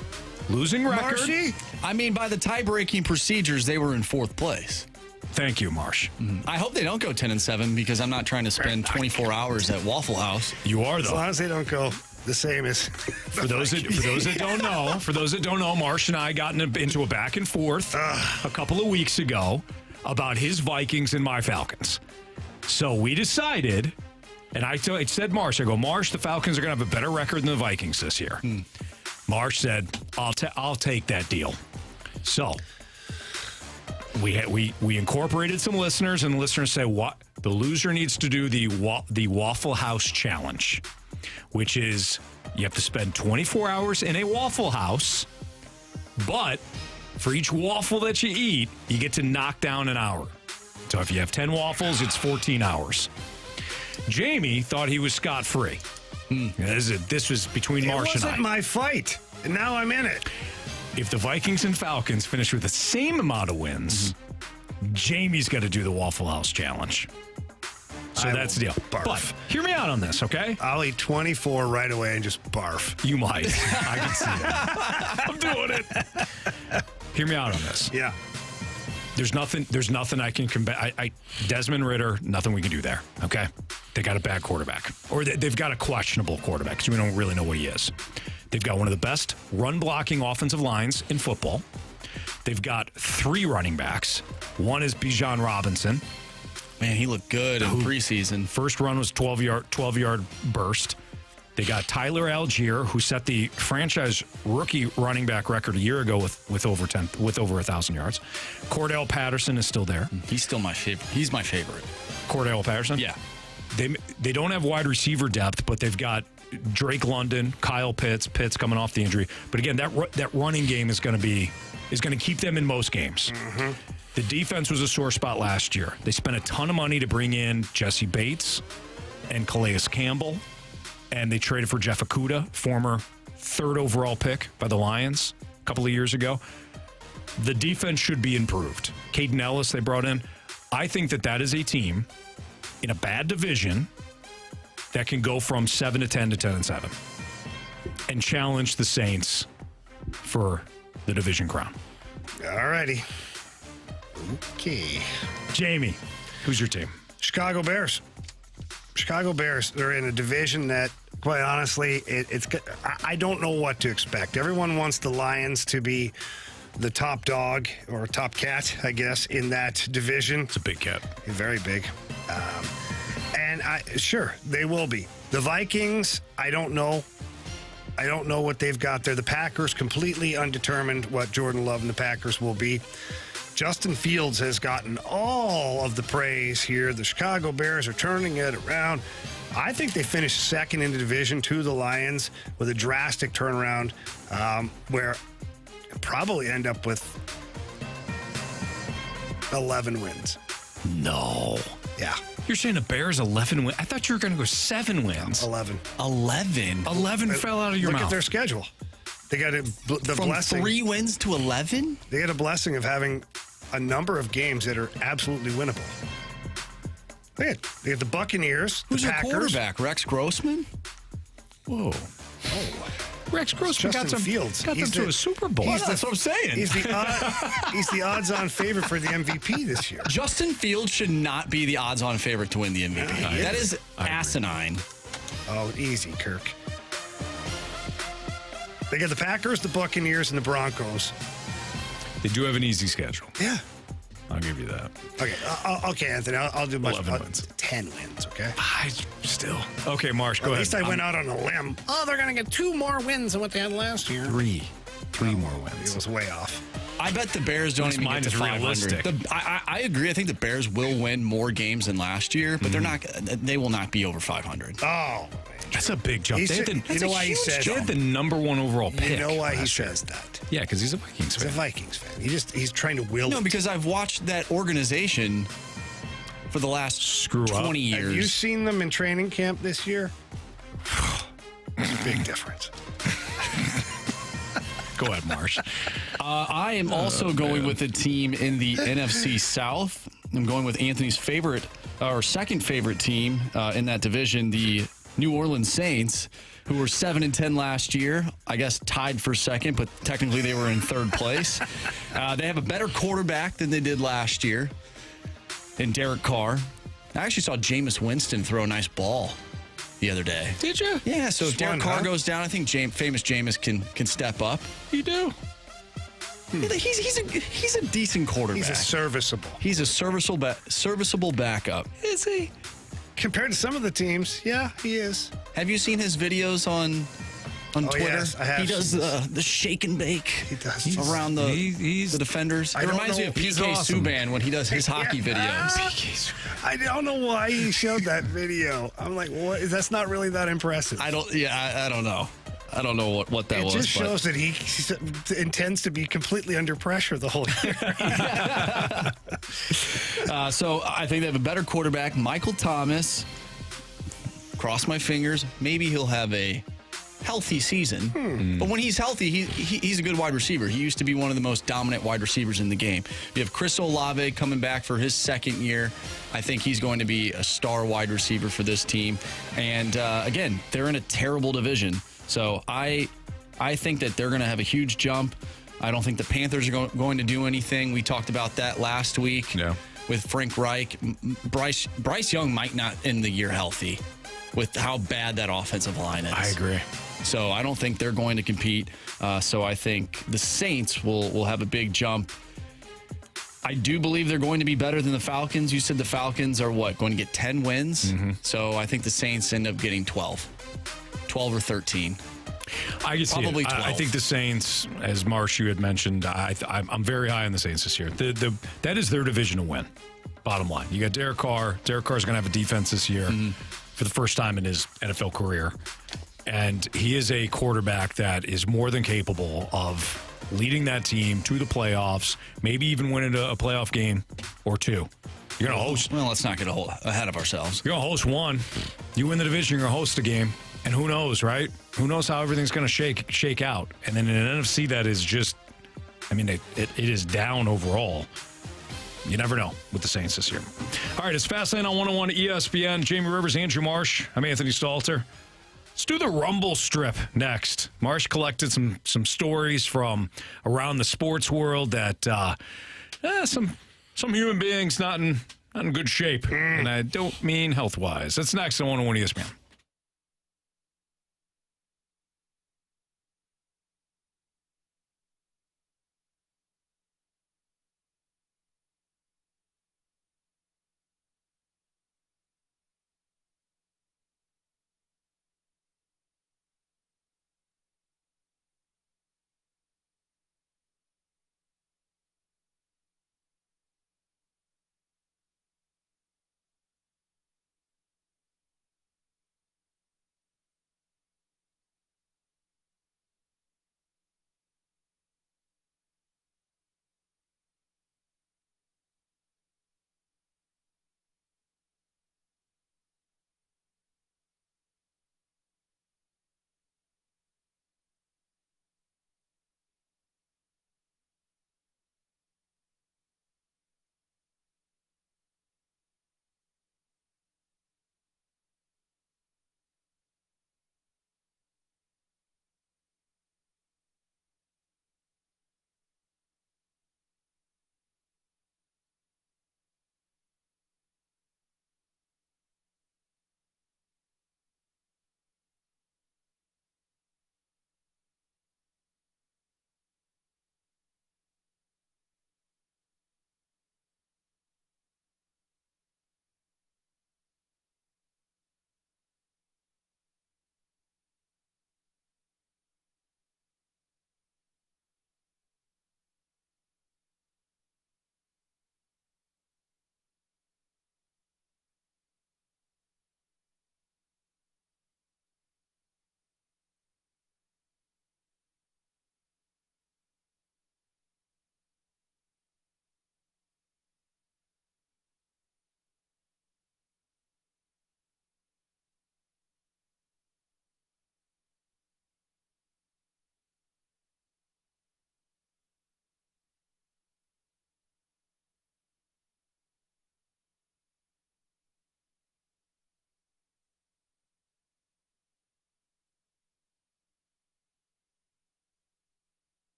Losing record. Marshy? I mean, by the tie-breaking procedures, they were in fourth place. Thank you, Marsh. I hope they don't go 10-7 because I'm not trying to spend 24 hours at Waffle House. You are, though. As long as they don't go the same as for those that don't know, Marsh and I got into a back and forth a couple of weeks ago about his Vikings and my Falcons. So we decided, and I said Marsh, I go, Marsh, the Falcons are going to have a better record than the Vikings this year. Marsh said, I'll take that deal. So we incorporated some listeners, and the listeners say, what the loser needs to do the Waffle House Challenge, which is you have to spend 24 hours in a Waffle House, but for each waffle that you eat, you get to knock down an hour. So if you have 10 waffles, it's 14 hours. Jamie thought he was scot-free. This was between Marsh and I. It wasn't my fight, and now I'm in it. If the Vikings and Falcons finish with the same amount of wins, Jamie's got to do the Waffle House Challenge. So that's the deal. Barf. But hear me out on this, okay? I'll eat 24 right away and just barf. You might. I can see it. I'm doing it. Hear me out on this. Yeah. There's nothing I can combat. Desmond Ridder, nothing we can do there, okay? They got a bad quarterback. Or they've got a questionable quarterback because we don't really know what he is. They've got one of the best run-blocking offensive lines in football. They've got 3 running backs. One is Bijan Robinson. Man, he looked good in preseason. First run was 12-yard burst. They got Tyler Algier, who set the franchise rookie running back record a year ago with over 1,000 yards. Cordell Patterson is still there. He's still my favorite. He's my favorite. Cordell Patterson? Yeah. They don't have wide receiver depth, but they've got Drake London, Kyle Pitts coming off the injury. But again, that running game is going to keep them in most games. Mm-hmm. The defense was a sore spot last year. They spent a ton of money to bring in Jesse Bates and Calais Campbell, and they traded for Jeff Okudah, former 3rd overall pick by the Lions a couple of years ago. The defense should be improved. Caden Ellis they brought in. I think that is a team in a bad division that can go from 7-10 to 10-7 and challenge the Saints for the division crown. All righty. Okay. Jamie, who's your team? Chicago Bears. Chicago Bears. They're in a division that, quite honestly, I don't know what to expect. Everyone wants the Lions to be the top dog or top cat, I guess, in that division. It's a big cat. Very big. And sure, they will be. The Vikings, I don't know. I don't know what they've got there. The Packers, completely undetermined what Jordan Love and the Packers will be. Justin Fields has gotten all of the praise here. The Chicago Bears are turning it around. I think they finished second in the division to the Lions with a drastic turnaround where they'll probably end up with 11 wins. No. Yeah. You're saying the Bears 11 wins? I thought you were going to go 7 wins. 11. 11 fell out of your mouth. Look at their schedule. They got the From blessing. 3 wins to 11? They got a blessing of having a number of games that are absolutely winnable. Look at they got the Buccaneers. Who's the your Packers. quarterback? Rex Grossman? Whoa. Oh. Rex Grossman got them to a Super Bowl. That's what I'm saying. He's the odds-on favorite for the MVP this year. Justin Fields should not be the odds-on favorite to win the MVP. That is asinine. Oh, easy, Kirk. They got the Packers, the Buccaneers, and the Broncos. They do have an easy schedule. Yeah. I'll give you that. Okay, okay, Anthony. I'll do my 11 wins. 10 wins, okay? Still. Okay, Marsh, go At ahead. least I went out on a limb. Oh, they're going to get 2 more wins than what they had last year. 3 more wins. It was way off. I bet the Bears don't even get to 500. I agree. I think the Bears will win more games than last year, but they will not be over 500. Oh, that's a big jump. You know why he says they had the number 1 overall pick. You know why he says that? Yeah, because he's a Vikings fan. He's a Vikings fan. He's trying to will. No, because I've watched that organization for the last 20 years. Have you seen them in training camp this year? There's a big difference. Go ahead, Marsh. I am also going with a team in the NFC South. I'm going with Anthony's second favorite team in that division, the New Orleans Saints, who were 7-10 last year. I guess tied for second, but technically they were in third place. They have a better quarterback than they did last year in Derek Carr. I actually saw Jameis Winston throw a nice ball the other day. Did you? Yeah, so if Derek Carr goes down, I think famous Jameis can step up. You do? He's a decent quarterback. He's a serviceable. He's a serviceable backup. Is he? Compared to some of the teams, yeah, he is. Have you seen his videos on Twitter? Yes, I have. He does the shake and bake. He does. Around the defenders. It reminds me of PK Subban when he does his hockey videos. I don't know why he showed that video. I'm like, what? That's not really that impressive. I don't know. I don't know what that was. It just shows that he intends to be completely under pressure the whole year. So I think they have a better quarterback, Michael Thomas. Cross my fingers. Maybe he'll have a healthy season. But when he's healthy, he's a good wide receiver. He used to be one of the most dominant wide receivers in the game. You have Chris Olave coming back for his second year. I think he's going to be a star wide receiver for this team. And again, they're in a terrible division. So I think that they're going to have a huge jump. I don't think the Panthers are going to do anything. We talked about that last week with Frank Reich. Bryce Young might not end the year healthy with how bad that offensive line is. I agree. So I don't think they're going to compete. So I think the Saints will have a big jump. I do believe they're going to be better than the Falcons. You said the Falcons are going to get 10 wins? So I think the Saints end up getting 12. 12 or 13. I can see Probably it. 12. I think the Saints, as Marsh, you had mentioned, I'm very high on the Saints this year. That is their division to win. Bottom line, you got Derek Carr. Derek Carr's going to have a defense this year for the first time in his NFL career, and he is a quarterback that is more than capable of leading that team to the playoffs, maybe even winning a playoff game or two. You're going to host. Well, let's not get ahead of ourselves. You're going to host one. You win the division, you're going to host a game. And who knows, right? Who knows how everything's going to shake out. And then in an NFC that is just, I mean, it is down overall. You never know with the Saints this year. All right, it's Fastlane on 101 ESPN. Jamie Rivers, Andrew Marsh. I'm Anthony Stalter. Let's do the Rumble Strip next. Marsh collected some stories from around the sports world that some human beings not in good shape. And I don't mean health-wise. That's next on 101 ESPN.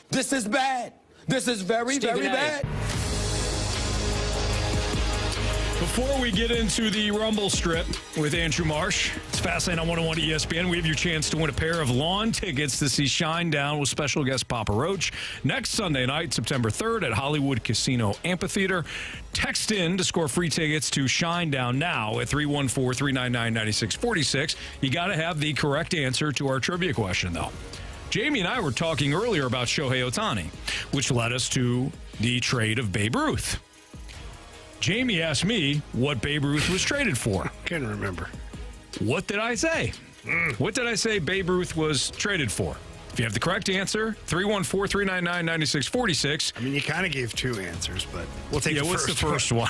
This is bad. This is very, very bad. Before we get into the Rumble Strip with Andrew Marsh, it's Fastlane on 101 ESPN. We have your chance to win a pair of lawn tickets to see Shinedown with special guest Papa Roach next Sunday night, September 3rd at Hollywood Casino Amphitheater. Text in to score free tickets to Shinedown now at 314-399-9646. You got to have the correct answer to our trivia question, though. Jamie and I were talking earlier about Shohei Ohtani, which led us to the trade of Babe Ruth. Jamie asked me what Babe Ruth was traded for. Couldn't remember. What did I say? What did I say Babe Ruth was traded for? If you have the correct answer, 314-399-9646. I mean, you kind of gave two answers, but we'll take the what's first the first one?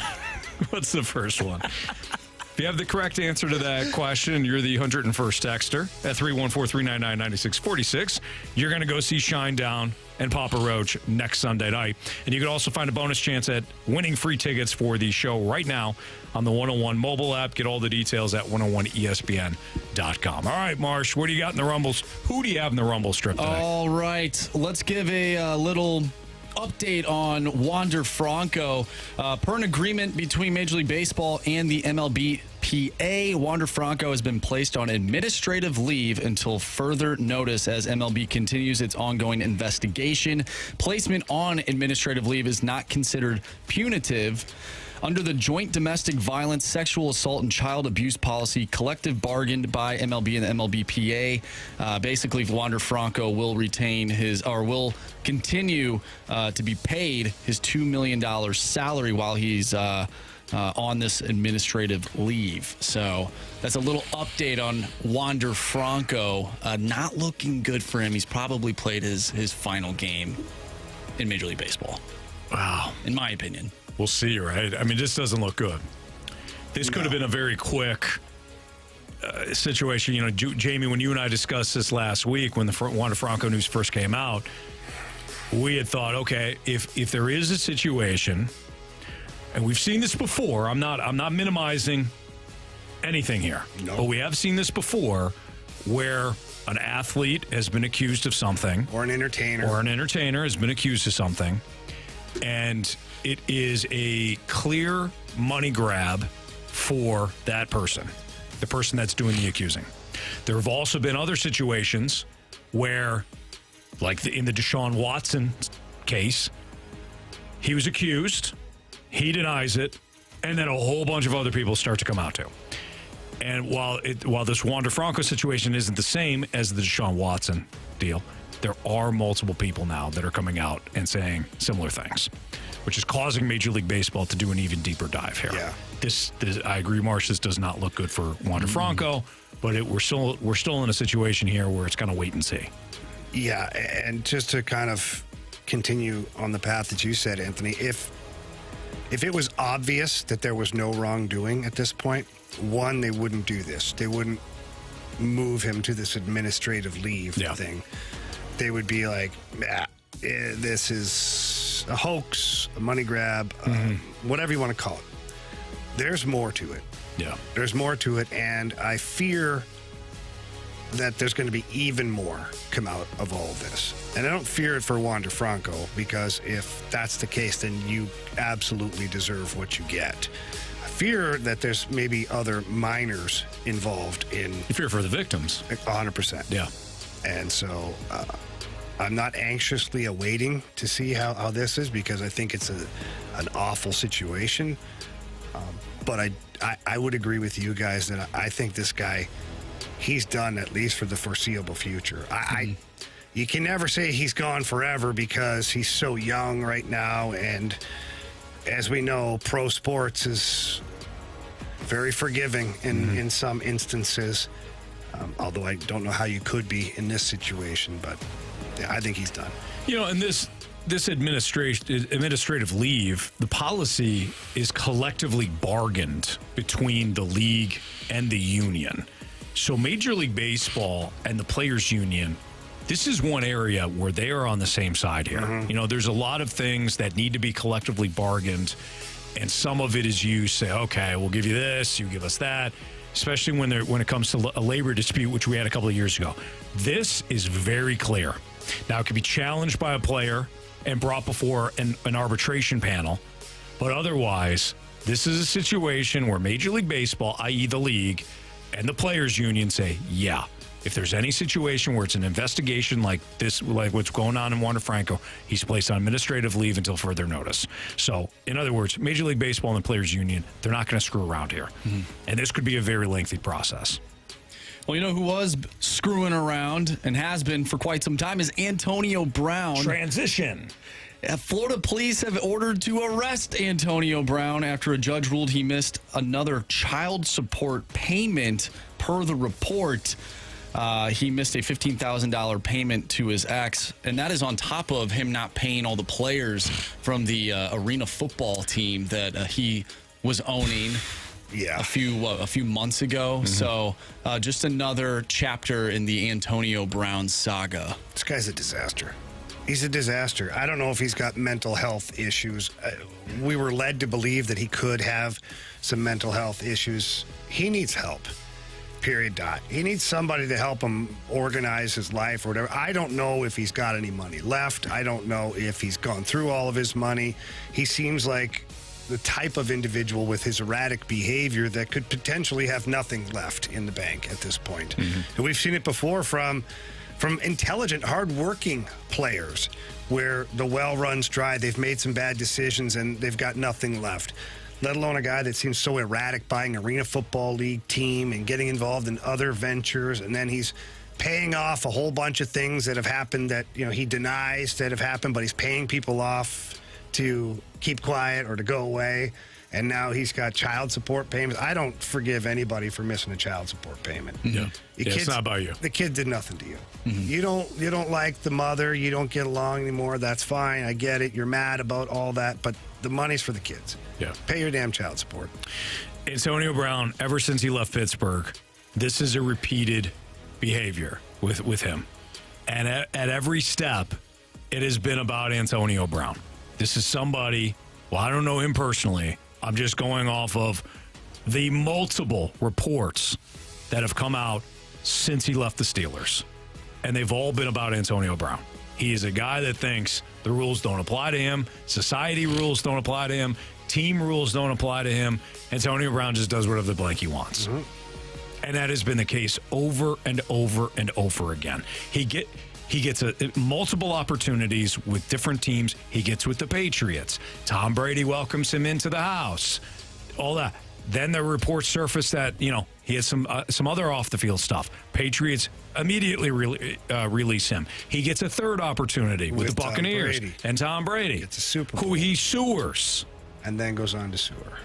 What's the first one? If you have the correct answer to that question, you're the 101st texter at 314-399-9646. You're going to go see Shinedown and Papa Roach next Sunday night. And you can also find a bonus chance at winning free tickets for the show right now on the 101 mobile app. Get all the details at 101ESPN.com. All right, Marsh, what do you got in the Rumbles? Who do you have in the Rumble strip today? All right, let's give a little update on Wander Franco. Per an agreement between Major League Baseball and the MLBPA, Wander Franco has been placed on administrative leave until further notice as MLB continues its ongoing investigation. Placement on administrative leave is not considered punitive. Under the Joint Domestic Violence, Sexual Assault, and Child Abuse Policy, collective bargained by MLB and the MLBPA, basically Wander Franco will will continue to be paid his $2 million salary while he's on this administrative leave. So that's a little update on Wander Franco. Not looking good for him. He's probably played his final game in Major League Baseball. Wow. In my opinion. We'll see, right? I mean, this doesn't look good. This could have been a very quick situation. You know, Jamie, when you and I discussed this last week, when the Wander Franco news first came out, we had thought, okay, if there is a situation, and we've seen this before, I'm not minimizing anything here, but we have seen this before, where an athlete has been accused of something, or an entertainer has been accused of something, and it is a clear money grab for that person, the person that's doing the accusing. There have also been other situations where, like in the Deshaun Watson case, he was accused, he denies it, and then a whole bunch of other people start to come out too. And while this Wander Franco situation isn't the same as the Deshaun Watson deal, there are multiple people now that are coming out and saying similar things, which is causing Major League Baseball to do an even deeper dive here. Yeah. This I agree, Marsh, this does not look good for Wander Franco, but we're still in a situation here where it's kind of wait and see. Yeah, and just to kind of continue on the path that you said, Anthony, if it was obvious that there was no wrongdoing at this point, one, they wouldn't do this. They wouldn't move him to this administrative leave thing. They would be like, this is a hoax, a money grab, whatever you want to call it. There's more to it. Yeah. There's more to it, and I fear that there's going to be even more come out of all of this. And I don't fear it for Wander Franco, because if that's the case, then you absolutely deserve what you get. I fear that there's maybe other minors involved in... You fear for the victims. 100%. Yeah. And so I'm not anxiously awaiting to see how this is, because I think it's an awful situation. But I would agree with you guys that I think this guy, he's done at least for the foreseeable future. You can never say he's gone forever because he's so young right now. And as we know, pro sports is very forgiving in some instances. Although I don't know how you could be in this situation, but yeah, I think he's done. You know, and this administrative leave, the policy is collectively bargained between the league and the union. So Major League Baseball and the Players Union, this is one area where they are on the same side here. You know, there's a lot of things that need to be collectively bargained, and some of it is you say, okay, we'll give you this, you give us that, especially when it comes to a labor dispute, which we had a couple of years ago. This is very clear. Now, it could be challenged by a player and brought before an arbitration panel, but otherwise, this is a situation where Major League Baseball, i.e. the league, and the Players Union say, yeah, if there's any situation where it's an investigation like this, like what's going on in Wander Franco, he's placed on administrative leave until further notice. So, in other words, Major League Baseball and the Players Union, they're not going to screw around here. And this could be a very lengthy process. Well, you know who was screwing around and has been for quite some time is Antonio Brown. Transition. Florida police have ordered to arrest Antonio Brown after a judge ruled he missed another child support payment. Per the report, he missed a $15,000 payment to his ex, and that is on top of him not paying all the players from the arena football team that he was owning a few months ago. So just another chapter in the Antonio Brown saga. This guy's a disaster. He's a disaster. I don't know if he's got mental health issues. We were led to believe that he could have some mental health issues. He needs help. Period. Dot. He needs somebody to help him organize his life or whatever. I don't know if he's got any money left. I don't know if he's gone through all of his money. He seems like the type of individual with his erratic behavior that could potentially have nothing left in the bank at this point. And we've seen it before from intelligent, hardworking players where the well runs dry. They've made some bad decisions and they've got nothing left. Let alone a guy that seems so erratic, buying Arena Football League team and getting involved in other ventures, and then he's paying off a whole bunch of things that have happened that he denies that have happened, but he's paying people off to keep quiet or to go away. And now he's got child support payments. I don't forgive anybody for missing a child support payment. Yeah, it's not about you. The kid did nothing to you. You don't like the mother. You don't get along anymore. That's fine. I get it. You're mad about all that, but the money's for the kids. Yeah, pay your damn child support. Antonio Brown, ever since he left Pittsburgh, this is a repeated behavior with him, and at every step, it has been about Antonio Brown. This is somebody. Well, I don't know him personally. I'm just going off of the multiple reports that have come out since he left the Steelers. And they've all been about Antonio Brown. He is a guy that thinks the rules don't apply to him. Society rules don't apply to him. Team rules don't apply to him. Antonio Brown just does whatever the blank he wants. And that has been the case over and over and over again. He gets multiple opportunities with different teams. He gets with the Patriots. Tom Brady welcomes him into the house. All that. Then the reports surfaced that, he has some other off-the-field stuff. Patriots immediately release him. He gets a third opportunity with the Buccaneers and Tom Brady. It's a Super Bowl. Who he sewers. And then goes on to sewer.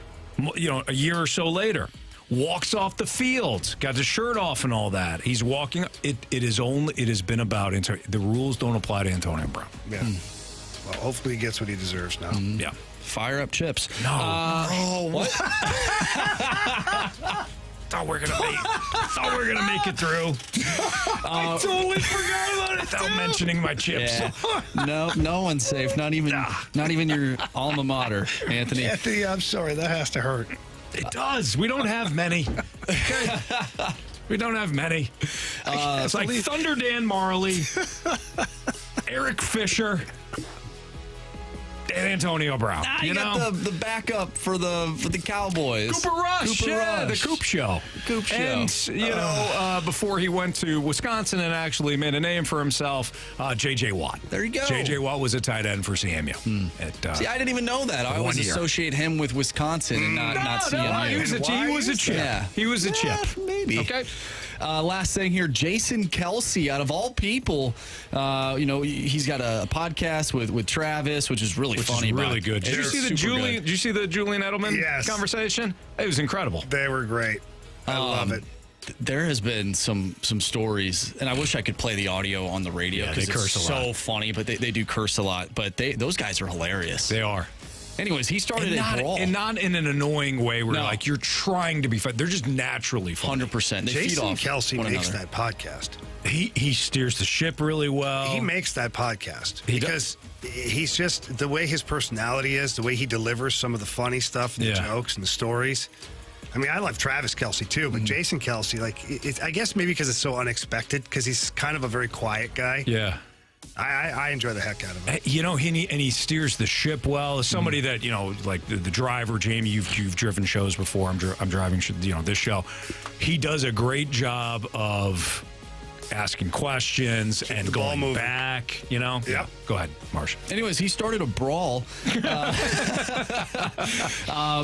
A year or so later. Walks off the field, got the shirt off and all that. He's walking. It has been about the rules don't apply to Antonio Brown. Yeah. Well, hopefully he gets what he deserves now. Yeah. Fire up chips. No. What? Thought we were gonna make it through. I totally forgot about it. Without mentioning my chips. Yeah. No one's safe. Not even your alma mater, Anthony. Anthony, I'm sorry. That has to hurt. It does. We don't have many. Okay. We don't have many. It's like Thunder Dan Marley, Eric Fisher, and Antonio Brown. You got the backup for the Cowboys. Cooper Rush. The Coop Show. And, before he went to Wisconsin and actually made a name for himself, J.J. Watt. There you go. J.J. Watt was a tight end for CMU. See, I didn't even know that. I always associate him with Wisconsin and not CMU. He was a chip. Yeah. He was a chip. Maybe. Okay. Last thing here, Jason Kelce, out of all people, he's got a podcast with Travis, which is really funny. Is really good. Did you see the Julian Edelman conversation? It was incredible. They were great. I love it. There has been some stories, and I wish I could play the audio on the radio because it's so funny, but they do curse a lot. But those guys are hilarious. They are. Anyways, he started a brawl. And not in an annoying way where you're trying to be funny. They're just naturally funny. 100%. They Jason feed off Kelce one makes another. that podcast. He steers the ship really well. He makes that podcast because he's just the way his personality is, the way he delivers some of the funny stuff and the jokes and the stories. I mean, I love Travis Kelce too, but Jason Kelce, I guess maybe because it's so unexpected because he's kind of a very quiet guy. Yeah. I enjoy the heck out of it. He steers the ship well. As somebody that, like the driver, Jamie, you've driven shows before. I'm driving, this show. He does a great job of asking questions and going back, Yeah. Go ahead, Marsh. Anyways, he started a brawl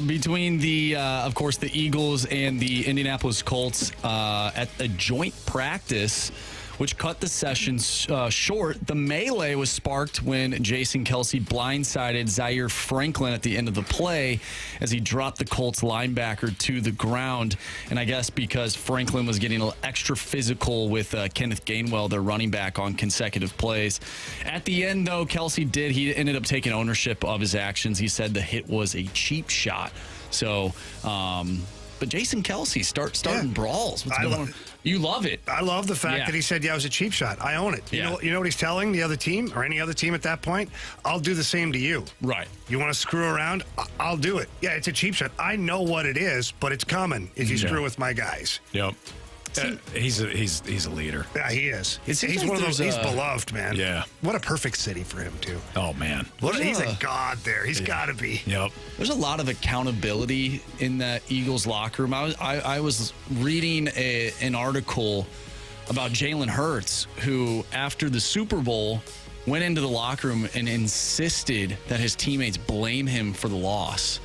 between of course, the Eagles and the Indianapolis Colts at a joint practice which cut the session short. The melee was sparked when Jason Kelce blindsided Zaire Franklin at the end of the play as he dropped the Colts linebacker to the ground. And I guess because Franklin was getting a little extra physical with Kenneth Gainwell, their running back, on consecutive plays. At the end, though, he ended up taking ownership of his actions. He said the hit was a cheap shot. So, but Jason Kelce starting brawls. What's going on? You love it. I love the fact that he said, it was a cheap shot. I own it. You know what he's telling the other team or any other team at that point? I'll do the same to you. Right. You want to screw around? I'll do it. Yeah, it's a cheap shot. I know what it is, but it's coming if you screw with my guys. Yep. He's a leader. Yeah, he is. He's like one of those. He's beloved, man. Yeah. What a perfect city for him too. Oh man. He's a god there. He's got to be. Yep. There's a lot of accountability in that Eagles locker room. I was reading an article about Jalen Hurts, who after the Super Bowl went into the locker room and insisted that his teammates blame him for the loss.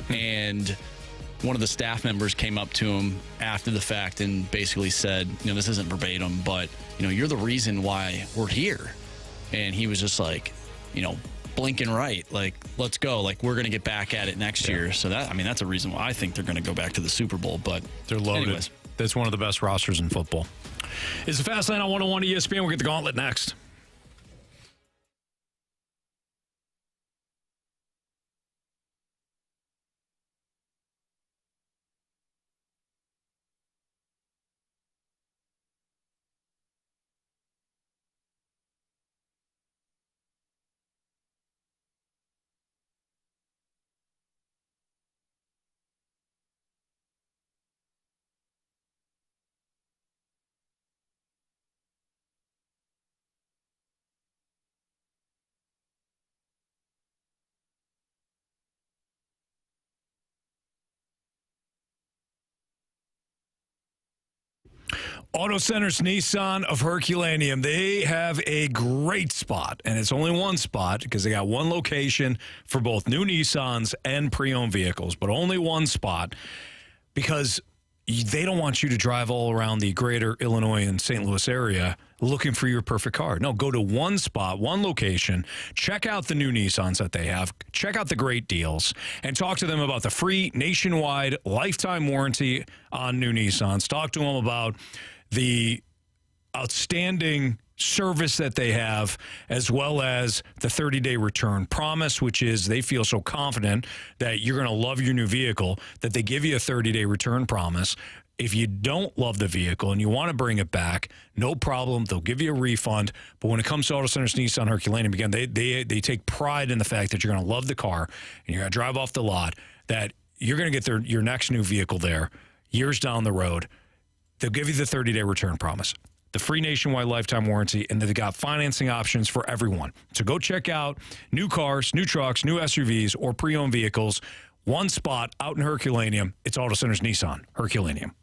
And one of the staff members came up to him after the fact and basically said, this isn't verbatim, but, you're the reason why we're here. And he was just like, blinking right, like, let's go. Like, we're going to get back at it next year. So that's a reason why I think they're going to go back to the Super Bowl. But they're loaded. Anyways. That's one of the best rosters in football. It's the Fast Lane on 101 ESPN. We'll get the Gauntlet next. Auto Centers Nissan of Herculaneum. They have a great spot, and it's only one spot because they got one location for both new Nissans and pre-owned vehicles, but only one spot because they don't want you to drive all around the greater Illinois and St. Louis area looking for your perfect car. No, go to one spot, one location, check out the new Nissans that they have, check out the great deals, and talk to them about the free nationwide lifetime warranty on new Nissans. Talk to them about the outstanding service that they have, as well as the 30-day return promise, which is they feel so confident that you're going to love your new vehicle that they give you a 30-day return promise. If you don't love the vehicle and you want to bring it back, no problem. They'll give you a refund. But when it comes to Auto Centers Nissan Herculaneum, again, they take pride in the fact that you're going to love the car and you're going to drive off the lot, that you're going to get your next new vehicle there years down the road. They'll give you the 30-day return promise, the free nationwide lifetime warranty, and they've got financing options for everyone. So go check out new cars, new trucks, new SUVs, or pre-owned vehicles. One spot out in Herculaneum. It's Auto Centers Nissan Herculaneum.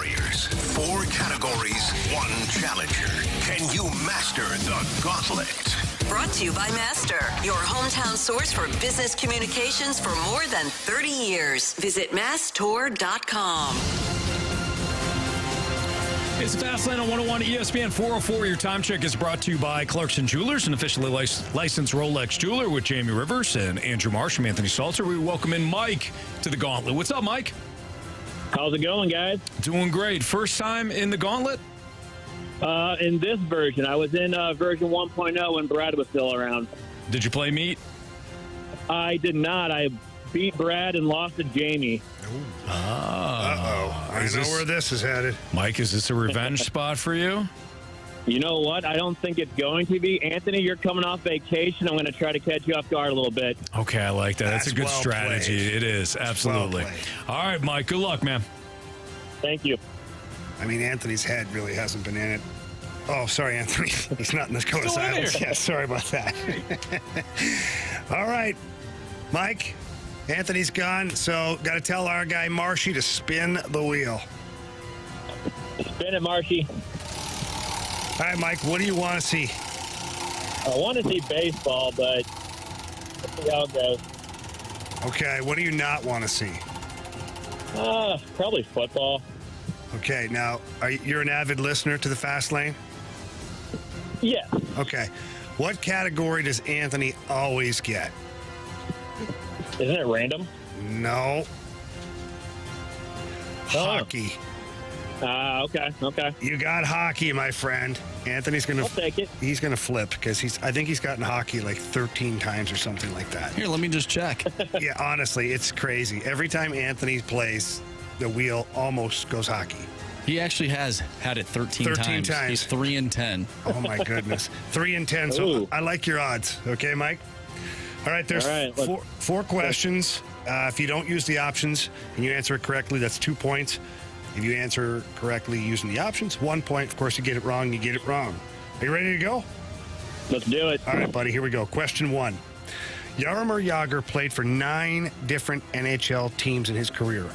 warriors, 4 categories, 1 challenger. Can you master the gauntlet? Brought to you by Master, your hometown source for business communications for more than 30 years. Visit masstour.com. It's Fastlane on 101 ESPN 404. Your time check is brought to you by Clarkson Jewelers, an officially licensed Rolex jeweler, with Jamie Rivers and Andrew Marsh from Anthony Stalter. We welcome in Mike to the Gauntlet. What's up, Mike? How's it going, guys? Doing great. First time in the Gauntlet? In this version. I was in version 1.0 when Brad was still around. Did you play meat? I did not. I beat Brad and lost to Jamie. I know where this is headed. Mike, is this a revenge spot for you? You know what? I don't think it's going to be. Anthony, you're coming off vacation. I'm going to try to catch you off guard a little bit. Okay, I like that. That's a good well strategy. played. It is, absolutely. Well All right, Mike, good luck, man. Thank you. I mean, Anthony's head really hasn't been in it. Oh, sorry, Anthony. He's not in the Coast Islands. Yeah, sorry about that. All right, Mike. Anthony's gone, so got to tell our guy Marshy to spin the wheel. Spin it, Marshy. All right, Mike, what do you want to see? I want to see baseball, but let's see how it goes. Okay, what do you not want to see? Probably football. Okay, now, you're an avid listener to the Fast Lane? Yeah. Okay. What category does Anthony always get? Isn't it random? No. Hockey. Okay. You got hockey, my friend. Anthony's going to... I'll take it. He's going to flip because I think he's gotten hockey like 13 times or something like that. Here, let me just check. Yeah, honestly, it's crazy. Every time Anthony plays, the wheel almost goes hockey. He actually has had it 13 times. He's 3-10. Oh, my goodness. 3-10. So I like your odds. Okay, Mike? All right, there's four questions. If you don't use the options and you answer it correctly, that's 2 points. If you answer correctly using the options, 1 point. Of course, you get it wrong, you get it wrong. Are you ready to go? Let's do it. All right, buddy, here we go. Question 1. Jaromir Jagr played for 9 different NHL teams in his career.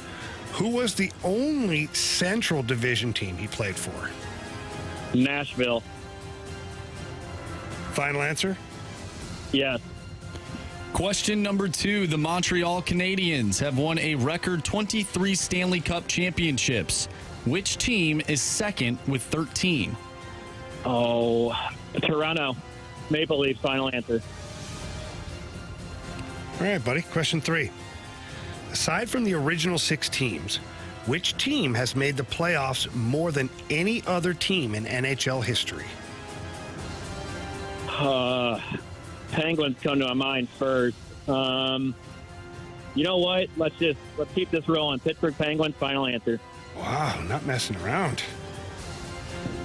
Who was the only Central Division team he played for? Nashville. Final answer? Yes. Question number 2. The Montreal Canadiens have won a record 23 Stanley Cup championships. Which team is second with 13? Oh, Toronto. Maple Leafs, final answer. All right, buddy. Question 3. Aside from the original 6 teams, which team has made the playoffs more than any other team in NHL history? Penguins come to my mind first. You know what? Let's keep this rolling. Pittsburgh Penguins, final answer. Wow, not messing around.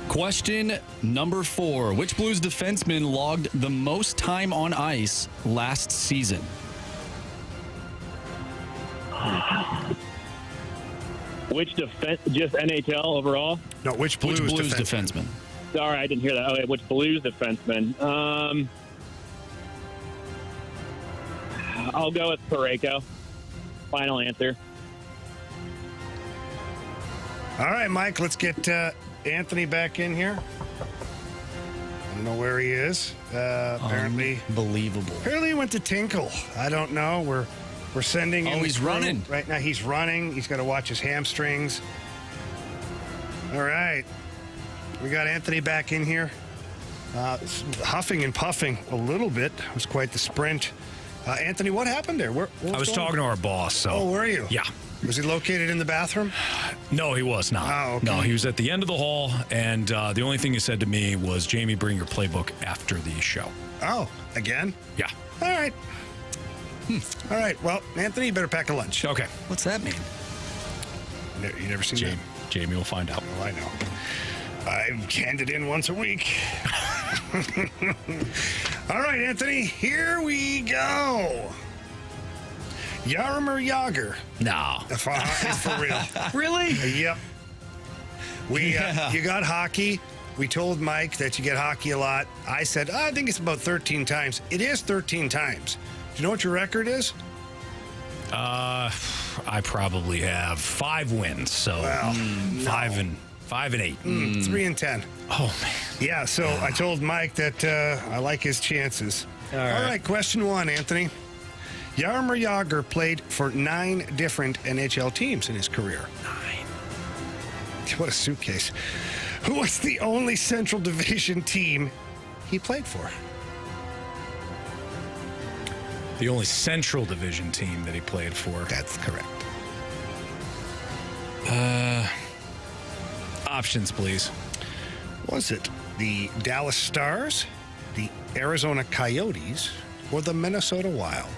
Question number 4. Which Blues defenseman logged the most time on ice last season? Which just NHL overall? No, which Blues defenseman? Sorry, I didn't hear that. Okay, which Blues defenseman? I'll go with Parayko. Final answer. All right, Mike, let's get Anthony back in here. I don't know where he is. Apparently, unbelievable. Apparently, he went to Tinkle. I don't know. We're sending him. Oh, he's running right now. He's running. He's got to watch his hamstrings. All right, we got Anthony back in here. Huffing and puffing a little bit. It was quite the sprint. Anthony, what happened there? I was talking to our boss. So. Oh, were you? Yeah. Was he located in the bathroom? No, he was not. Oh, okay. No, he was at the end of the hall, and the only thing he said to me was, Jamie, bring your playbook after the show. Oh, again? Yeah. All right. All right. Well, Anthony, you better pack a lunch. Okay. What's that mean? You never seen that? Jamie will find out. Oh, I know. I've canned it in once a week. All right, Anthony, here we go. Jaromir Jagr. No. It's for real. Really? Yep. You got hockey. We told Mike that you get hockey a lot. I said, I think it's about 13 times. It is 13 times. Do you know what your record is? I probably have 5 wins, so 5 and 8. 3 and 10. Oh man. Yeah, so I told Mike that I like his chances. All right, question 1, Anthony. Jaromir Jagr played for 9 different NHL teams in his career. 9. What a suitcase. Who was the only Central Division team he played for? The only Central Division team that he played for. That's correct. Options, please. Was it the Dallas Stars, the Arizona Coyotes, or the Minnesota Wild?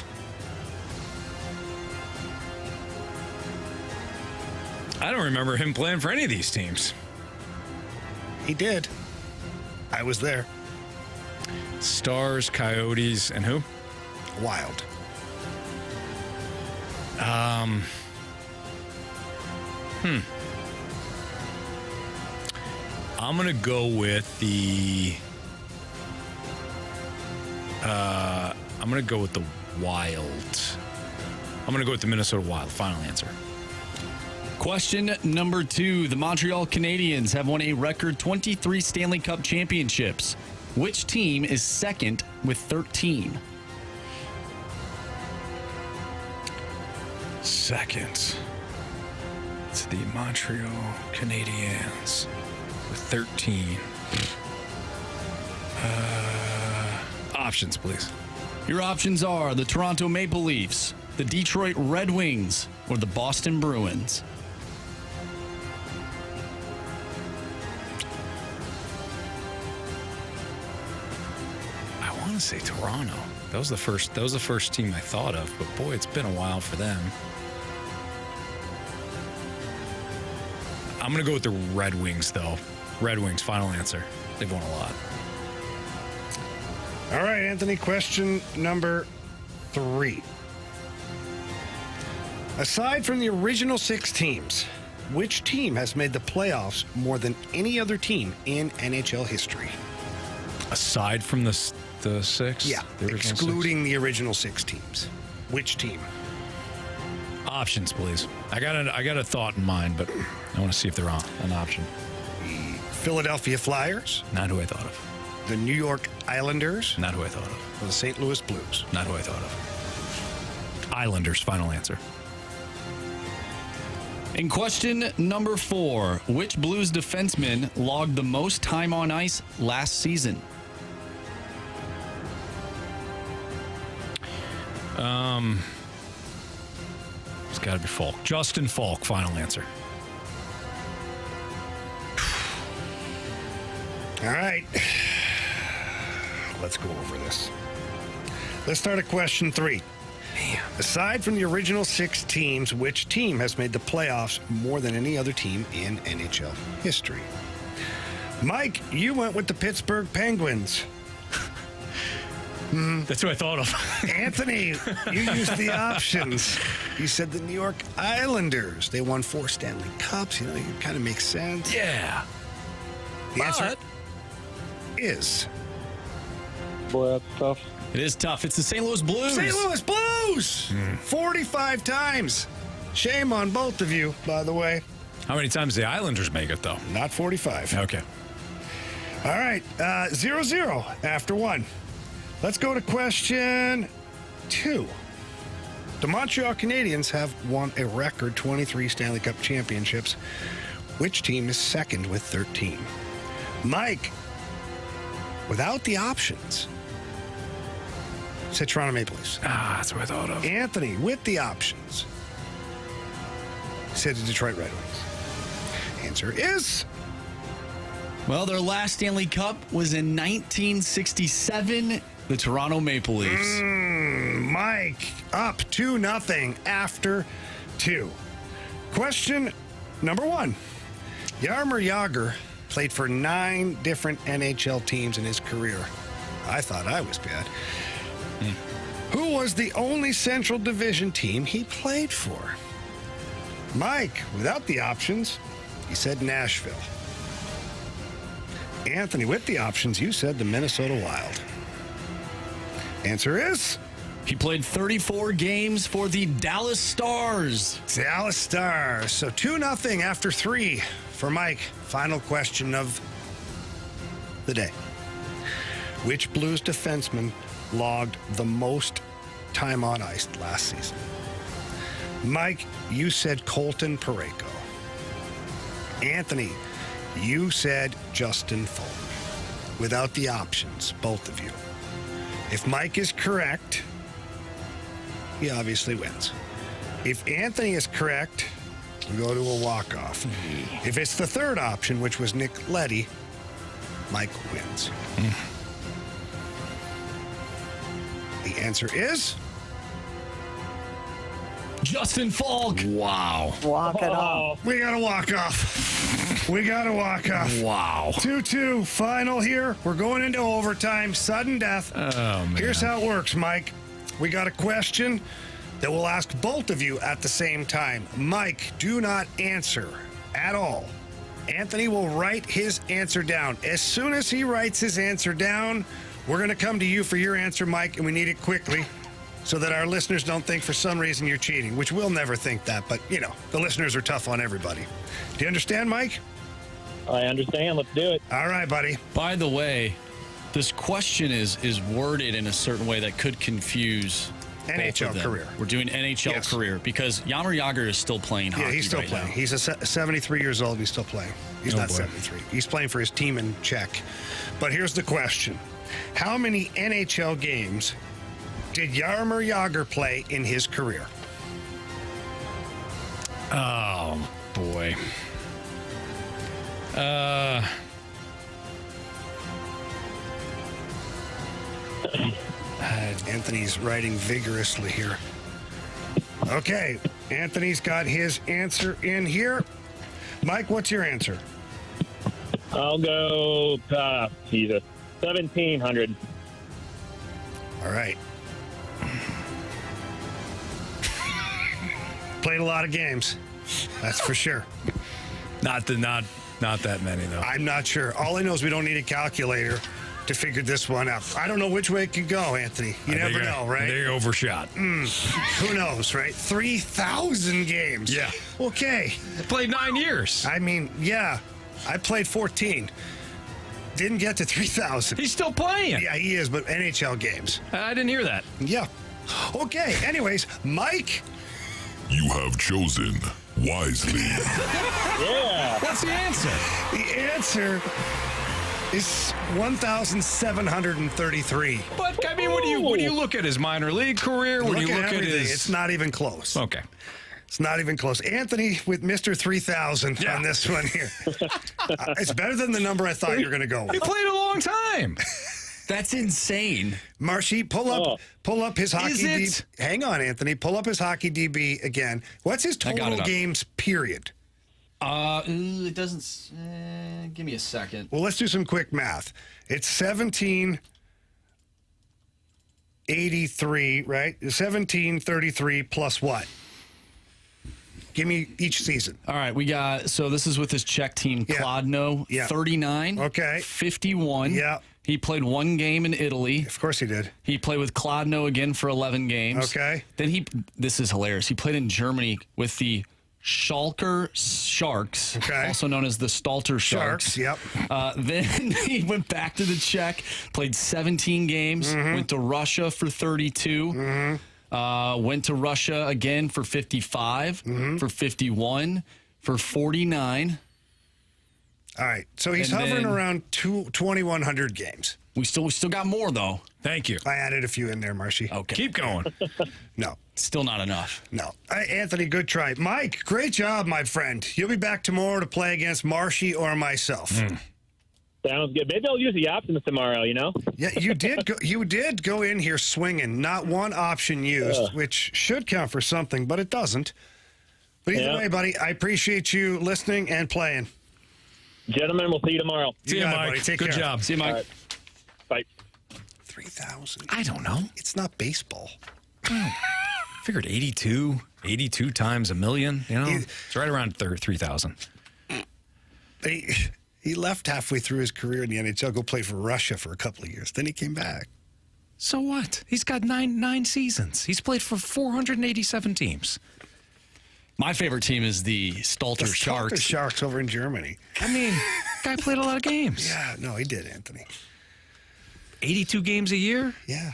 I don't remember him playing for any of these teams. He did. I was there. Stars, Coyotes, and who? Wild. I'm going to go with the... I'm going to go with the Wild. I'm going to go with the Minnesota Wild. Final answer. Question number 2. The Montreal Canadiens have won a record 23 Stanley Cup championships. Which team is second with 13? Second. It's the Montreal Canadiens with 13. Options, please. Your options are the Toronto Maple Leafs, the Detroit Red Wings, or the Boston Bruins. I want to say Toronto. That was the first team I thought of, but boy, it's been a while for them. I'm going to go with the Red Wings, though. Red Wings, final answer. They've won a lot. All right, Anthony, question number 3. Aside from the original 6 teams, which team has made the playoffs more than any other team in NHL history? Aside from the 6? Yeah, excluding the original 6 teams. Which team? Options, please. I got a thought in mind, but I want to see if they're on an option. The Philadelphia Flyers. Not who I thought of. The New York Islanders. Not who I thought of. Or the St. Louis Blues. Not who I thought of. Islanders, final answer. In question number 4, which Blues defenseman logged the most time on ice last season? It's got to be Falk. Justin Falk, final answer. All right. Let's go over this. Let's start at question 3. Man. Aside from the original 6 teams, which team has made the playoffs more than any other team in NHL history? Mike, you went with the Pittsburgh Penguins. That's who I thought of. Anthony, you used the options. You said the New York Islanders. They won 4 Stanley Cups. You know, it kind of makes sense. Yeah. The answer is... Boy, that's tough. It is tough. It's the St. Louis Blues. St. Louis Blues! 45 times. Shame on both of you, by the way. How many times did the Islanders make it, though? Not 45. Okay. All right. 0-0 after 1. Let's go to question 2. The Montreal Canadiens have won a record 23 Stanley Cup championships. Which team is second with 13? Mike, without the options, said Toronto Maple Leafs. That's what I thought of. Anthony, with the options, said the Detroit Red Wings. Answer is... Well, their last Stanley Cup was in 1967, the Toronto Maple Leafs. Mike, up 2-0 after 2. Question number 1. Jaromir Jagr played for 9 different NHL teams in his career. I thought I was bad. Who was the only Central Division team he played for? Mike, without the options, he said Nashville. Anthony, with the options, you said the Minnesota Wild. Answer is He played 34 games for the Dallas Stars. Dallas Stars. So 2-0 after 3 for Mike. Final question of the day. Which Blues defenseman logged the most time on ice last season? Mike, you said Colton Parayko. Anthony, you said Justin Fulton. Without the options, both of you. If Mike is correct, he obviously wins. If Anthony is correct, we go to a walk-off. If it's the third option, which was Nick Leddy, Mike wins. The answer is Justin Falk. Wow. Walk it off. We got to walk off. We got to walk off. Wow. 2-2 final here. We're going into overtime. Sudden death. Oh, man. Here's how it works, Mike. We got a question that we'll ask both of you at the same time. Mike, do not answer at all. Anthony will write his answer down. As soon as he writes his answer down, we're going to come to you for your answer, Mike, and we need it quickly so that our listeners don't think for some reason you're cheating, which we'll never think that, but, you know, the listeners are tough on everybody. Do you understand, Mike? I understand. Let's do it. All right, buddy. By the way, this question is worded in a certain way that could confuse NHL career. We're doing NHL career because Jaromir Jagr is still playing hockey. Yeah, he's still right playing. now. He's 73 years old. He's still playing. He's not 73. He's playing for his team in Czech. But here's the question. How many NHL games did Jaromir Jagr play in his career? Oh, boy. Anthony's writing vigorously here. Okay, Anthony's got his answer in here. Mike, what's your answer? I'll go, 1,700. All right. Played a lot of games. That's for sure. Not that many, though. I'm not sure. All I know is we don't need a calculator to figure this one out. I don't know which way it could go, Anthony. You never know, right? They overshot. Who knows, right? 3,000 games. Yeah. Okay. I played 9 years. I mean, yeah. I played 14. Didn't get to 3,000. He's still playing. Yeah, he is, but NHL games. I didn't hear that. Yeah. Okay. Anyways, Mike. You have chosen wisely. Yeah. What's the answer? The answer is 1,733. But I mean, when do you look at his minor league career? When you look at his, it's not even close. Okay. It's not even close. Anthony with Mr. 3,000 on this one here. It's better than the number I thought you were going to go with. He played a long time. That's insane. Marshy, pull up his hockey DB. Hang on, Anthony. Pull up his hockey DB again. What's his total games, period? It doesn't. Give me a second. Well, let's do some quick math. It's 1,783, right? 1,733 plus what? Give me each season. All right, we got, so this is with his Czech team, Kladno, 39. Okay. 51. Yeah. He played one game in Italy. Of course he did. He played with Kladno again for 11 games. Okay. Then this is hilarious. He played in Germany with the Schalke Sharks, also known as the Stalter Sharks. Yep. Then he went back to the Czech, played 17 games, went to Russia for 32, went to Russia again for 55, for 51, for 49. All right, so he's hovering around 2,100 games. We still got more, though. Thank you. I added a few in there, Marshy. Okay. Keep going. No. Still not enough. No. Anthony, good try. Mike, great job, my friend. You'll be back tomorrow to play against Marshy or myself. Sounds good. Maybe I'll use the options tomorrow, you know? Yeah, you did go in here swinging. Not one option used, which should count for something, but it doesn't. But either way, buddy, I appreciate you listening and playing. Gentlemen, we'll see you tomorrow. See you, Mike. Buddy. Take Good care. job. See you, Mike. Right. Bye. 3,000. I don't know. It's not baseball. Figured 82 times a million. You know, it's right around 3,000. He left halfway through his career in the NHL, go play for Russia for a couple of years. Then he came back. So what? He's got nine seasons. He's played for 487 teams. My favorite team is the Stalter Sharks. The Sharks over in Germany. I mean, guy played a lot of games. Yeah, no, he did, Anthony. 82 games a year? Yeah.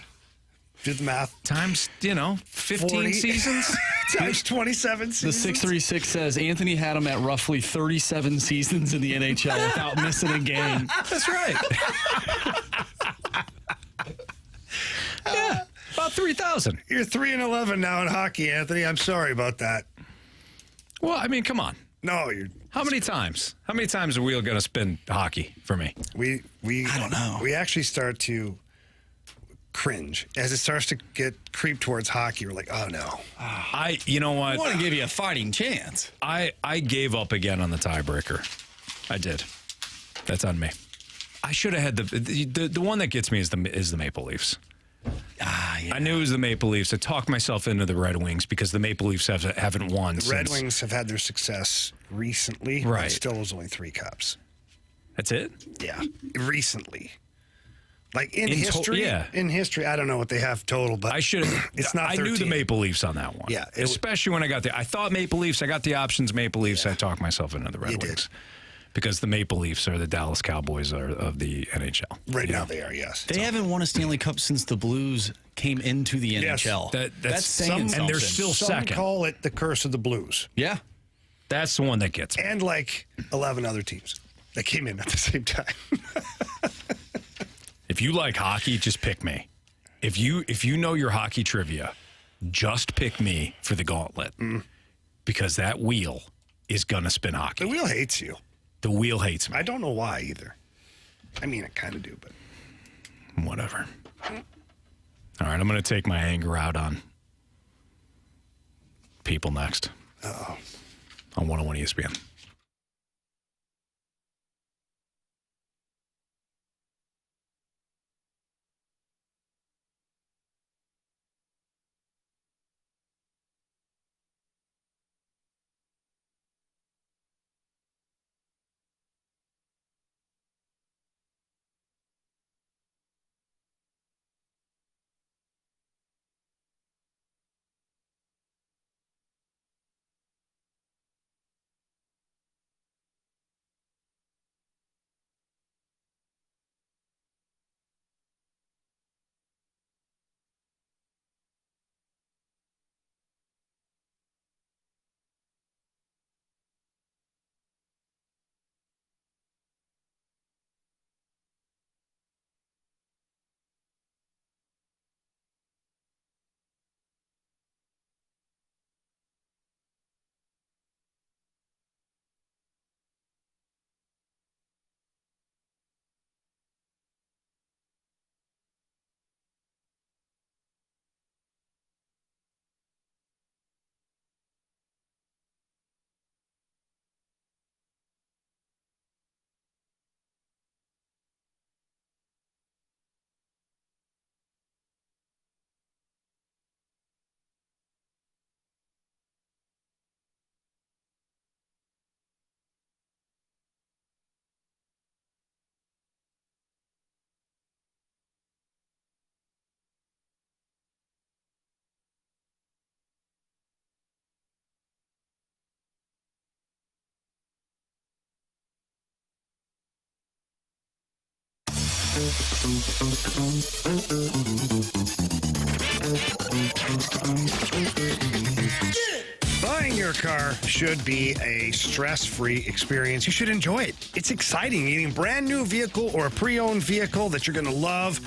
Do the math. Times, 15 40. seasons? Times 27 seasons. The 636 says Anthony had him at roughly 37 seasons in the NHL without missing a game. That's right. Yeah, about 3,000. You're 3-11 now in hockey, Anthony. I'm sorry about that. Well, I mean, come on. No, How many times? How many times are we going to spin hockey for me? I don't know. We actually start to cringe as it starts to creep towards hockey. We're like, oh no. You know what? I want to give you a fighting chance. I gave up again on the tiebreaker. I did. That's on me. I should have had the one that gets me is the Maple Leafs. Yeah. I knew it was the Maple Leafs. I talked myself into the Red Wings because the Maple Leafs haven't won. The Red Wings have had their success recently. Right. But still, was only 3 cups. That's it? Yeah, recently. Like in history, in history, I don't know what they have total, but I should. It's not. 13. I knew the Maple Leafs on that one. Yeah, especially when I got I thought Maple Leafs. I got the options Maple Leafs. I talked myself into the Red Wings because the Maple Leafs are the Dallas Cowboys of the NHL. Right now, they are. Yes, they haven't won a Stanley Cup since the Blues came into the NHL. That's saying something. And they're still second. Some call it the curse of the Blues. Yeah, that's the one that gets me. And like 11 other teams that came in at the same time. If you like hockey, just pick me. If you know your hockey trivia, just pick me for the Gauntlet because that wheel is gonna spin hockey. The wheel hates you. The wheel hates me. I don't know why either. I mean, I kind of do, but whatever. All right, I'm gonna take my anger out on people next. Uh-oh. On 101 ESPN. Buying your car should be a stress-free experience. You should enjoy it. It's exciting. Getting a brand new vehicle or a pre-owned vehicle that you're going to love.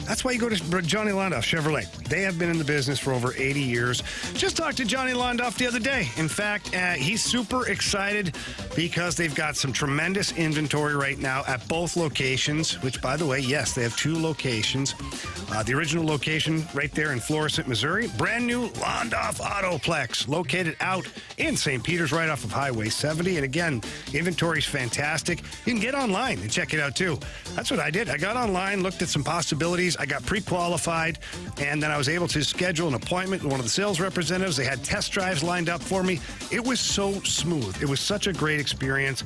That's why you go to Johnny Londoff Chevrolet. They have been in the business for over 80 years. Just talked to Johnny Londoff the other day. In fact, he's super excited because they've got some tremendous inventory right now at both locations, which, by the way, yes, they have 2 locations. The original location right there in Florissant, Missouri. Brand new Londoff Autoplex located out in St. Peters right off of Highway 70. And again, inventory's fantastic. You can get online and check it out too. That's what I did. I got online, looked at some possibilities. I got pre-qualified, and then I was able to schedule an appointment with one of the sales representatives. They had test drives lined up for me. It was so smooth. It was such a great experience.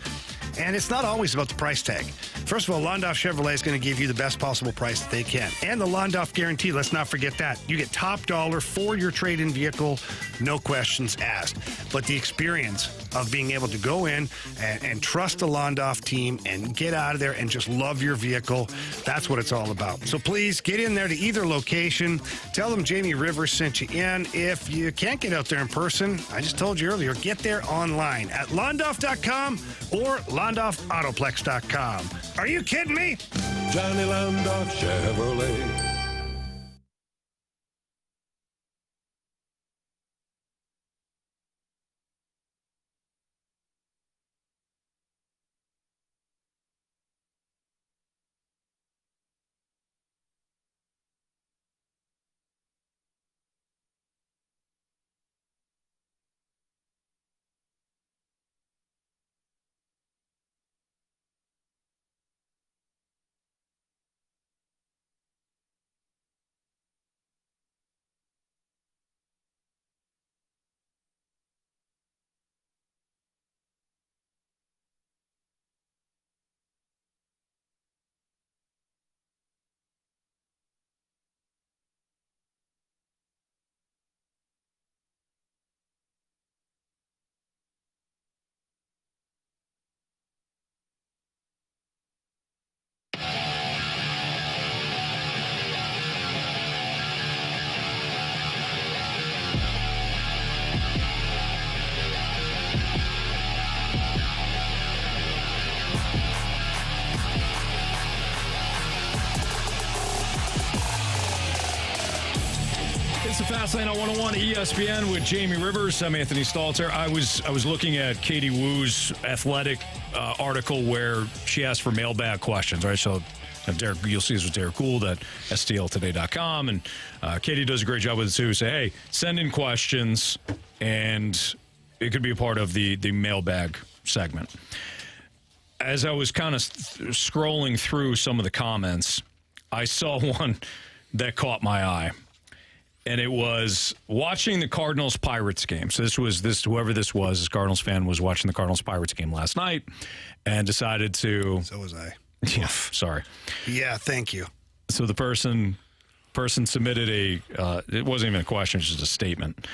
And it's not always about the price tag. First of all, Londoff Chevrolet is going to give you the best possible price that they can. And the Londoff guarantee, let's not forget that. You get top dollar for your trade-in vehicle, no questions asked. But the experience of being able to go in and trust the Londoff team and get out of there and just love your vehicle, that's what it's all about. So please get in there to either location. Tell them Jamie Rivers sent you in. If you can't get out there in person, I just told you earlier, get there online at Londoff.com or LondoffAutoplex.com. Are you kidding me? Johnny Londoff Chevrolet. It's the Fast Lane on 101 ESPN with Jamie Rivers. I'm Anthony Stalter. I was looking at Katie Woo's Athletic article where she asked for mailbag questions, right? So Derek, you'll see this with Derek Gould at stltoday.com. And Katie does a great job with it too. Say, hey, send in questions, and it could be a part of the mailbag segment. As I was kind of scrolling through some of the comments, I saw one that caught my eye. And it was watching the Cardinals-Pirates game. So whoever this was, this Cardinals fan was watching the Cardinals-Pirates game last night and decided to... So was I. Yeah, sorry. Yeah, thank you. So the person submitted it wasn't even a question, it was just a statement.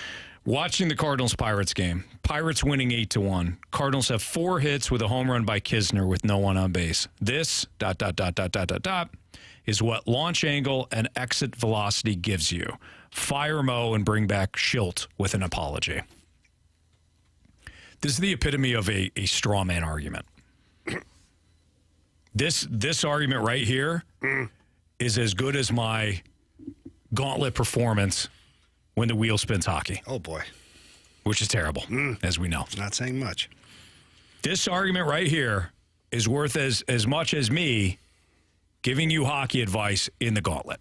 Watching the Cardinals-Pirates game, Pirates winning 8-1. Cardinals have 4 hits with a home run by Kisner with no one on base. This, ... is what launch angle and exit velocity gives you. Fire Mo and bring back Schilt with an apology. This is the epitome of a straw man argument. This argument right here is as good as my Gauntlet performance when the wheel spins hockey. Oh, boy. Which is terrible, as we know. Not saying much. This argument right here is worth as much as me giving you hockey advice in the Gauntlet.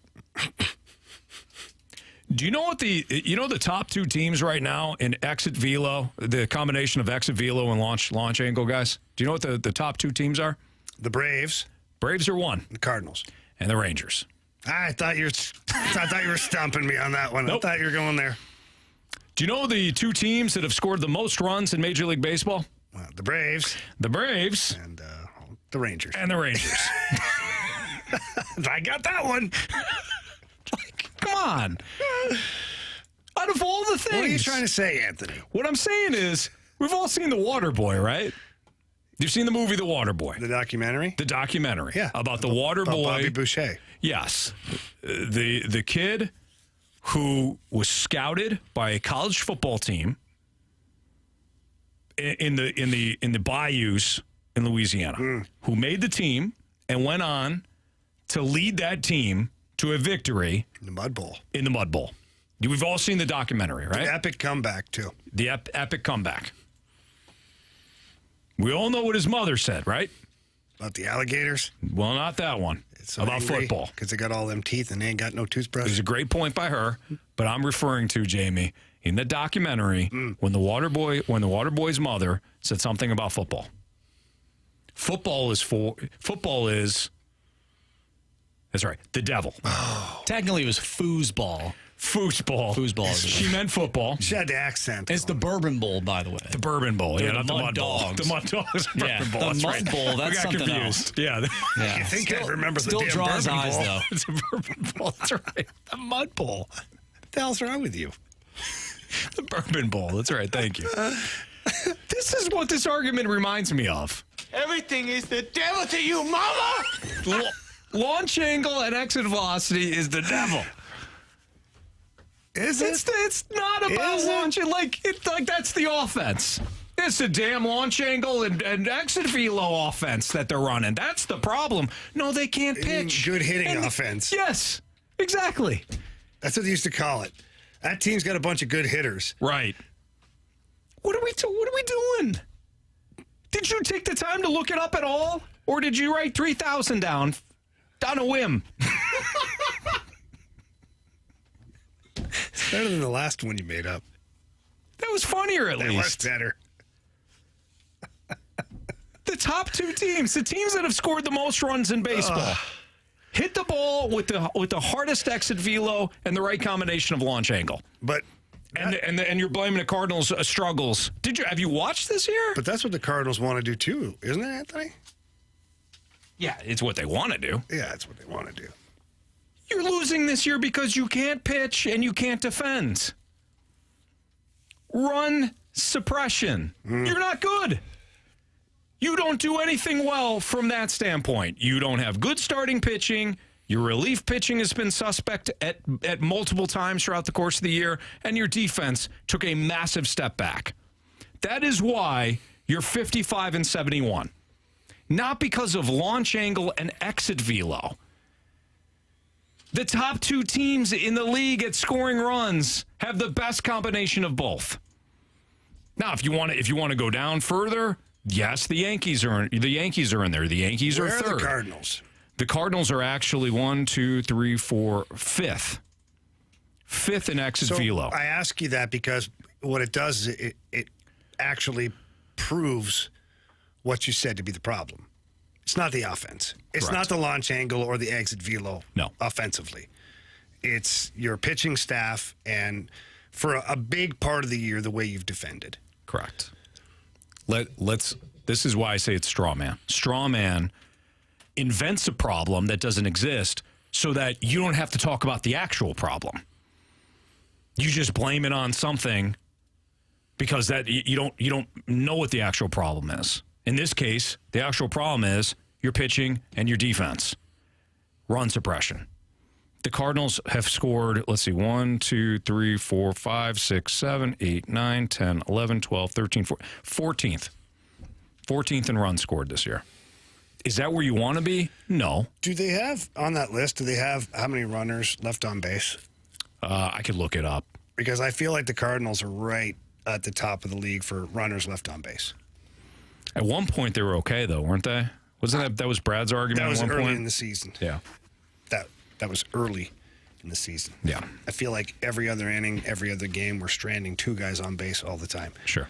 Do you know what the top 2 teams right now in exit velo, the combination of exit velo and launch angle, guys? Do you know what the top 2 teams are? The Braves. Braves are 1. The Cardinals. And the Rangers. I thought you were stumping me on that one. Nope. I thought you were going there. Do you know the 2 teams that have scored the most runs in Major League Baseball? The Braves. The Braves. And the Rangers. And the Rangers. I got that one. Come on. Out of all the things. What are you trying to say, Anthony? What I'm saying is, we've all seen The Water Boy, right? You've seen the movie The Water Boy. The documentary? The documentary. Yeah. About the water boy. Bobby Boucher. Yes. The kid who was scouted by a college football team in the bayous in Louisiana, who made the team and went on to lead that team to a victory in the Mud Bowl. We've all seen the documentary, right? The epic comeback, too. The epic comeback. We all know what his mother said, right? About the alligators? Well, not that one. So about football. Because they got all them teeth and they ain't got no toothbrush. It was a great point by her, but I'm referring to, Jamie, in the documentary when the water boy's mother said something about football. Football is that's right, the devil. Technically, it was foosball. Foosball. She meant football. She had the accent. It's the Bourbon Bowl, by the way. The Bourbon Bowl. They're Not the Mud Bowl. The Mud Dogs. Yeah, Bowl. the Mud Bowl. That's something confused. else. Yeah. I think I remember the still damn draws Bourbon eyes, Bowl. though. It's a Bourbon Bowl. That's right. The Mud Bowl. What the hell's wrong with you? The Bourbon Bowl. That's right. Thank you. This is what this argument reminds me of. Everything is the devil to you, mama! Launch angle and exit velocity is the devil. Is it? It's not about launching. Like that's the offense. It's a damn launch angle and exit velo offense that they're running. That's the problem. No, they can't pitch. Good hitting offense. Yes, exactly. That's what they used to call it. That team's got a bunch of good hitters. Right. What are we doing? Did you take the time to look it up at all? Or did you write 3,000 down on a whim? It's better than the last one you made up. That was funnier at least. That was better. The top two teams, the teams that have scored the most runs in baseball, hit the ball with the hardest exit velo and the right combination of launch angle. But and you're blaming the Cardinals' struggles. Have you watched this year? But that's what the Cardinals want to do too, isn't it, Anthony? Yeah, it's what they want to do. Yeah, it's what they want to do. You're losing this year because you can't pitch and you can't defend. Run suppression. You're not good. You don't do anything well from that standpoint. You don't have good starting pitching. Your relief pitching has been suspect at multiple times throughout the course of the year, and your defense took a massive step back. That is why you're 55-71. Not because of launch angle and exit velo. The top two teams in the league at scoring runs have the best combination of both. Now, if you want to go down further, yes, the Yankees are in there. The Yankees are third. Where are the Cardinals? The Cardinals are actually 5th. Fifth in exit velo. I ask you that because what it does is it actually proves what you said to be the problem. It's not the offense. It's Correct. not the launch angle or the exit velo offensively. It's your pitching staff and for a big part of the year, the way you've defended. Correct. This is why I say it's straw man. Straw man invents a problem that doesn't exist so that you don't have to talk about the actual problem. You just blame it on something because that you don't know what the actual problem is. In this case, the actual problem is your pitching and your defense. Run suppression. The Cardinals have scored, 1, 2, 3, 4, 5, 6, 7, 8, 9, 10, 11, 12, 13, 14. 14th in runs scored this year. Is that where you want to be? No. Do they have, on that list, how many runners left on base? I could look it up. Because I feel like the Cardinals are right at the top of the league for runners left on base. At one point, they were okay, though, weren't they? Wasn't that was Brad's argument at one point? That was early in the season. Yeah. That was early in the season. Yeah. I feel like every other inning, every other game, we're stranding two guys on base all the time. Sure.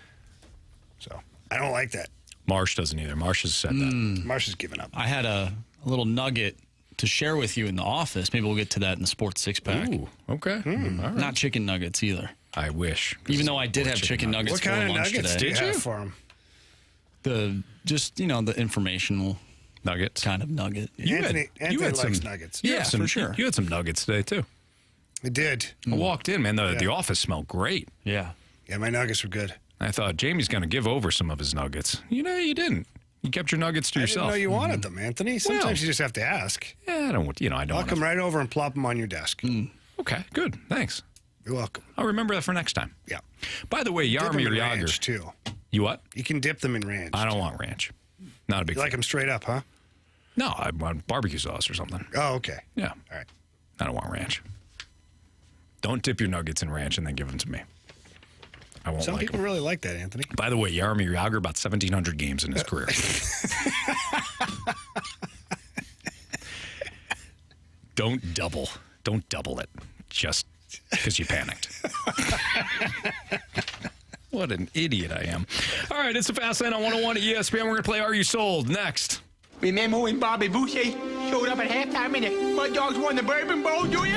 So, I don't like that. Marsh doesn't either. Marsh has said that. Marsh has given up. I had a little nugget to share with you in the office. Maybe we'll get to that in the Sports Six-Pack. Ooh, okay. All right. Not chicken nuggets either. I wish. Even though I did have chicken nuggets for lunch today. What kind of nuggets did you have for them? The informational nuggets. Kind of nugget. Anthony likes nuggets. Yeah, for sure. You had some nuggets today, too. I did. I walked in, man. The office smelled great. Yeah. Yeah, my nuggets were good. I thought Jamie's going to give over some of his nuggets. You didn't. You kept your nuggets to yourself. I didn't know you wanted them, Anthony. Sometimes you just have to ask. Yeah, I don't. I'll come right over and plop them on your desk. Okay, good. Thanks. You're welcome. I'll remember that for next time. Yeah. By the way, Yarmir Yager. Ranch too. You what? You can dip them in ranch. I don't want ranch. Not a big. You like them straight up, huh? No, I want barbecue sauce or something. Oh, okay. Yeah. All right. I don't want ranch. Don't dip your nuggets in ranch and then give them to me. I won't. Some people really like that, Anthony. By the way, Yarmir Yager about 1,700 games in his career. Don't double it just because you panicked. What an idiot I am. All right, it's a Fast Lane on 101 at ESPN. We're going to play Are You Sold next. Remember when Bobby Boucher showed up at halftime and the Mud Dogs won the Bourbon Bowl, do you?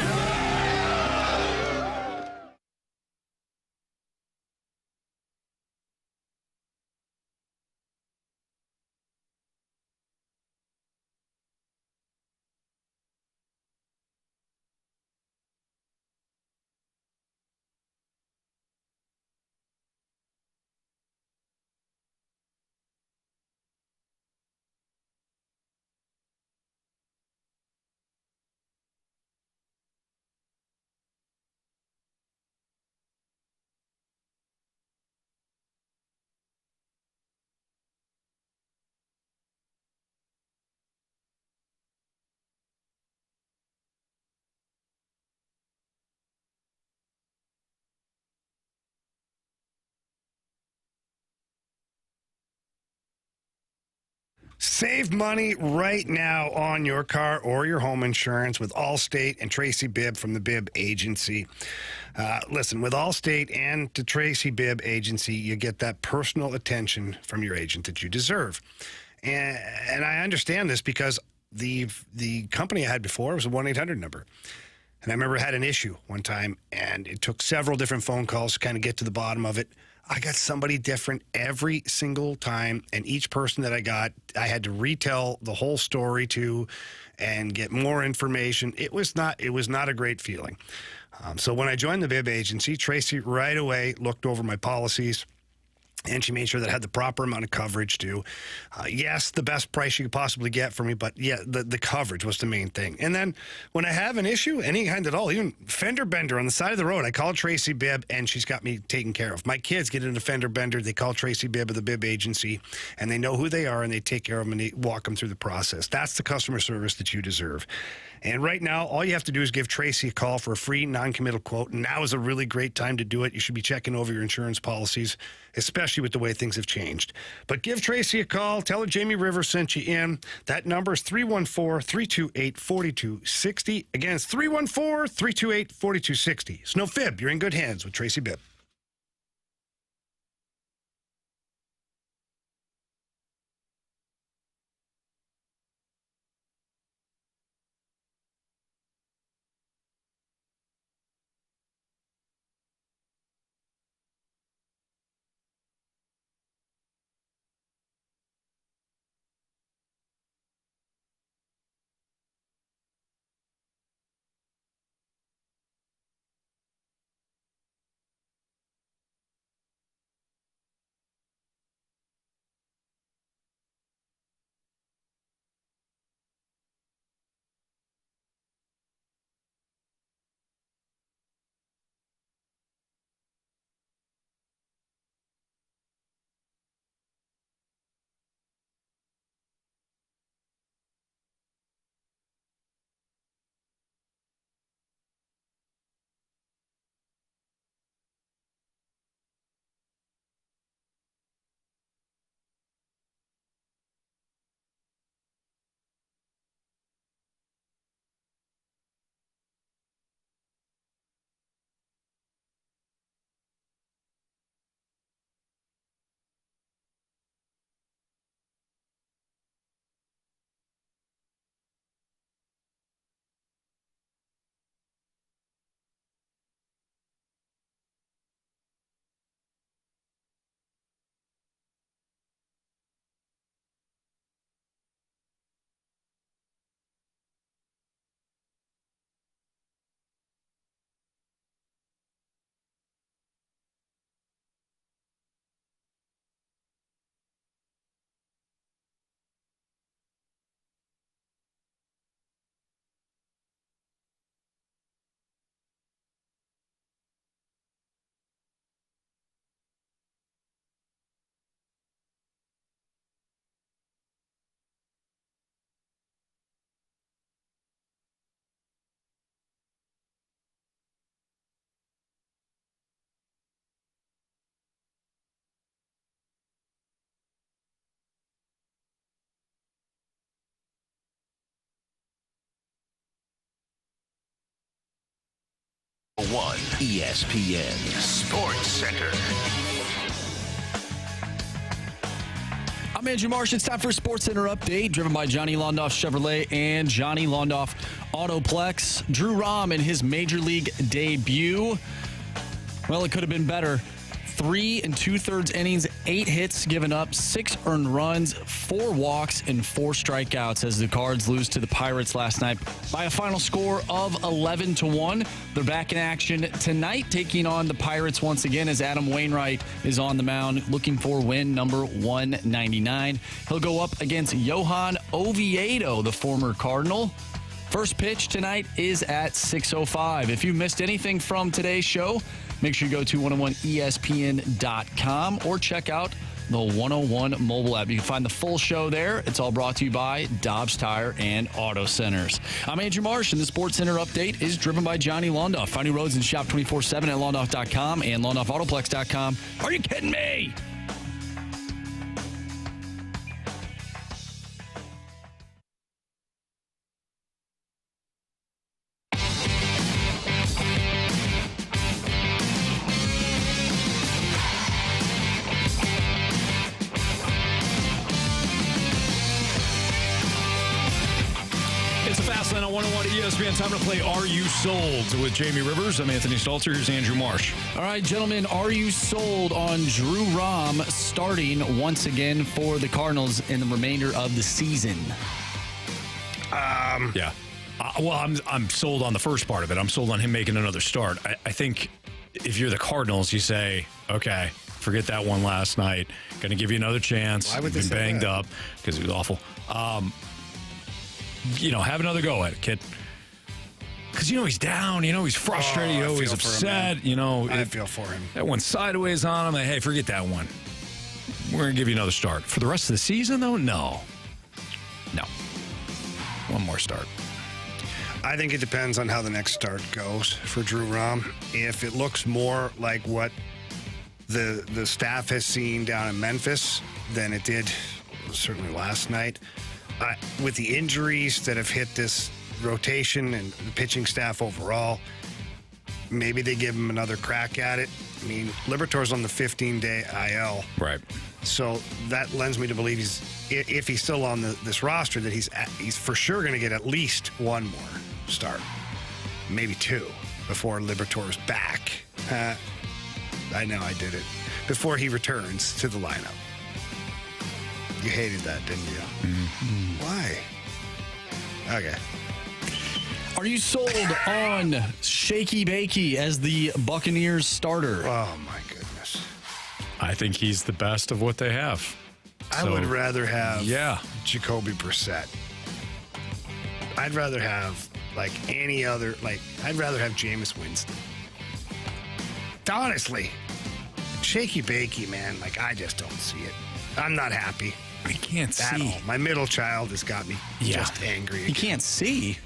Save money right now on your car or your home insurance with Allstate and Tracy Bibb from the Bibb Agency. Listen, with Allstate and the Tracy Bibb Agency, you get that personal attention from your agent that you deserve. And I understand this because the company I had before was a 1-800 number. And I remember I had an issue one time, and it took several different phone calls to kind of get to the bottom of it. I got somebody different every single time, and each person that I got, I had to retell the whole story to and get more information. It was not a great feeling. So when I joined the Bibb Agency, Tracy right away looked over my policies, and she made sure that I had the proper amount of coverage too. Yes, the best price you could possibly get for me, but yeah, the coverage was the main thing. And then when I have an issue, any kind at all, even fender bender on the side of the road, I call Tracy Bibb, and she's got me taken care of. My kids get into fender bender, they call Tracy Bibb of the Bibb Agency, and they know who they are, and they take care of them, and they walk them through the process. That's the customer service that you deserve. And right now, all you have to do is give Tracy a call for a free non-committal quote. And now is a really great time to do it. You should be checking over your insurance policies, especially with the way things have changed. But give Tracy a call. Tell her Jamie Rivers sent you in. That number is 314-328-4260. Again, it's 314-328-4260. It's no fib. You're in good hands with Tracy Bibb. One ESPN Sports Center. I'm Andrew Marsh. It's time for a Sports Center update, driven by Johnny Londoff Chevrolet and Johnny Londoff Autoplex. Drew Rom in his Major League debut. Well, it could have been better. 3 2/3 innings, 8 hits given up, 6 earned runs, 4 walks, and 4 strikeouts as the Cards lose to the Pirates last night by a final score of 11-1. They're back in action tonight, taking on the Pirates once again as Adam Wainwright is on the mound, looking for win number 199. He'll go up against Johan Oviedo, the former Cardinal. First pitch tonight is at 6:05. If you missed anything from today's show, make sure you go to 101ESPN.com or check out the 101 mobile app. You can find the full show there. It's all brought to you by Dobbs Tire and Auto Centers. I'm Andrew Marsh, and the Sports Center update is driven by Johnny Londoff. Find new roads and shop 24/7 at Londoff.com and LondoffAutoplex.com. Are you kidding me? Fast Lane on 101 ESPN. Time to play Are You Sold with Jamie Rivers. I'm Anthony Stalter. Here's Andrew Marsh. All right, gentlemen, are you sold on Drew Rom starting once again for the Cardinals in the remainder of the season? Yeah. Well, I'm sold on the first part of it. I'm sold on him making another start. I think if you're the Cardinals, you say, okay, forget that one last night. Going to give you another chance. Why would You've they been say banged that? up because he was awful. Have another go at it, kid. Because, he's down. He's frustrated. He's upset. I feel for him. That went sideways on him. Hey, forget that one. We're going to give you another start. For the rest of the season, though, no. One more start. I think it depends on how the next start goes for Drew Rom. If it looks more like what the staff has seen down in Memphis than it did certainly last night, with the injuries that have hit this rotation and the pitching staff overall, maybe they give him another crack at it. I mean, Libertor's on the 15-day IL. Right. So that lends me to believe if he's still on this roster, that he's for sure going to get at least one more start, maybe two, before Libertor's back. I know I did it. Before he returns to the lineup. You hated that, didn't you? Mm-hmm. Why? Okay. Are you sold on Shaky Bakey as the Buccaneers starter? Oh, my goodness. I think he's the best of what they have. I would rather have Jacoby Brissett. I'd rather have, I'd rather have Jameis Winston. Honestly. Shaky Bakey, man, I just don't see it. I'm not happy. I can't see. All. My middle child has got me just angry again. He can't see.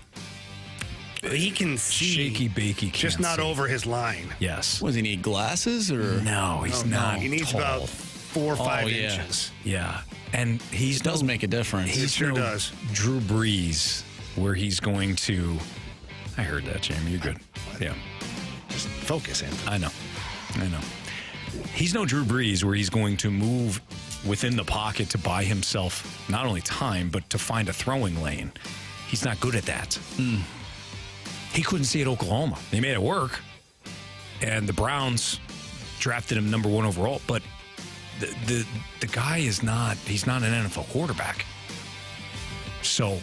He can see. Shaky Bakey can't just not see. Over his line. Yes. Does he need glasses or? No, he's not. He needs tall. about 4 or 5 inches. Yeah. And he does make a difference. He sure does. Drew Brees, where he's going to. I heard that, Jamie. You're good. Yeah. Just focus, Anthony. I know. He's no Drew Brees, where he's going to move within the pocket to buy himself not only time, but to find a throwing lane. He's not good at that. He couldn't see at Oklahoma. They made it work. And the Browns drafted him number 1 overall. But the guy he's not an NFL quarterback. So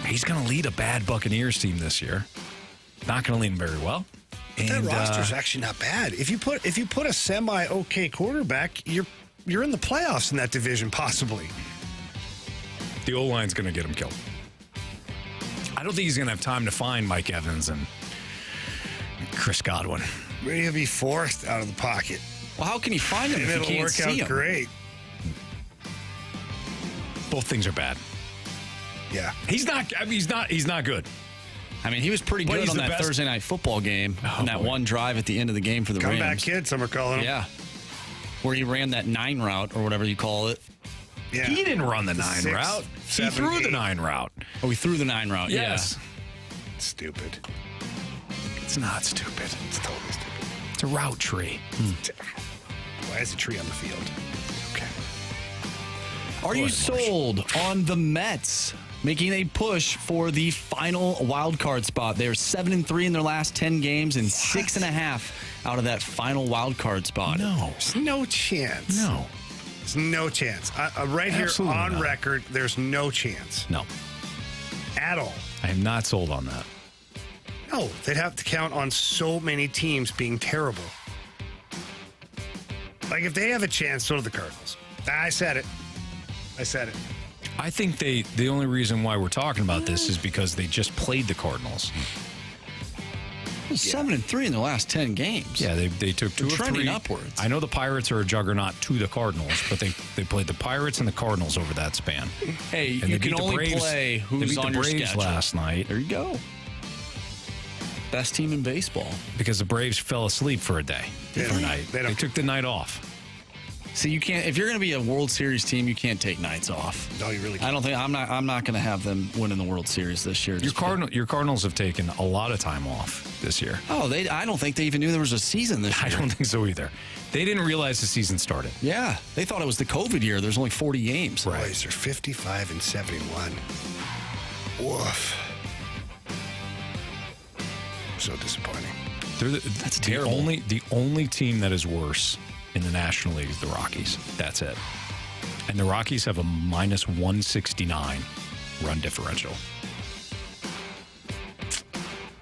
he's going to lead a bad Buccaneers team this year. Not going to lead them very well. But that roster's actually not bad. If you put a semi-okay quarterback, you're in the playoffs in that division, possibly. The O-line's going to get him killed. I don't think he's going to have time to find Mike Evans and Chris Godwin. Maybe he'll be forced out of the pocket. Well, how can he find him if he can't see him? It'll work out great. Both things are bad. Yeah. He's not good. I mean, he was pretty good on that Thursday night football game on that one drive at the end of the game for the Rams. Comeback kid, some are calling him. Yeah. Where he ran that 9 route or whatever you call it. Yeah. He didn't run the 9 route. He threw the 9 route. Oh, he threw the 9 route. Yes. Yeah. Stupid. It's not stupid. It's totally stupid. It's a route tree. Why is a tree on the field? Okay. Are you sold on the Mets making a push for the final wild card spot? They're 7-3 in their last 10 games and 6.5 out of that final wild card spot. No. There's no chance. No. There's no chance. Right Absolutely here on not. record, there's no chance. No. At all. I am not sold on that. No, they'd have to count on so many teams being terrible. If they have a chance, so do the Cardinals. I said it. I think the only reason why we're talking about this is because they just played the Cardinals. 7-3 in the last 10 games. Yeah, they took 2 or 3. Trending upwards. I know the Pirates are a juggernaut to the Cardinals, but they played the Pirates and the Cardinals over that span. Hey, and you can only play who's on your schedule. Last night. There you go. Best team in baseball. Because the Braves fell asleep for a day. They took the night off. See, you can't. If you're going to be a World Series team, you can't take nights off. No, you really can't. I don't think. I'm not going to have them winning the World Series this year. Your Cardinals have taken a lot of time off this year. Oh, I don't think they even knew there was a season this year. I don't think so either. They didn't realize the season started. Yeah, they thought it was the COVID year. There's only 40 games. Right. Boys are 55 and 71. Woof. So disappointing. That's terrible. The only team that is worse in the National League is the Rockies. That's it. And the Rockies have a minus 169 run differential.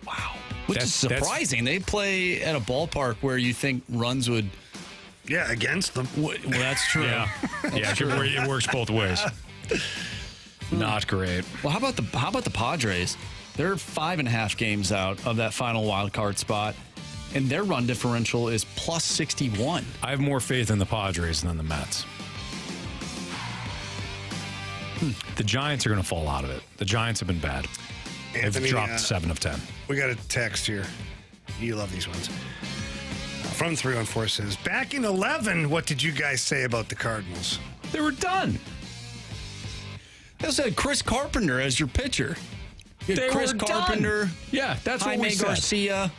Wow. Which is surprising. They play at a ballpark where you think runs would... Yeah, against them. Well, that's true. Yeah, it works both ways. Not great. Well, how about the Padres? They're 5.5 games out of that final wild card spot, and their run differential is plus 61. I have more faith in the Padres than the Mets. The Giants are going to fall out of it. The Giants have been bad. Anthony, They've dropped 7 of 10. We got a text here. You love these ones. From 314 says, back in 11, what did you guys say about the Cardinals? They were done. They also had Chris Carpenter as your pitcher. Chris Carpenter. Yeah, that's what we said. Garcia.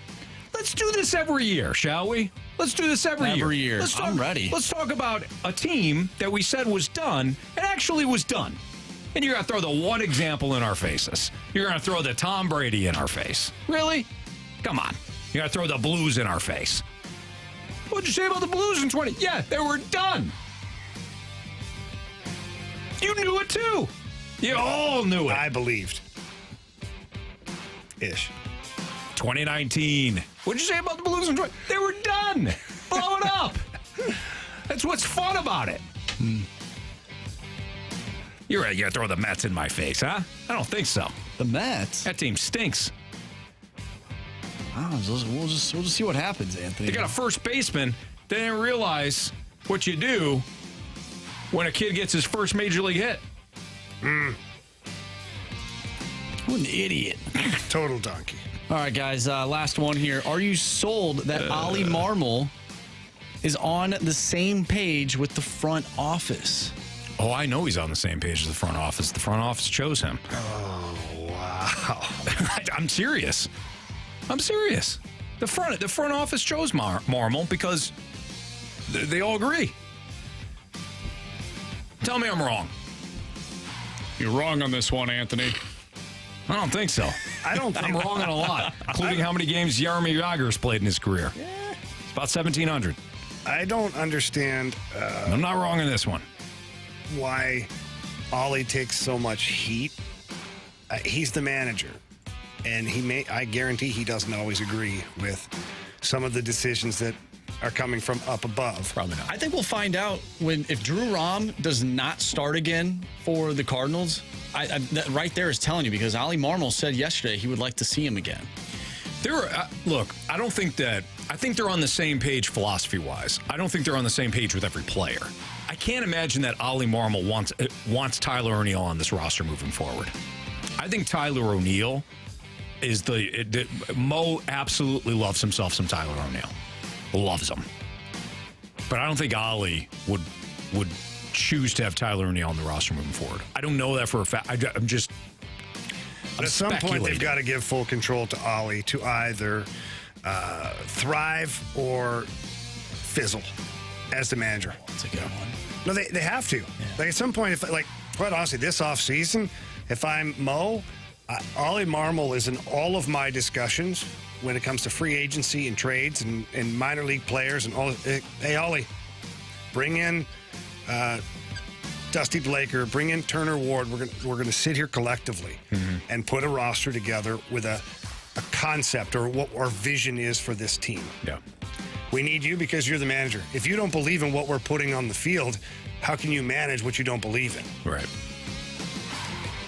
Let's do this every year, shall we? Let's do this every year. I'm ready. Let's talk about a team that we said was done and actually was done. And you're going to throw the one example in our faces. You're going to throw the Tom Brady in our face. Really? Come on. You're going to throw the Blues in our face. What'd you say about the Blues in 20? Yeah, they were done. You knew it too. You all knew it. I believed. Ish. 2019. What'd you say about the Blues in 20? They were done. Blow it up. That's what's fun about it. You're right. You're going to throw the Mets in my face, huh? I don't think so. The Mets? That team stinks. We'll just see what happens, Anthony. They got a first baseman. They didn't realize what you do when a kid gets his first major league hit. What an idiot. Total donkey. All right, guys, last one here. Are you sold that Ollie Marmol is on the same page with the front office? Oh, I know he's on the same page as the front office. The front office chose him. Oh, wow. I'm serious. The front office chose Marmol because they all agree. Tell me I'm wrong. You're wrong on this one, Anthony. I don't think so. I don't think I'm wrong on a lot, including how many games Jaromir Jagr's played in his career. Yeah. It's about 1,700. I don't understand. I'm not wrong on this one. Why Ollie takes so much heat. He's the manager, and I guarantee he doesn't always agree with some of the decisions that are coming from up above. Probably not. I think we'll find out if Drew Rom does not start again for the Cardinals. That right there is telling you, because Ollie Marmol said yesterday he would like to see him again. Look, I think they're on the same page philosophy-wise. I don't think they're on the same page with every player. I can't imagine that Ollie Marmol wants Tyler O'Neill on this roster moving forward. I think Tyler O'Neill is Mo absolutely loves himself some Tyler O'Neill. Loves him. But I don't think Ollie would choose to have Tyler O'Neill on the roster moving forward. I don't know that for a fact. I'm at some point, they've got to give full control to Ollie to either thrive or fizzle as the manager. That's a good one. No, they have to. Yeah. Like at some point, quite honestly, this offseason, if I'm Mo, Ollie Marmol is in all of my discussions when it comes to free agency and trades and minor league players and all. Hey, Ollie, bring in Dusty Blaker, bring in Turner Ward. We're gonna sit here collectively and put a roster together with a concept or what our vision is for this team. Yeah. We need you because you're the manager. If you don't believe in what we're putting on the field, how can you manage what you don't believe in? Right.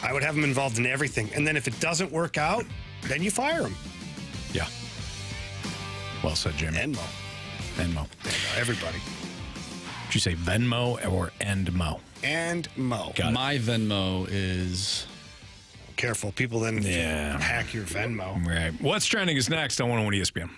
I would have him involved in everything. And then if it doesn't work out, then you fire him. Yeah. Well said, Jimmy. Venmo. Everybody. Did you say Venmo or Endmo? Endmo. My Venmo is... Careful. People then hack your Venmo. Right. What's trending is next on 101 ESPN.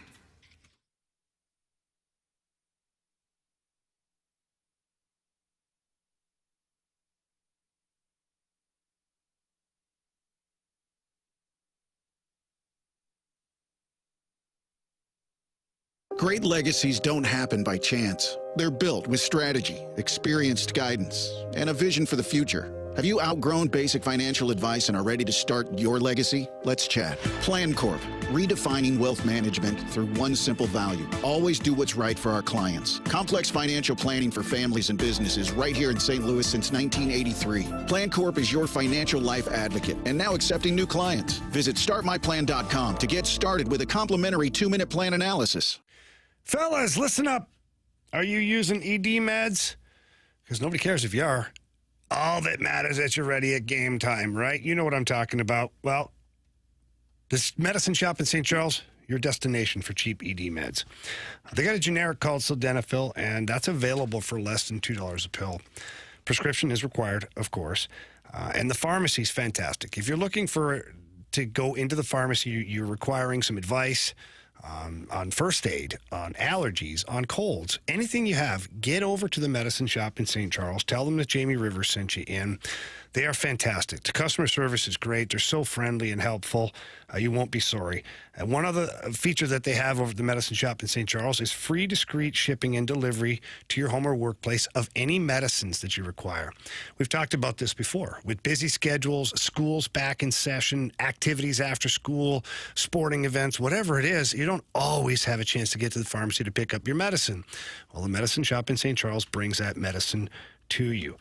Great legacies don't happen by chance. They're built with strategy, experienced guidance, and a vision for the future. Have you outgrown basic financial advice and are ready to start your legacy? Let's chat. Plan Corp, redefining wealth management through one simple value. Always do what's right for our clients. Complex financial planning for families and businesses right here in St. Louis since 1983. Plan Corp is your financial life advocate and now accepting new clients. Visit startmyplan.com to get started with a complimentary 2-minute plan analysis. Fellas, listen up. Are you using ED meds? Because nobody cares if you are. All that matters is that you're ready at game time, right? You know what I'm talking about. Well, this medicine shop in St. Charles, your destination for cheap ED meds. They got a generic called Sildenafil, and that's available for less than $2 a pill. Prescription is required, of course. And the pharmacy's fantastic. If you're looking to go into the pharmacy, you're requiring some advice on first aid, on allergies, on colds, anything you have, get over to the medicine shop in St. Charles. Tell them that Jamie Rivers sent you in. They are fantastic. The customer service is great. They're so friendly and helpful. You won't be sorry. And one other feature that they have over at the medicine shop in St. Charles is free discreet shipping and delivery to your home or workplace of any medicines that you require. We've talked about this before. With busy schedules, schools back in session, activities after school, sporting events, whatever it is, you don't always have a chance to get to the pharmacy to pick up your medicine. Well, the medicine shop in St. Charles brings that medicine to you.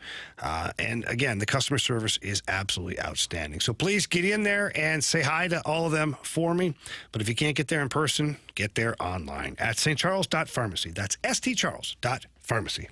And again, the customer service is absolutely outstanding. So please get in there and say hi to all of them for me. But if you can't get there in person, get there online at stcharles.pharmacy. That's stcharles.pharmacy.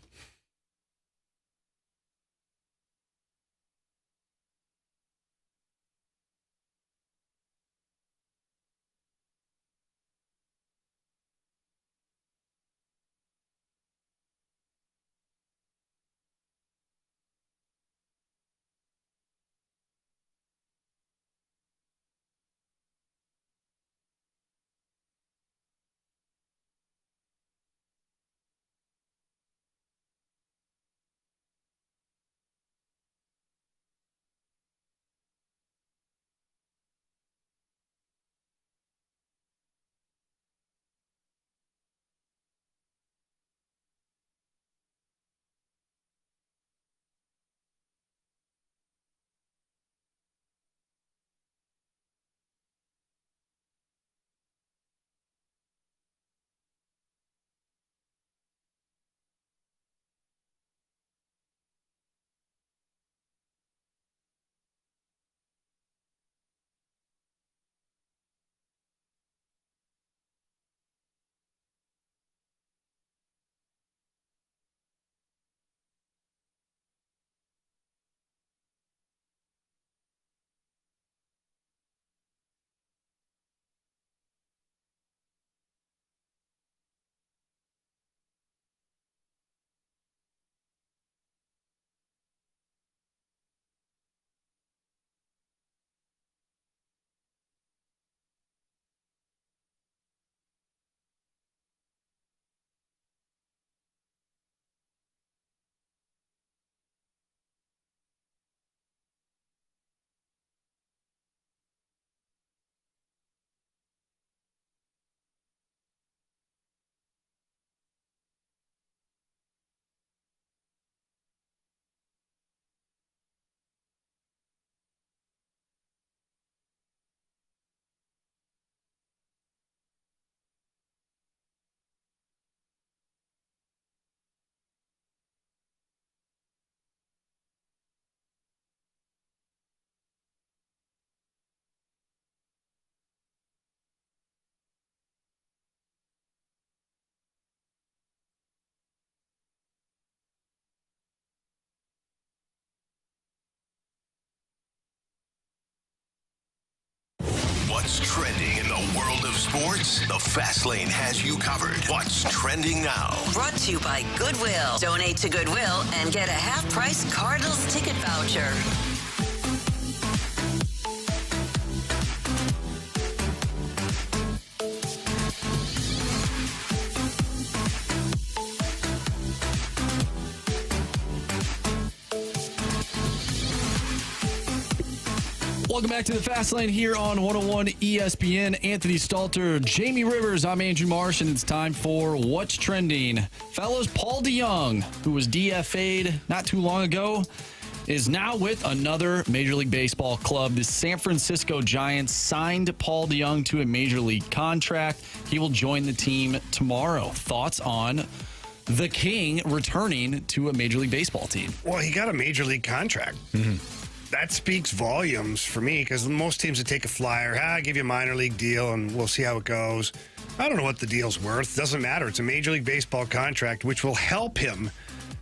What's trending in the world of sports? The Fast Lane has you covered. What's trending now? Brought to you by Goodwill. Donate to Goodwill and get a half-price Cardinals ticket voucher. Welcome back to the Fast Lane here on 101 ESPN. Anthony Stalter, Jamie Rivers. I'm Andrew Marsh, and it's time for What's Trending. Fellas, Paul DeJong, who was DFA'd not too long ago, is now with another Major League Baseball club. The San Francisco Giants signed Paul DeJong to a Major League contract. He will join the team tomorrow. Thoughts on the King returning to a Major League Baseball team? Well, he got a Major League contract. That speaks volumes for me because most teams would take a flyer. I'll give you a minor league deal and we'll see how it goes. I don't know what the deal's worth. Doesn't matter. It's a Major League Baseball contract, which will help him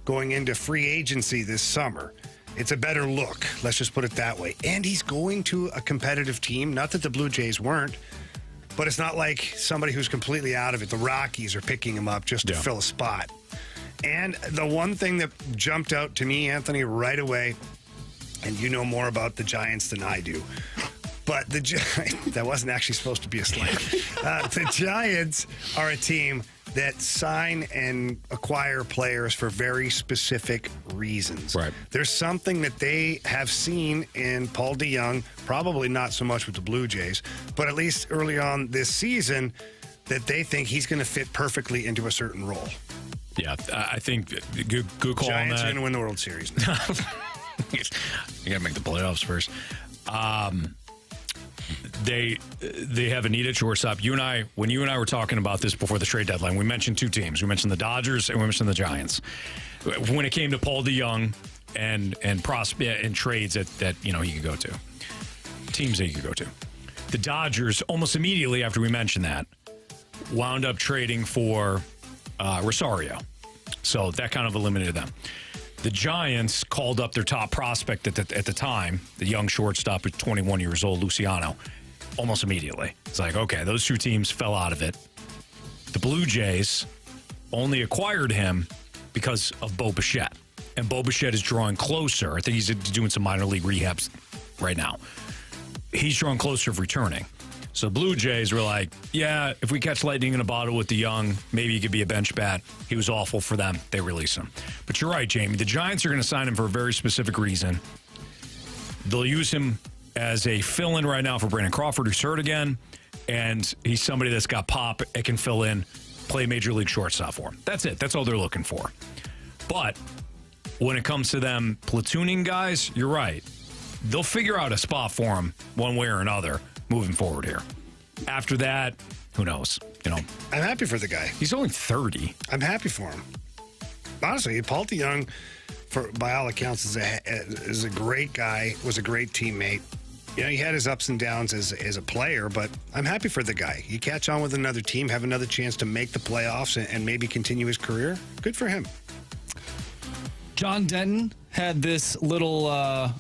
going into free agency this summer. It's a better look. Let's just put it that way. And he's going to a competitive team. Not that the Blue Jays weren't, but it's not like somebody who's completely out of it. The Rockies are picking him up just to fill a spot. And the one thing that jumped out to me, Anthony, right away, and you know more about the Giants than I do, but that wasn't actually supposed to be a slam. The Giants are a team that sign and acquire players for very specific reasons. Right. There's something that they have seen in Paul DeJong, probably not so much with the Blue Jays, but at least early on this season, that they think he's going to fit perfectly into a certain role. Yeah, I think good call on Giants that. are going to win the World Series. You got to make the playoffs first. They have a need at shortstop. When you and I were talking about this before the trade deadline, we mentioned two teams. We mentioned the Dodgers and we mentioned the Giants. When it came to Paul DeJong and trades that he could go to, teams that he could go to, the Dodgers almost immediately after we mentioned that wound up trading for Rosario, so that kind of eliminated them. The Giants called up their top prospect at the time, the young shortstop who's 21 years old, Luciano, almost immediately. It's like, okay, those two teams fell out of it. The Blue Jays only acquired him because of Bo Bichette. And Bo Bichette is drawing closer. I think he's doing some minor league rehabs right now. He's drawing closer of returning. So Blue Jays were like, yeah, if we catch lightning in a bottle with DeJong, maybe he could be a bench bat. He was awful for them. They release him. But you're right, Jamie. The Giants are going to sign him for a very specific reason. They'll use him as a fill-in right now for Brandon Crawford, who's hurt again. And he's somebody that's got pop and can fill in, play Major League shortstop for him. That's it. That's all they're looking for. But when it comes to them platooning guys, you're right. They'll figure out a spot for him one way or another moving forward here. After that, who knows? I'm happy for the guy. He's only 30. I'm happy for him. Honestly, Paul DeJong, by all accounts, is a great guy, was a great teammate. He had his ups and downs as a player, but I'm happy for the guy. You catch on with another team, have another chance to make the playoffs and maybe continue his career. Good for him. John Denton had this little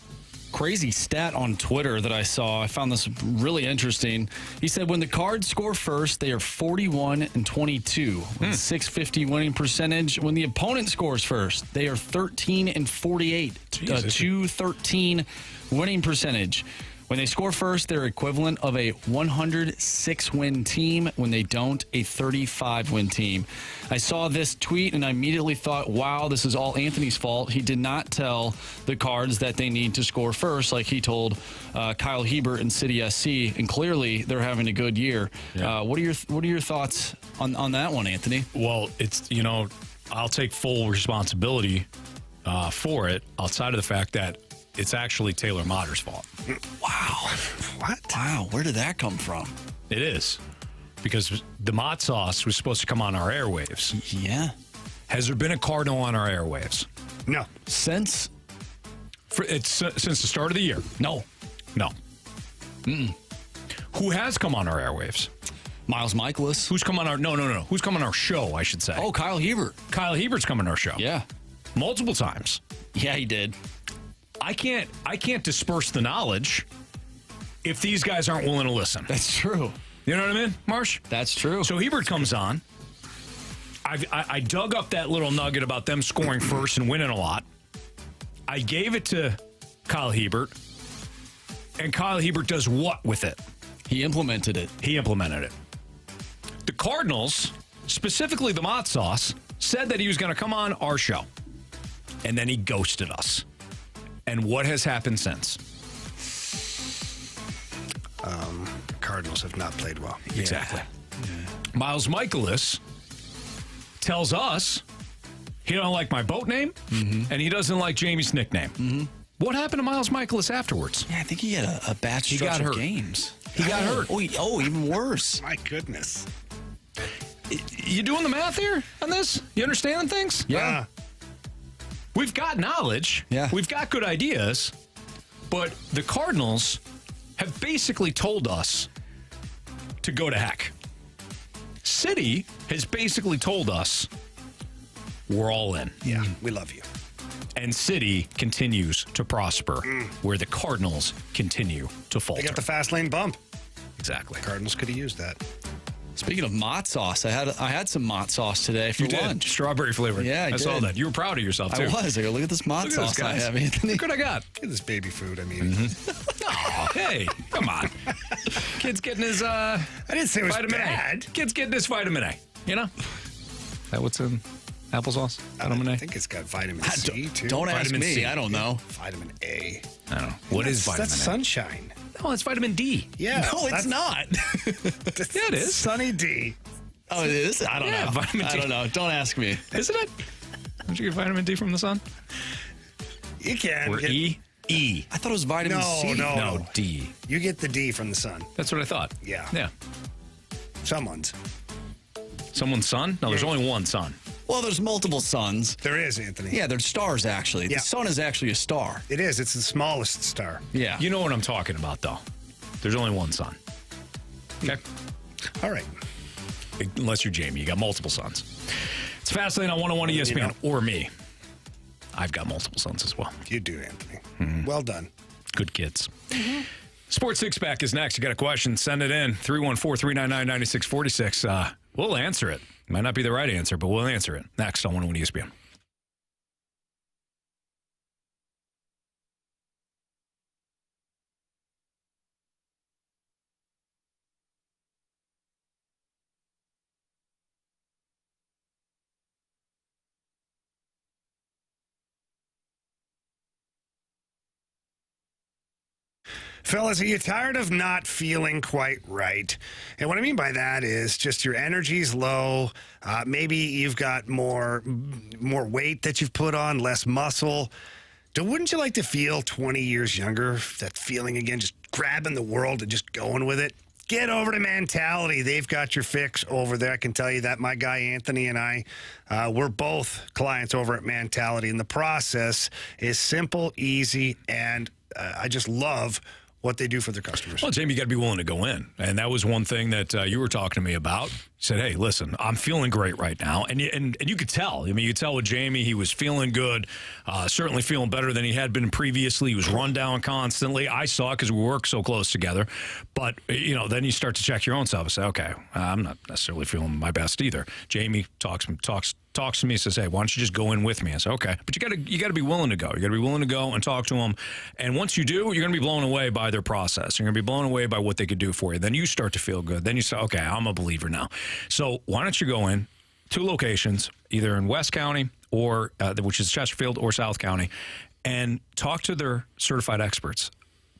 crazy stat on Twitter that I saw. I found this really interesting. He said when the Cards score first, they are 41-22 with a 650 winning percentage. When the opponent scores first, they are 13-48, a 213 winning percentage. When they score first, they're equivalent of a 106-win team. When they don't, a 35-win team. I saw this tweet and I immediately thought, wow, this is all Anthony's fault. He did not tell the Cards that they need to score first like he told Kyle Hebert and City SC, and clearly they're having a good year. Yeah. What are your thoughts on that one, Anthony? Well, it's, I'll take full responsibility for it outside of the fact that it's actually Taylor Motter's fault. Wow. What? Wow, where did that come from? It is. Because the Mott sauce was supposed to come on our airwaves. Yeah. Has there been a Cardinal on our airwaves? No. Since the start of the year? No. Mm-mm. Who has come on our airwaves? Miles Michaelis. Who's come on our... No. Who's come on our show, I should say. Oh, Kyle Hebert. Kyle Hebert's come on our show. Yeah. Multiple times. Yeah, he did. I can't disperse the knowledge if these guys aren't willing to listen. That's true. You know what I mean, Marsh? That's true. So Hebert comes on. I dug up that little nugget about them scoring first and winning a lot. I gave it to Kyle Hebert. And Kyle Hebert does what with it? He implemented it. The Cardinals, specifically the Mott sauce, said that he was going to come on our show. And then he ghosted us. And what has happened since? Cardinals have not played well. Yeah. Exactly. Yeah. Miles Michaelis tells us he don't like my boat name, and he doesn't like Jamie's nickname. What happened to Miles Michaelis afterwards? Yeah, I think he had a bad stretch of games. He got hurt. Oh, even worse. My goodness. You doing the math here on this? You understanding things? Yeah. We've got knowledge. Yeah. We've got good ideas. But the Cardinals have basically told us to go to heck. City has basically told us we're all in. Yeah, we love you. And City continues to prosper, where the Cardinals continue to falter. They got the fast lane bump. Exactly. Cardinals could have used that. Speaking of mott sauce, I had some mott sauce today for lunch. Strawberry flavored. Yeah, I saw did. that. You were proud of yourself, too. I was. I go, look at this mott sauce I have, Anthony. Look what I got. Look at this baby food I'm eating. Oh, hey, come on. Kid's getting his I didn't say it was vitamin bad. A. Kid's getting his vitamin A. You know? Is that what's in applesauce? Vitamin A? I think it's got vitamin C, too. Don't ask Vitamin me. C. I don't know. Vitamin A. I don't know. What is vitamin That's A? sunshine. No, it's vitamin D. Yeah. No, it's not. Yeah, it is. Sunny D. Oh, it is? I don't know. Vitamin D. I don't know. Don't ask me. Isn't it? Don't you get vitamin D from the sun? You can. Or E? E. I thought it was vitamin C. No, D. You get the D from the sun. That's what I thought. Yeah. Yeah. Someone's. Someone's sun? No, there's only one sun. Well, there's multiple suns. There is, Anthony. Yeah, there's stars, actually. Yeah. The sun is actually a star. It is. It's the smallest star. Yeah. You know what I'm talking about, though. There's only one sun. Okay? All right. Unless you're Jamie. You got multiple suns. It's Fastlane on 101 ESPN. Or me. I've got multiple suns as well. You do, Anthony. Well done. Good kids. Sports Six Pack is next. You got a question? Send it in. 314-399-9646. We'll answer it. Might not be the right answer, but we'll answer it. Next on 101 ESPN. Fellas, are you tired of not feeling quite right? And what I mean by that is just your energy's low. Maybe you've got more weight that you've put on, less muscle. Wouldn't you like to feel 20 years younger? That feeling again, just grabbing the world and just going with it? Get over to Mentality. They've got your fix over there. I can tell you that my guy Anthony and I, we're both clients over at Mentality. And the process is simple, easy, and I just love what they do for their customers. Well, Jamie, you got to be willing to go in. And that was one thing that you were talking to me about. You said, hey, listen, I'm feeling great right now. And you could tell. I mean, you could tell with Jamie, he was feeling good, certainly feeling better than he had been previously. He was run down constantly. I saw it because we work so close together. But, then you start to check your own self and say, okay, I'm not necessarily feeling my best either. Jamie talks to me and says, hey, why don't you just go in with me? I say, okay. But you got to be willing to go. You got to be willing to go and talk to them. And once you do, you're going to be blown away by their process. You're going to be blown away by what they could do for you. Then you start to feel good. Then you say, okay, I'm a believer now. So why don't you go in 2 locations, either in West County or which is Chesterfield or South County, and talk to their certified experts.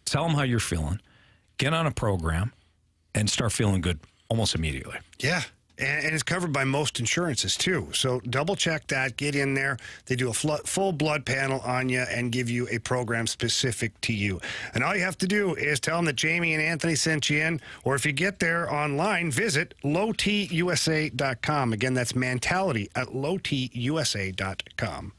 Tell them how you're feeling. Get on a program and start feeling good almost immediately. Yeah. And it's covered by most insurances, too. So double check that. Get in there. They do a full blood panel on you and give you a program specific to you. And all you have to do is tell them that Jamie and Anthony sent you in. Or if you get there online, visit lowtusa.com. Again, that's Mentality at lowtusa.com.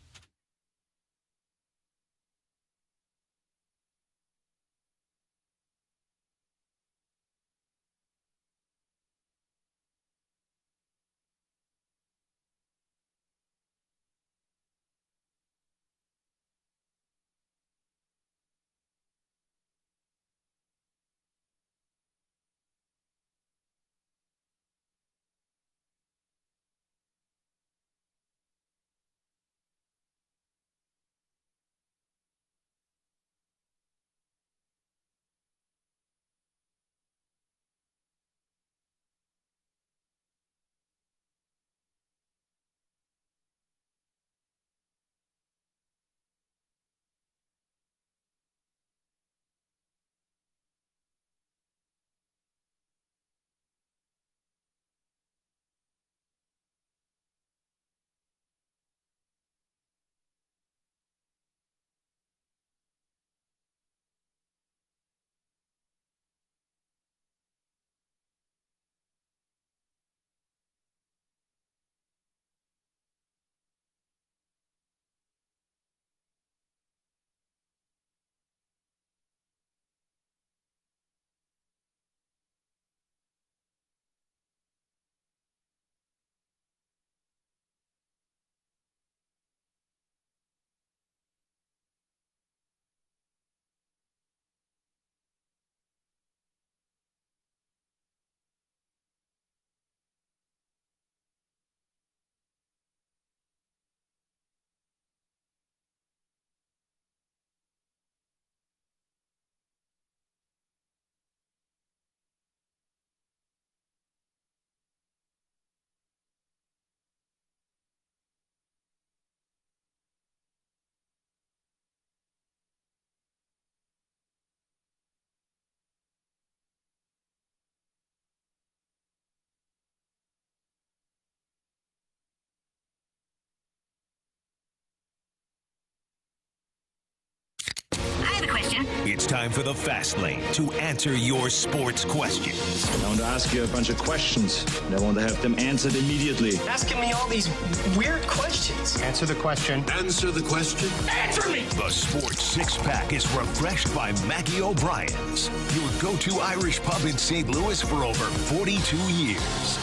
It's time for the Fast Lane to answer your sports questions. I want to ask you a bunch of questions, and I want to have them answered immediately. Asking me all these weird questions. Answer the question. Answer the question. Answer me! The Sports Six-Pack is refreshed by Maggie O'Brien's, your go-to Irish pub in St. Louis for over 42 years.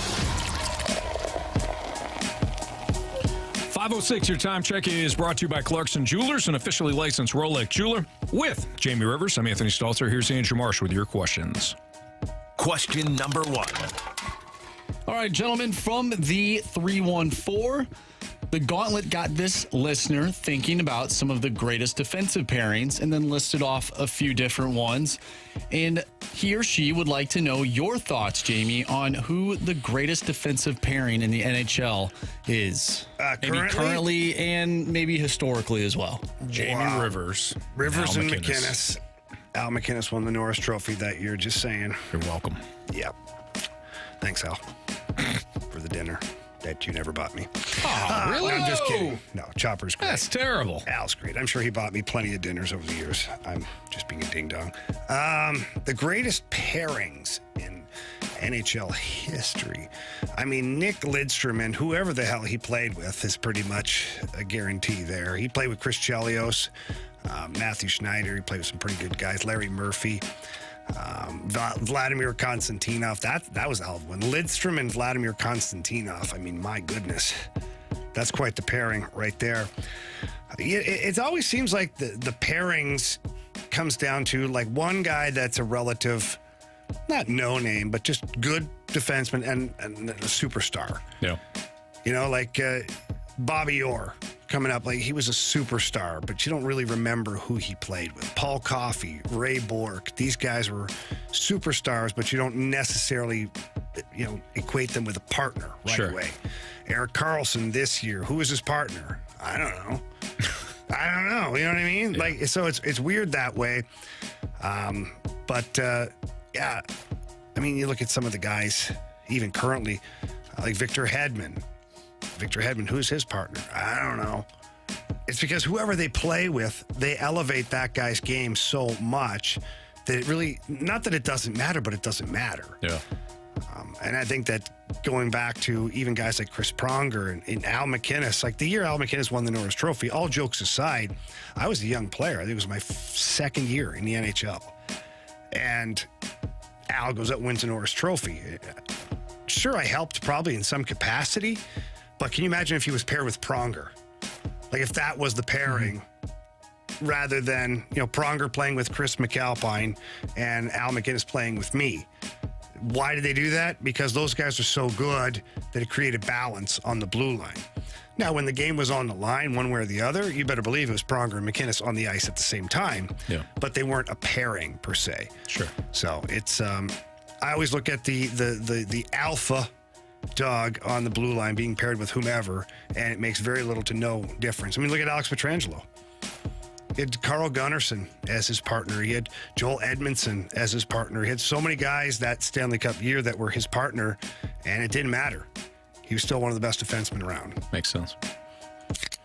5:06, your time check is brought to you by Clarkson Jewelers, an officially licensed Rolex jeweler. With Jamie Rivers, I'm Anthony Stalter. Here's Andrew Marsh with your questions. Question number 1. All right, gentlemen, from the 314, the Gauntlet got this listener thinking about some of the greatest defensive pairings and then listed off a few different ones. And he or she would like to know your thoughts, Jamie, on who the greatest defensive pairing in the NHL is. Maybe currently and maybe historically as well. Jamie Rivers. Rivers and McInnes. Al McInnes won the Norris Trophy that year, just saying. You're welcome. Yep. Thanks, Al, for the dinner that you never bought me. Oh, really? I'm just kidding. No, Chopper's great. That's terrible. Al's great. I'm sure he bought me plenty of dinners over the years. I'm just being a ding-dong. The greatest pairings in NHL history. I mean, Nick Lidstrom and whoever the hell he played with is pretty much a guarantee there. He played with Chris Chelios, Matthew Schneider. He played with some pretty good guys. Larry Murphy. Vladimir Konstantinov, that was a hell of one. Lidstrom and Vladimir Konstantinov, I mean, my goodness, that's quite the pairing right there. It always seems like the pairings comes down to like one guy that's a relative, not no name, but just good defenseman and a superstar. Yeah. You know, like Bobby Orr. Coming up, like he was a superstar, but you don't really remember who he played with. Paul Coffey, Ray Bourque, these guys were superstars, but you don't necessarily, equate them with a partner right away. Erik Karlsson this year, who was his partner? I don't know. You know what I mean? Yeah. Like, so it's weird that way. Yeah, I mean, you look at some of the guys, even currently, like Victor Hedman. Who's his partner? I don't know. It's because whoever they play with, they elevate that guy's game so much that it really, not that it doesn't matter, but it doesn't matter. Yeah. And I think that going back to even guys like Chris Pronger and Al McInnes, like the year Al McInnes won the Norris Trophy, all jokes aside, I was a young player. I think it was my second year in the NHL. And Al goes up and wins the Norris Trophy. Sure, I helped probably in some capacity, but can you imagine if he was paired with Pronger? Like if that was the pairing, rather than, Pronger playing with Chris McAlpine and Al McInnes playing with me. Why did they do that? Because those guys are so good that it created balance on the blue line. Now, when the game was on the line, one way or the other, you better believe it was Pronger and McInnes on the ice at the same time. Yeah. But they weren't a pairing per se. Sure. So it's, I always look at the alpha dog on the blue line being paired with whomever, and it makes very little to no difference. I mean, look at Alex Pietrangelo. He had Carl Gunnarsson as his partner. He had Joel Edmondson as his partner. He had so many guys that Stanley Cup year that were his partner, and it didn't matter. He was still one of the best defensemen around. Makes sense.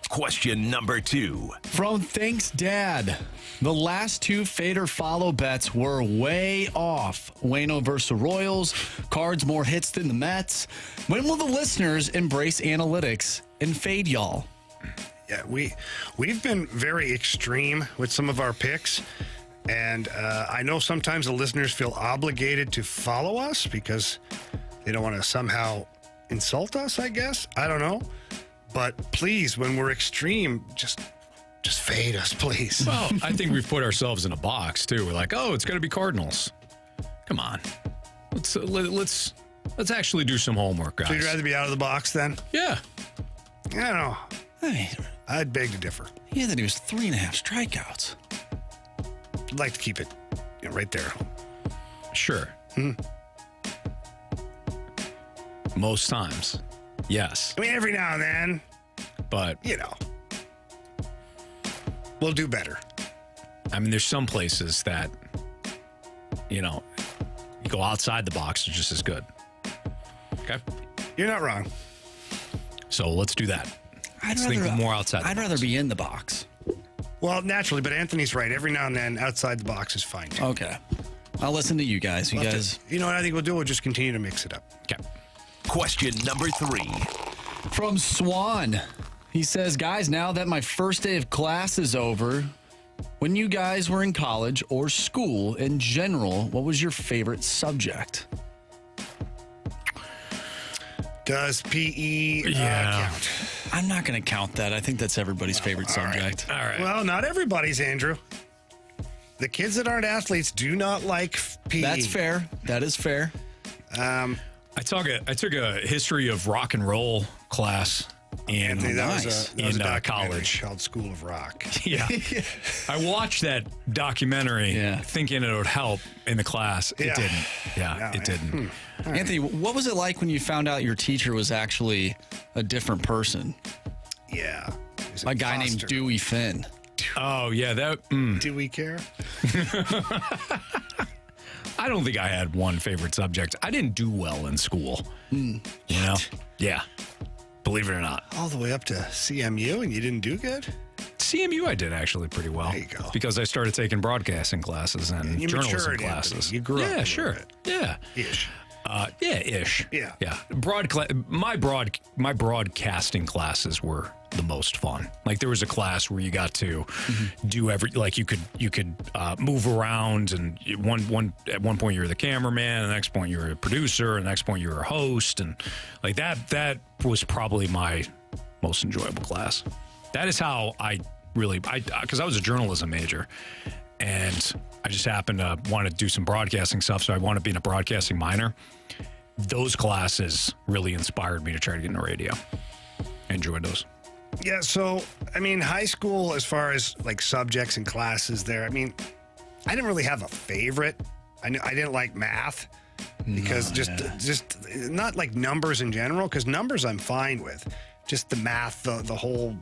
Question number 2. From Thanks Dad. The last two fade or follow bets were way off. Wayno versus the Royals. Cards more hits than the Mets. When will the listeners embrace analytics and fade y'all? Yeah, we've been very extreme with some of our picks. And I know sometimes the listeners feel obligated to follow us because they don't want to somehow insult us, I guess. I don't know. But please, when we're extreme, just fade us, please. Well, I think we've put ourselves in a box too. We're like, oh, it's going to be Cardinals. Come on, let's actually do some homework, guys. So you'd rather be out of the box then? Yeah. I don't know. Hey, I'd beg to differ. Yeah, that he was 3.5 strikeouts. I'd like to keep it right there. Sure. Most times, yes. I mean, every now and then. But, we'll do better. I mean, there's some places that, you go outside the box, are just as good. Okay? You're not wrong. So let's do that. Let's think more outside the box. I'd rather be in the box. Well, naturally, but Anthony's right. Every now and then, outside the box is fine, too. Okay. I'll listen to you guys. You know what I think we'll do? We'll just continue to mix it up. Okay. Question number 3. From Swan. He says, guys, now that my first day of class is over, when you guys were in college or school in general, what was your favorite subject? Does PE count? I'm not going to count that. I think that's everybody's favorite subject. All right. Well, not everybody's, Andrew. The kids that aren't athletes do not like PE. That's fair. That is fair. I took a history of rock and roll class in college called School of Rock. Yeah. I watched that documentary thinking it would help in the class. It didn't. Yeah, it didn't. Anthony, what was it like when you found out your teacher was actually a different person? Yeah. A guy named Dewey Finn. Oh, yeah. Do we care? I don't think I had one favorite subject. I didn't do well in school. You know? Yeah. Believe it or not. All the way up to CMU and you didn't do good? CMU I did actually pretty well. There you go. Because I started taking broadcasting classes and journalism matured, classes. Anthony. You grew up. Yeah, sure. Yeah. Ish. Ish. Yeah. Yeah. My broadcasting classes were the most fun. Like there was a class where you got to do you could move around, and at one point you were the cameraman, and the next point you were a producer, and the next point you were a host, and like that was probably my most enjoyable class. That is how because I was a journalism major, and I just happened to want to do some broadcasting stuff, so I wound up being a broadcasting minor. Those classes really inspired me to try to get into radio. I enjoyed those. Yeah, so, high school, as far as, subjects and classes there, I didn't really have a favorite. I didn't like math because just not like numbers in general, because numbers I'm fine with. Just the math, the whole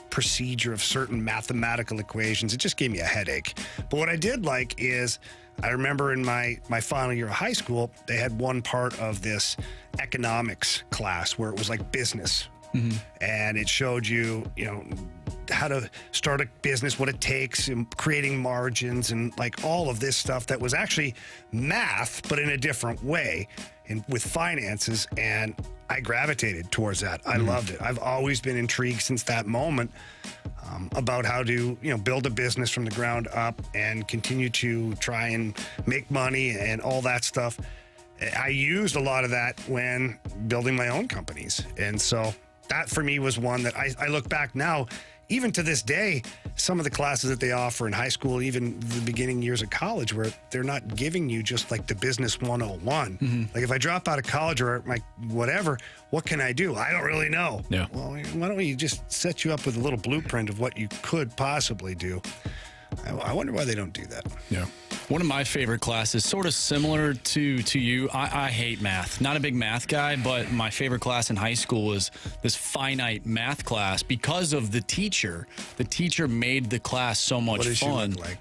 procedure of certain mathematical equations, it just gave me a headache. But what I did like is, I remember in my final year of high school, they had one part of this economics class where it was like business. And it showed you, how to start a business, what it takes, and creating margins, and all of this stuff that was actually math, but in a different way, and with finances. And I gravitated towards that. I loved it. I've always been intrigued since that moment about how to, build a business from the ground up and continue to try and make money and all that stuff. I used a lot of that when building my own companies. And so that for me was one that I look back now, even to this day, some of the classes that they offer in high school, even the beginning years of college, where they're not giving you just the business 101. Like if I drop out of college or whatever, what can I do? I don't really know. Yeah. Well, why don't we just set you up with a little blueprint of what you could possibly do? I wonder why they don't do that. Yeah. One of my favorite classes, sort of similar to you. I hate math. Not a big math guy, but my favorite class in high school was this finite math class because of the teacher. The teacher made the class so much what does fun. She look like?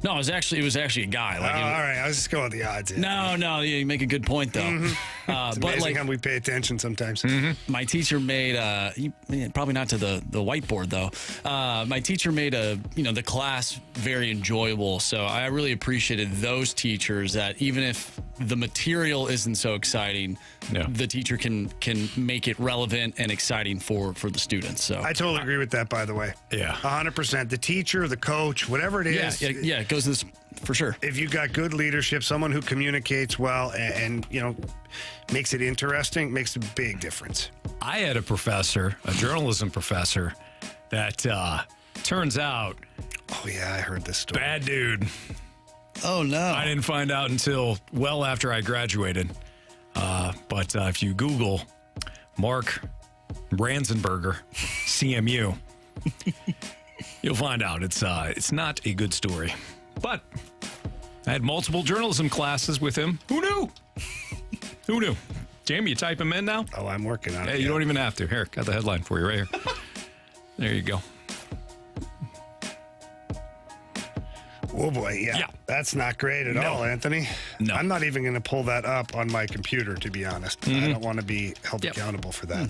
No, it was actually a guy. All right, I was just going with the odds. No, you make a good point though. It's amazing how we pay attention sometimes. My teacher made probably not to the whiteboard though. My teacher made the class very enjoyable. So I really appreciated those teachers that even if the material isn't so exciting, the teacher can make it relevant and exciting for the students. So I totally agree with that. By the way, 100%. The teacher, the coach, whatever it is, it goes this for sure. If you got good leadership, someone who communicates well and makes it interesting, makes a big difference. I had a professor, a journalism professor, that turns out. Oh yeah, I heard this story. Bad dude. Oh no! I didn't find out until well after I graduated. But if you Google Mark Ranzenberger, CMU, you'll find out it's not a good story. But I had multiple journalism classes with him. Who knew? Who knew? Jamie, you type him in now? Oh, I'm working on it. Hey, you don't even have to. Here, got the headline for you right here. There you go. Oh boy, yeah. That's not great at all, Anthony. No. I'm not even going to pull that up on my computer, to be honest. I don't want to be held accountable for that.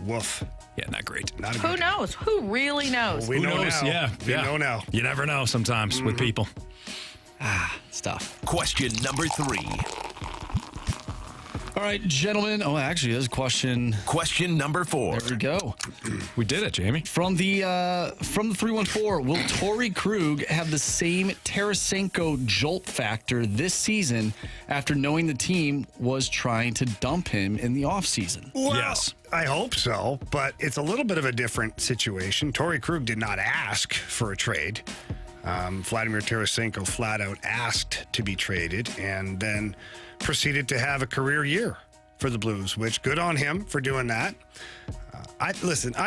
Woof. Yeah, not great. Not a Who good knows? Who really knows? We Who know knows? now. Yeah. We know now. You never know sometimes with people. It's tough. Question number 3. All right, gentlemen. Oh, actually, there's a question. Question number 4. There we go. We did it, Jamie. From the 314, will Torrey Krug have the same Tarasenko jolt factor this season after knowing the team was trying to dump him in the offseason? Well, Yes. I hope so, but it's a little bit of a different situation. Torrey Krug did not ask for a trade. Vladimir Tarasenko flat out asked to be traded and then proceeded to have a career year for the Blues, which good on him for doing that. I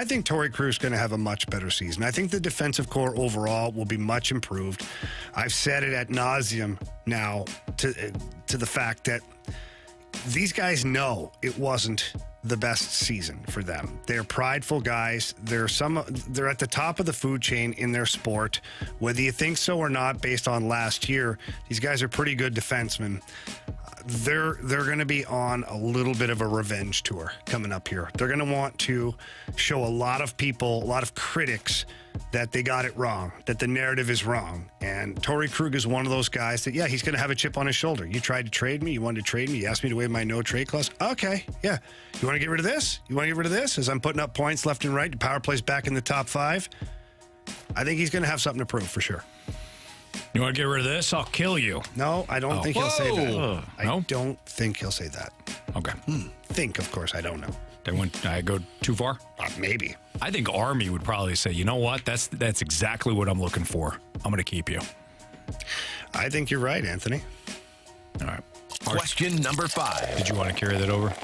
think Torrey Krug's going to have a much better season. I think the defensive core overall will be much improved. I've said it ad nauseum now to the fact that these guys know it wasn't the best season for them. They're prideful guys. They're at the top of the food chain in their sport. Whether you think so or not, based on last year, these guys are pretty good defensemen. They're going to be on a little bit of a revenge tour coming up here. They're going to want to show a lot of people, a lot of critics, that they got it wrong, that the narrative is wrong. And Torrey Krug is one of those guys that, yeah, he's going to have a chip on his shoulder. You tried to trade me. You wanted to trade me. You asked me to waive my no trade clause. Okay, yeah. You want to get rid of this? You want to get rid of this? As I'm putting up points left and right, the power play's back in the top 5. I think he's going to have something to prove for sure. You want to get rid of this? I'll kill you. No, I don't think he'll say that. No? I don't think he'll say that. Okay. Think, of course, I don't know. Did I go too far? Maybe. I think Army would probably say, you know what? That's exactly what I'm looking for. I'm going to keep you. I think you're right, Anthony. All right. Question number 5. Did you want to carry that over?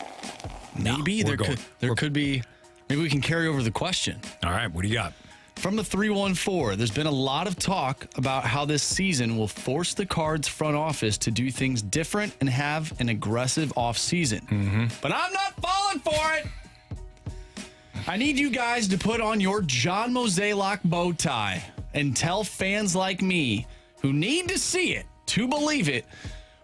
Maybe there could be. Maybe we can carry over the question. All right. What do you got? From the 314, there's been a lot of talk about how this season will force the Cards front office to do things different and have an aggressive offseason. But I'm not falling for it. I need you guys to put on your John Mozeliak bow tie and tell fans like me who need to see it to believe it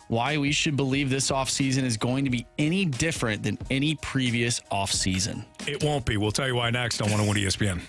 why we should believe this offseason is going to be any different than any previous offseason. It won't be. We'll tell you why next on 101 ESPN.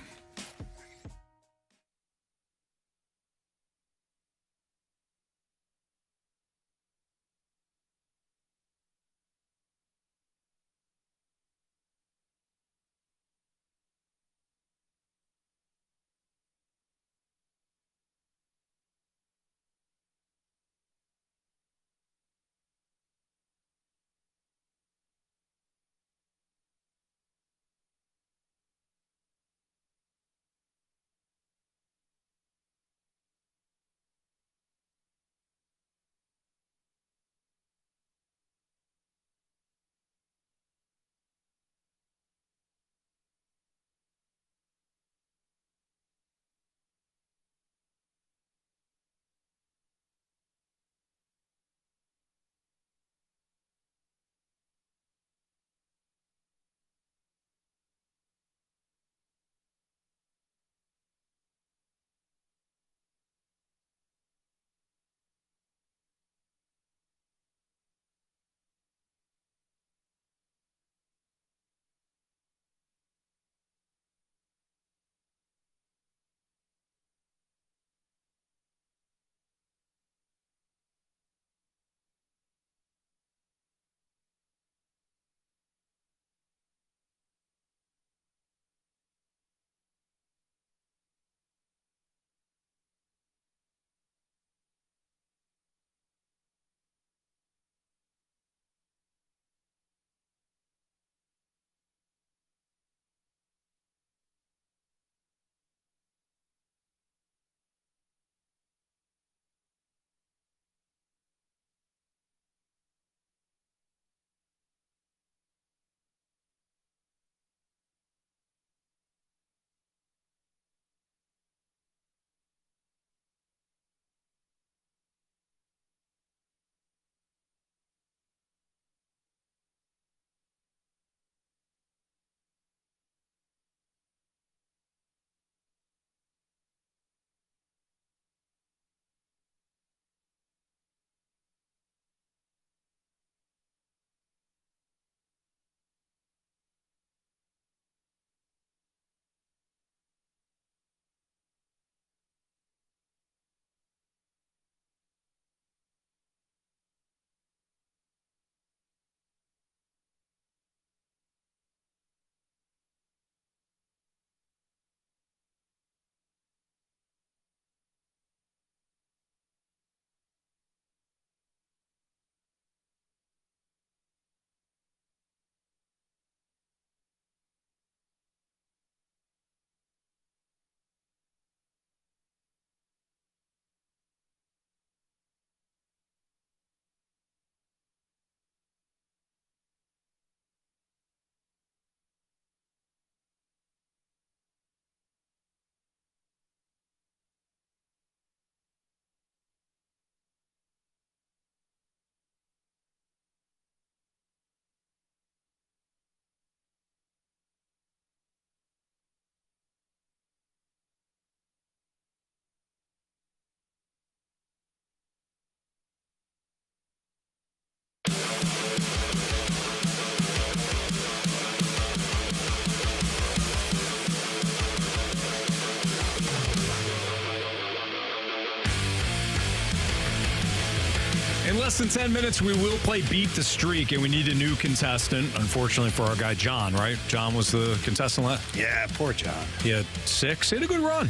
In less than 10 minutes, we will play Beat the Streak, and we need a new contestant, unfortunately, for our guy John, right? John was the contestant last. Yeah, poor John. He had 6. He had a good run.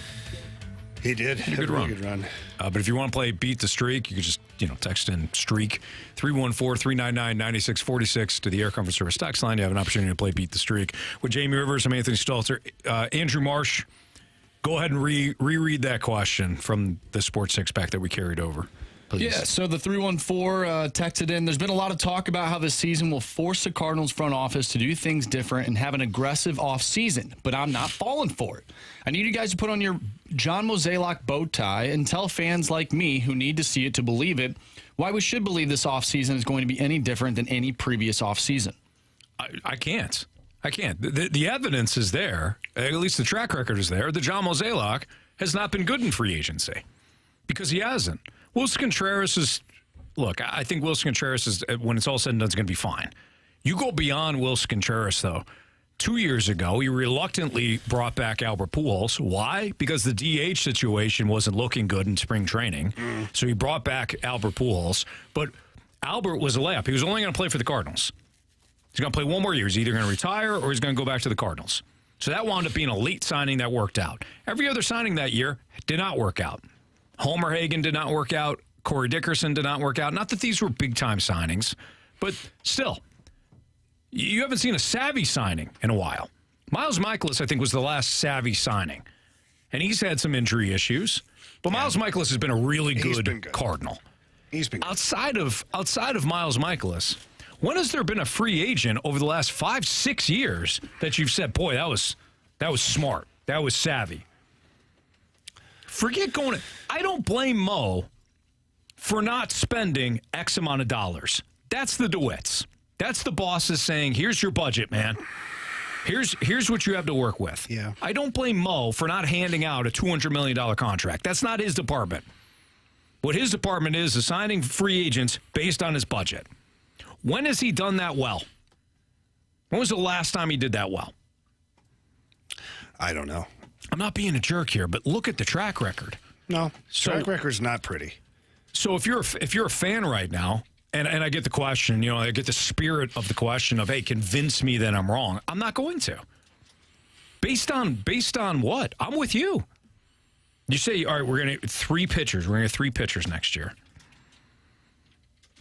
He did. He had a good run. But if you want to play Beat the Streak, you can just, text in Streak 314-399-9646 to the Air Comfort Service text line. You have an opportunity to play Beat the Streak. With Jamie Rivers, I'm Anthony Stalter. Andrew Marsh, go ahead and reread that question from the Sports Six-Pack that we carried over. Please. Yeah, so the 314 texted in. There's been a lot of talk about how this season will force the Cardinals front office to do things different and have an aggressive offseason, but I'm not falling for it. I need you guys to put on your John Mozeliak bow tie and tell fans like me who need to see it to believe it why we should believe this offseason is going to be any different than any previous offseason. I can't. The evidence is there. At least the track record is there. The John Mozeliak has not been good in free agency because he hasn't. Willson Contreras is, look, I think Willson Contreras is, when it's all said and done, is going to be fine. You go beyond Willson Contreras, though. 2 years ago, he reluctantly brought back Albert Pujols. Why? Because the DH situation wasn't looking good in spring training. So he brought back Albert Pujols. But Albert was a layup. He was only going to play for the Cardinals. He's going to play one more year. He's either going to retire or he's going to go back to the Cardinals. So that wound up being a late signing that worked out. Every other signing that year did not work out. Homer Hagan did not work out. Corey Dickerson did not work out. Not that these were big-time signings, but still, you haven't seen a savvy signing in a while. Miles Mikolas, I think, was the last savvy signing, and he's had some injury issues. But Miles Mikolas has been a really good Cardinal. He's been good. Outside of Miles Mikolas, when has there been a free agent over the last 5-6 years that you've said, boy, that was smart, that was savvy? Forget going. I don't blame Mo for not spending X amount of dollars. That's the DeWitts. That's the bosses saying, here's your budget, man. Here's what you have to work with. Yeah. I don't blame Mo for not handing out a $200 million contract. That's not his department. What his department is assigning free agents based on his budget. When has he done that well? When was the last time he did that well? I don't know. I'm not being a jerk here, but look at the track record. No, track record's not pretty. So if you're a fan right now, and I get the question, I get the spirit of the question of, hey, convince me that I'm wrong. I'm not going to. Based on what? I'm with you. You say, all right, we're going to 3 pitchers. We're going to get 3 pitchers next year.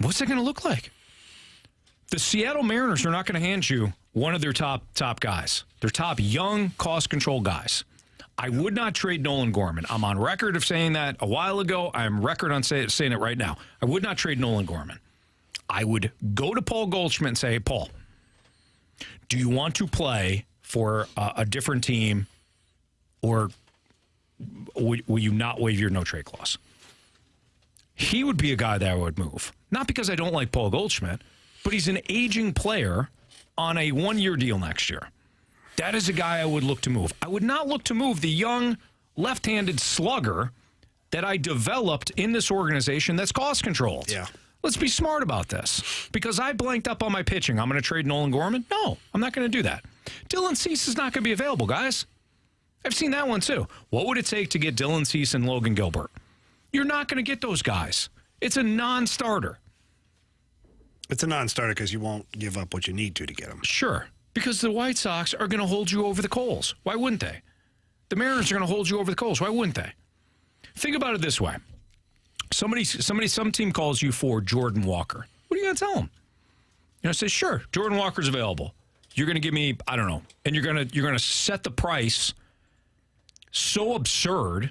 What's that going to look like? The Seattle Mariners are not going to hand you one of their top guys. Their top young, cost-control guys. I would not trade Nolan Gorman. I'm on record of saying that a while ago. I'm record on saying it right now. I would not trade Nolan Gorman. I would go to Paul Goldschmidt and say, hey, Paul, do you want to play for a different team, or will you not waive your no-trade clause? He would be a guy that I would move. Not because I don't like Paul Goldschmidt, but he's an aging player on a 1-year deal next year. That is a guy I would look to move. I would not look to move the young left-handed slugger that I developed in this organization that's cost-controlled. Yeah. Let's be smart about this. Because I blanked up on my pitching, I'm going to trade Nolan Gorman? No, I'm not going to do that. Dylan Cease is not going to be available, guys. I've seen that one, too. What would it take to get Dylan Cease and Logan Gilbert? You're not going to get those guys. It's a non-starter. It's a non-starter because you won't give up what you need to get them. Sure. Because the White Sox are going to hold you over the coals. Why wouldn't they? The Mariners are going to hold you over the coals. Why wouldn't they? Think about it this way. Some team calls you for Jordan Walker. What are you going to tell them? Say, sure, Jordan Walker's available. You're going to give me, I don't know, and you're going to set the price so absurd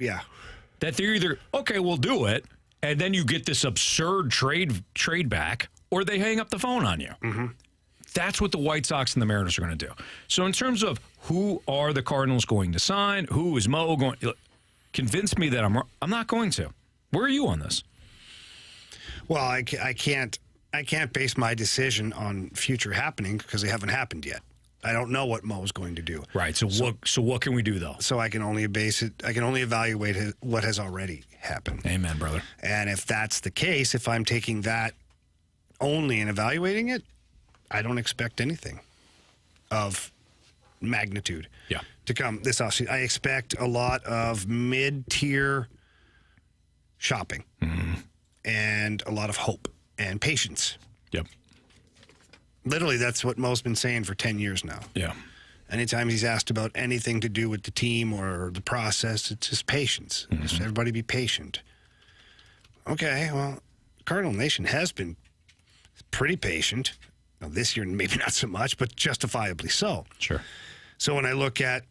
that they're either, okay, we'll do it, and then you get this absurd trade back, or they hang up the phone on you. Mm-hmm. That's what the White Sox and the Mariners are going to do. So in terms of who are the Cardinals going to sign, who is Mo going to convince me that I'm not going to. Where are you on this? Well, I can't base my decision on future happening because they haven't happened yet. I don't know what Mo's going to do. Right. So what can we do though? So I can only evaluate what has already happened. Amen, brother. And if that's the case, if I'm taking that only and evaluating it, I don't expect anything of magnitude to come this offseason. I expect a lot of mid-tier shopping and a lot of hope. and patience. Yep. Literally, that's what Mo's been saying for 10 years now. Yeah. Anytime he's asked about anything to do with the team or the process, it's just patience. Just everybody be patient. Okay, well, Cardinal Nation has been pretty patient. Now, this year, maybe not so much, but justifiably so. Sure. So when I look at,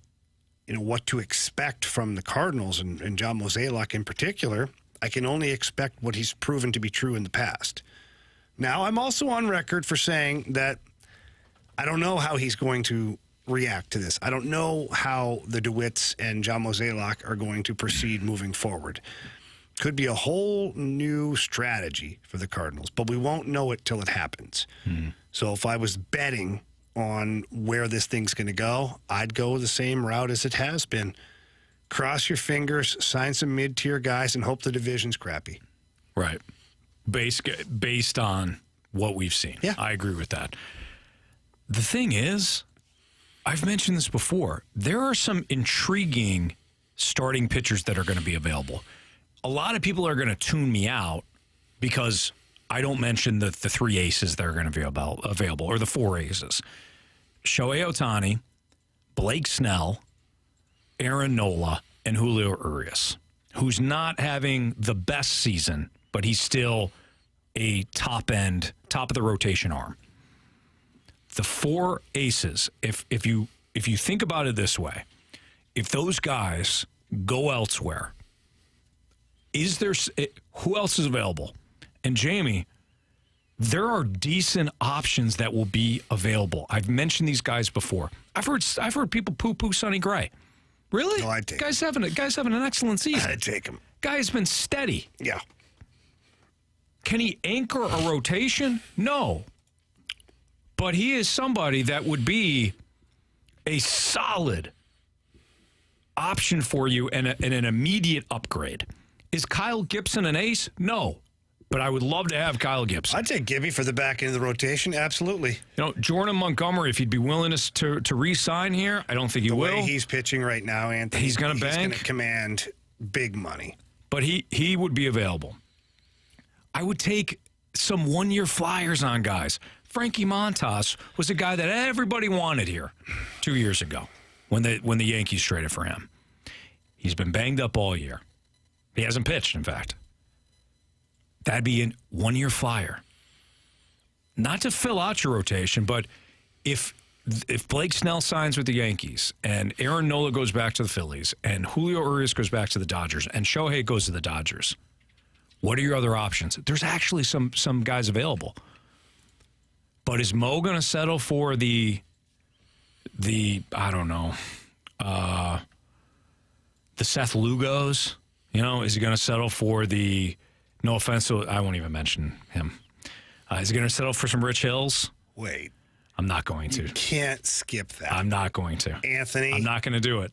what to expect from the Cardinals and John Mozeliak in particular, I can only expect what he's proven to be true in the past. Now, I'm also on record for saying that I don't know how he's going to react to this. I don't know how the DeWitts and John Mozeliak are going to proceed moving forward. Could be a whole new strategy for the Cardinals, but we won't know it till it happens. So if I was betting on where this thing's going to go, I'd go the same route as it has been. Cross your fingers, sign some mid-tier guys, and hope the division's crappy. Right. Based on what we've seen. Yeah. I agree with that. The thing is, I've mentioned this before, there are some intriguing starting pitchers that are going to be available. A lot of people are going to tune me out because I don't mention the three aces that are going to be available, or the four aces. Shohei Ohtani, Blake Snell, Aaron Nola, and Julio Urias, who's not having the best season, but he's still a top of the rotation arm. The four aces, if you think about it this way, if those guys go elsewhere, who else is available? And Jamie, there are decent options that will be available. I've mentioned these guys before. I've heard people poo-poo Sonny Gray. Really? No, I'd take him. Guy's having an excellent season. I'd take him. Guy's been steady. Yeah. Can he anchor a rotation? No. But he is somebody that would be a solid option for you and an immediate upgrade. Is Kyle Gibson an ace? No. But I would love to have Kyle Gibson. I'd take Gibby for the back end of the rotation. Absolutely. Jordan Montgomery, if he'd be willing to re-sign here, I don't think he will. The way he's pitching right now, Anthony, he's going to bank. He's going to command big money. But he would be available. I would take some one-year flyers on guys. Frankie Montas was a guy that everybody wanted here 2 years ago when the Yankees traded for him. He's been banged up all year. He hasn't pitched, in fact. That'd be a one-year flyer. Not to fill out your rotation, but if Blake Snell signs with the Yankees and Aaron Nola goes back to the Phillies and Julio Urias goes back to the Dodgers and Shohei goes to the Dodgers, what are your other options? There's actually some guys available. But is Mo going to settle for the I don't know, the Seth Lugos? Is he going to settle for the, no offense, I won't even mention him. Is he going to settle for some Rich Hills? Wait. I'm not going to. You can't skip that. I'm not going to. Anthony. I'm not going to do it.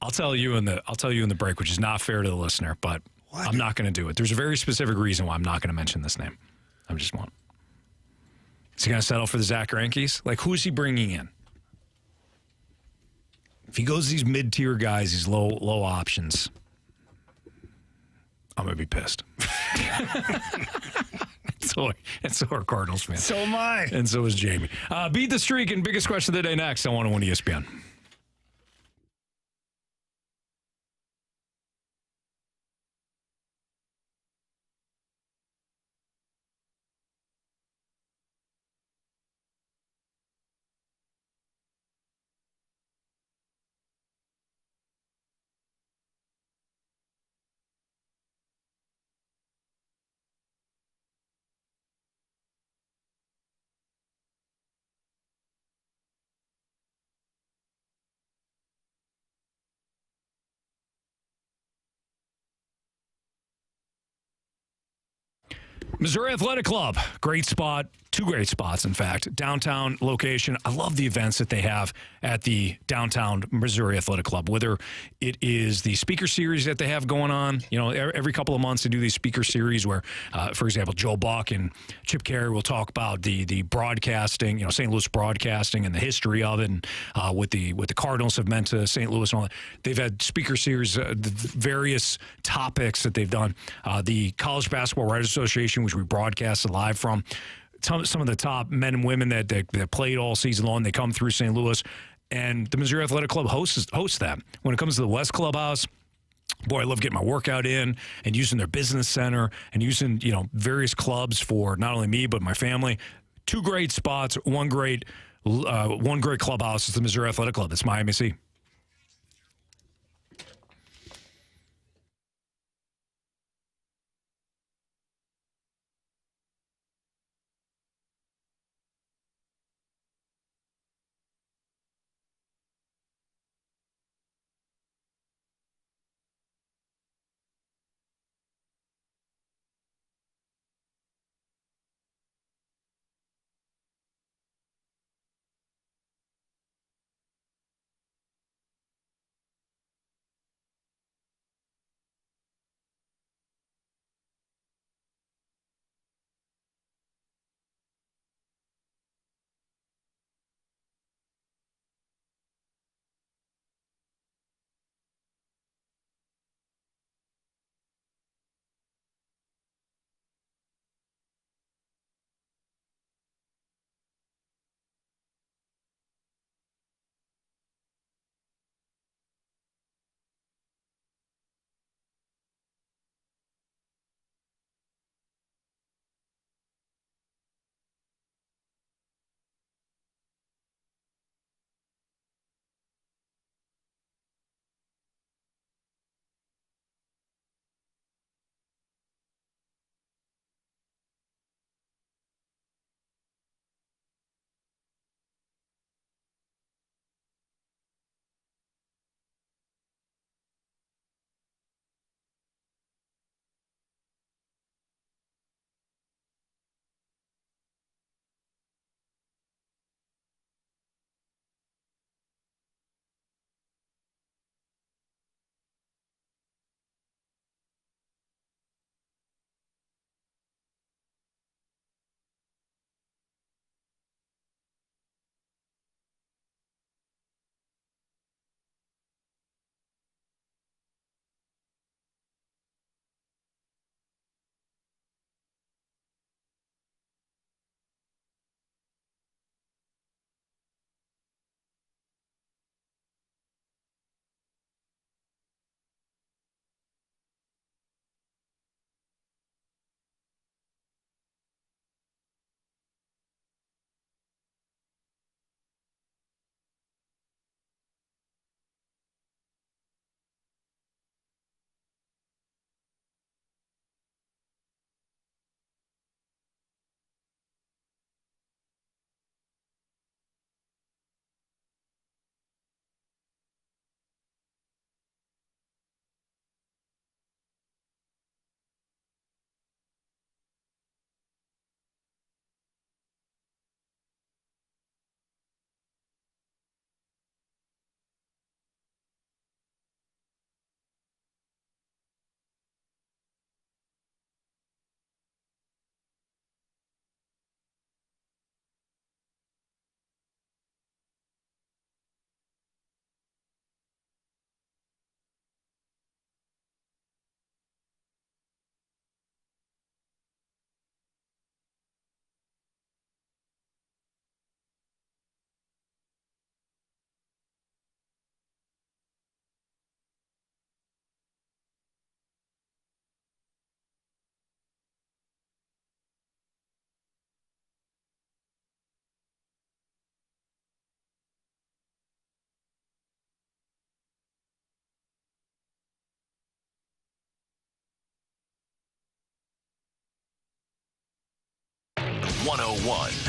I'll tell you in the break, which is not fair to the listener, but what? I'm not going to do it. There's a very specific reason why I'm not going to mention this name. I just won't. Is he going to settle for the Zach Greinke's? Like, who's he bringing in? If he goes these mid-tier guys, these low options, I'm going to be pissed. And so are Cardinals fans. So am I. And so is Jamie. Beat the streak and biggest question of the day next on 101 ESPN. Missouri Athletic Club, great spot Two great spots, in fact. Downtown location. I love the events that they have at the downtown Missouri Athletic Club, whether it is the speaker series that they have going on. You know, every couple of months they do these speaker series where, for example, Joe Buck and Chip Carey will talk about the broadcasting, you know, St. Louis broadcasting and the history of it, and what the Cardinals have meant to St. Louis and all that. They've had speaker series, various topics that they've done. The College Basketball Writers Association, which we broadcast live from. Some of the top men and women that played all season long, they come through St. Louis, and the Missouri Athletic Club hosts that. When it comes to the West Clubhouse, boy, I love getting my workout in and using their business center and using, you know, various clubs for not only me but my family. Two great spots, one great clubhouse is the Missouri Athletic Club. It's Miami C.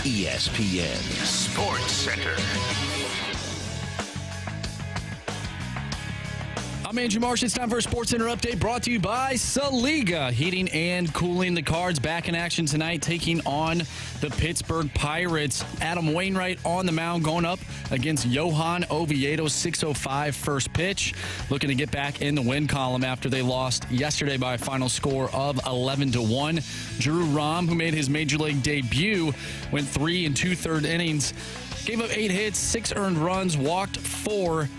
ESPN Sports Center. I'm Andrew Marsh. It's time for a Sports Center update brought to you by Saliga Heating and Cooling. The Cards back in action tonight, taking on the Pittsburgh Pirates. Adam Wainwright on the mound, going up against Johan Oviedo. 6:05 first pitch. Looking to get back in the win column after they lost yesterday by a final score of 11-1. Drew Rom, who made his major league debut, went 3 2/3 innings. Gave up 8 hits, 6 earned runs, walked 4,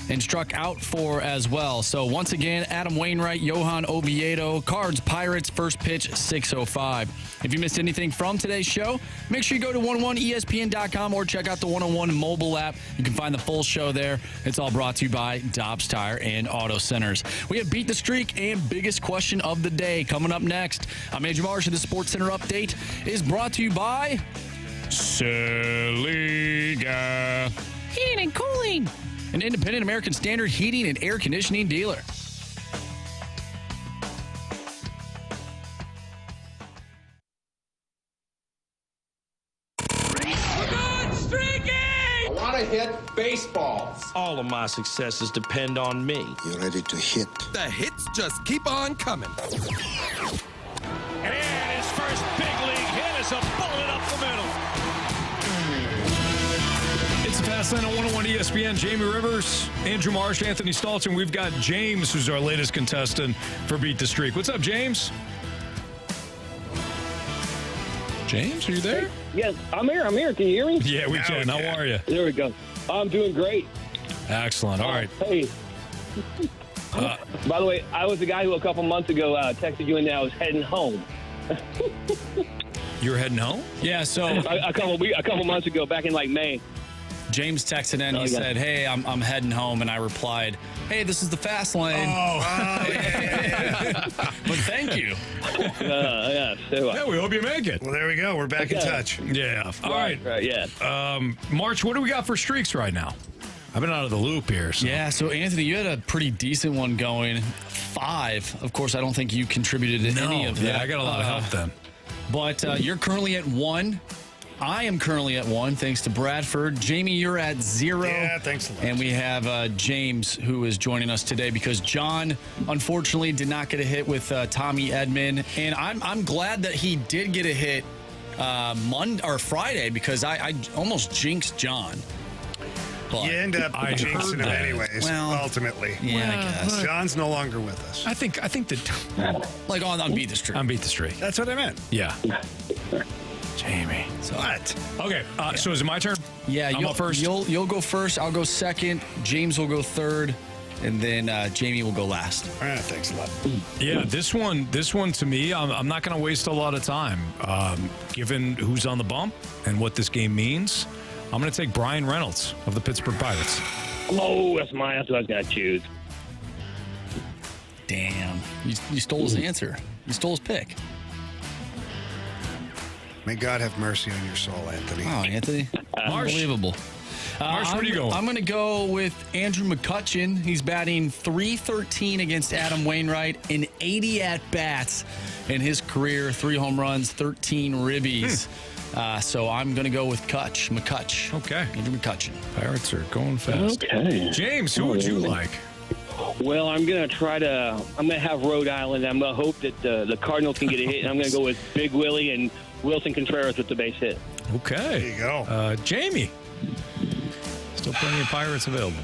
and struck out 4 as well. So once again, Adam Wainwright, Johan Oviedo, Cards, Pirates, first pitch, 6:05. If you missed anything from today's show, make sure you go to 101ESPN.com or check out the 101 mobile app. You can find the full show there. It's all brought to you by Dobbs Tire and Auto Centers. We have Beat the Streak and Biggest Question of the Day coming up next. I'm Andrew Marsh, and the Sports Center update is brought to you by Saliga Heating and Cooling, an independent American Standard heating and air conditioning dealer. We're good, streaking! I want to hit baseballs. All of my successes depend on me. You ready to hit? The hits just keep on coming. And his first big league hit is a bullet up the middle. It's the Fast Lane on 101 ESPN. Jamie Rivers, Andrew Marsh, Anthony Stalter. We've got James, who's our latest contestant for Beat the Streak. What's up, James? James, are you there? Yes, I'm here. Can you hear me? Yeah, we can. How are you? There we go. I'm doing great. Excellent. All right. Hey. By the way, I was the guy who a couple months ago texted you and I was heading home. You were heading home? Yeah, so a couple months ago, back in like May. James texted in. He said, "Hey, I'm heading home," and I replied, "Hey, this is the Fast Lane." Yeah. But thank you. Yeah, we hope you make it. Well, there we go. We're back in touch. Yeah. All right. Yeah. March, what do we got for streaks right now? I've been out of the loop here. So. Yeah, so Anthony, you had a pretty decent one going. 5. Of course, I don't think you contributed to any of that. Yeah, I got a lot of help then. But you're currently at 1. I am currently at 1, thanks to Bradford. Jamie, you're at 0. Yeah, thanks a lot. And we have James, who is joining us today because John, unfortunately, did not get a hit with Tommy Edman. And I'm glad that he did get a hit Monday or Friday because I almost jinxed John. But you end up jinxing him anyways, ultimately. Yeah, I guess. John's no longer with us. I think that like on Beat the Streak. On Beat the Streak. That's what I meant. Yeah. Jamie. So what? Okay, so is it my turn? Yeah, I'm up first. You'll go first. I'll go second. James will go third, and then Jamie will go last. All right, thanks a lot. Yeah, this one to me, I'm not going to waste a lot of time. Given who's on the bump and what this game means, I'm going to take Brian Reynolds of the Pittsburgh Pirates. Oh, that's what I was going to choose. Damn, you stole his answer. You stole his pick. May God have mercy on your soul, Anthony. Oh, Anthony. Unbelievable. Marsh, where are you going? I'm going to go with Andrew McCutchen. He's batting .313 against Adam Wainwright in 80 at-bats in his career. 3 home runs, 13 ribbies. So I'm going to go with McCutch. Okay. Andrew McCutchen. Pirates are going fast. Okay. James, who would you like? Well, I'm going to have Rhode Island. I'm going to hope that the Cardinals can get a hit. And I'm going to go with Big Willie and Wilson Contreras with the base hit. Okay. There you go. Jamie. Still plenty of Pirates available.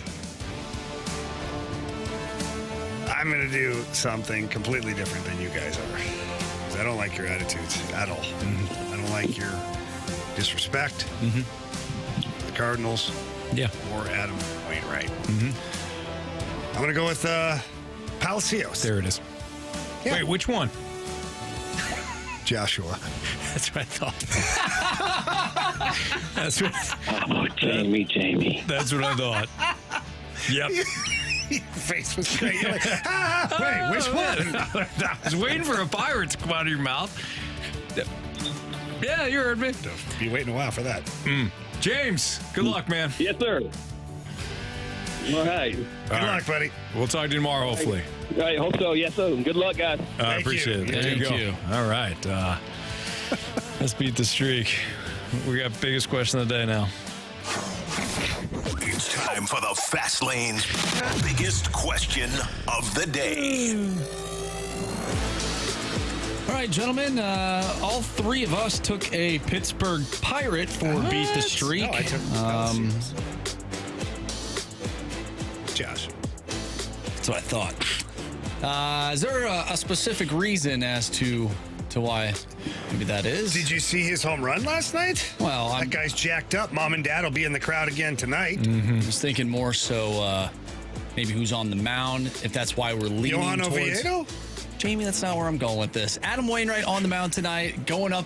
I'm going to do something completely different than you guys are. Because I don't like your attitudes at all. I don't like your disrespect. The Cardinals. Yeah. Or Adam Wainwright. I'm going to go with Palacios. There it is. Yeah. Wait, which one? Joshua. That's what I thought. That's what. Oh, Jamie. That's what I thought. Yep. Your face was great. You're like, wait, which one? I was waiting for a pirate to come out of your mouth. Yeah, you heard me. Be waiting a while for that. James, good luck, man. Yes, sir. All right. Good luck, buddy. We'll talk to you tomorrow, hopefully. All right, hope so. Yes, sir. Good luck, guys. I appreciate it. There you go. All right. Let's beat the streak. We got biggest question of the day now. It's time time for the Fast Lane's biggest question of the day. All right, gentlemen, all three of us took a Pittsburgh Pirate for Beat the Streak. No, I took Josh. That's what I thought. Is there a specific reason as to why maybe that is? Did you see his home run last night? Well, that guy's jacked up. Mom and Dad will be in the crowd again tonight. I was thinking more so maybe who's on the mound, if that's why we're leaning Johan towards... Oviedo? Jamie, that's not where I'm going with this. Adam Wainwright on the mound tonight, going up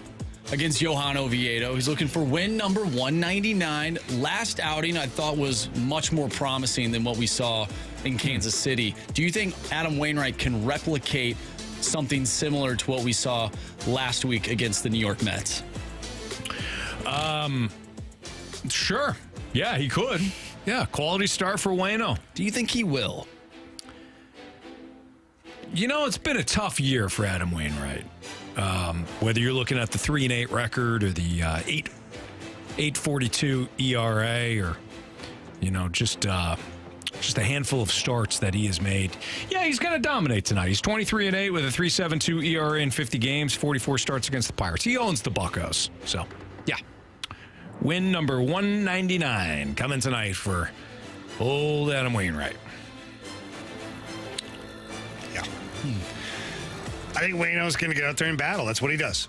against Johan Oviedo. He's looking for win number 199. Last outing I thought was much more promising than what we saw in Kansas City. Do you think Adam Wainwright can replicate something similar to what we saw last week against the New York Mets? Sure. Yeah, he could. Yeah, quality start for Waino. Do you think he will? You know, it's been a tough year for Adam Wainwright. Whether you're looking at the 3-8 record or the 8.42 ERA or, you know, just a handful of starts that he has made. Yeah, he's going to dominate tonight. He's 23-8 with a 3.72 ERA in 50 games, 44 starts against the Pirates. He owns the Buccos. So, yeah. Win number 199 coming tonight for old Adam Wainwright. Yeah. I think Waino's going to get out there and battle. That's what he does.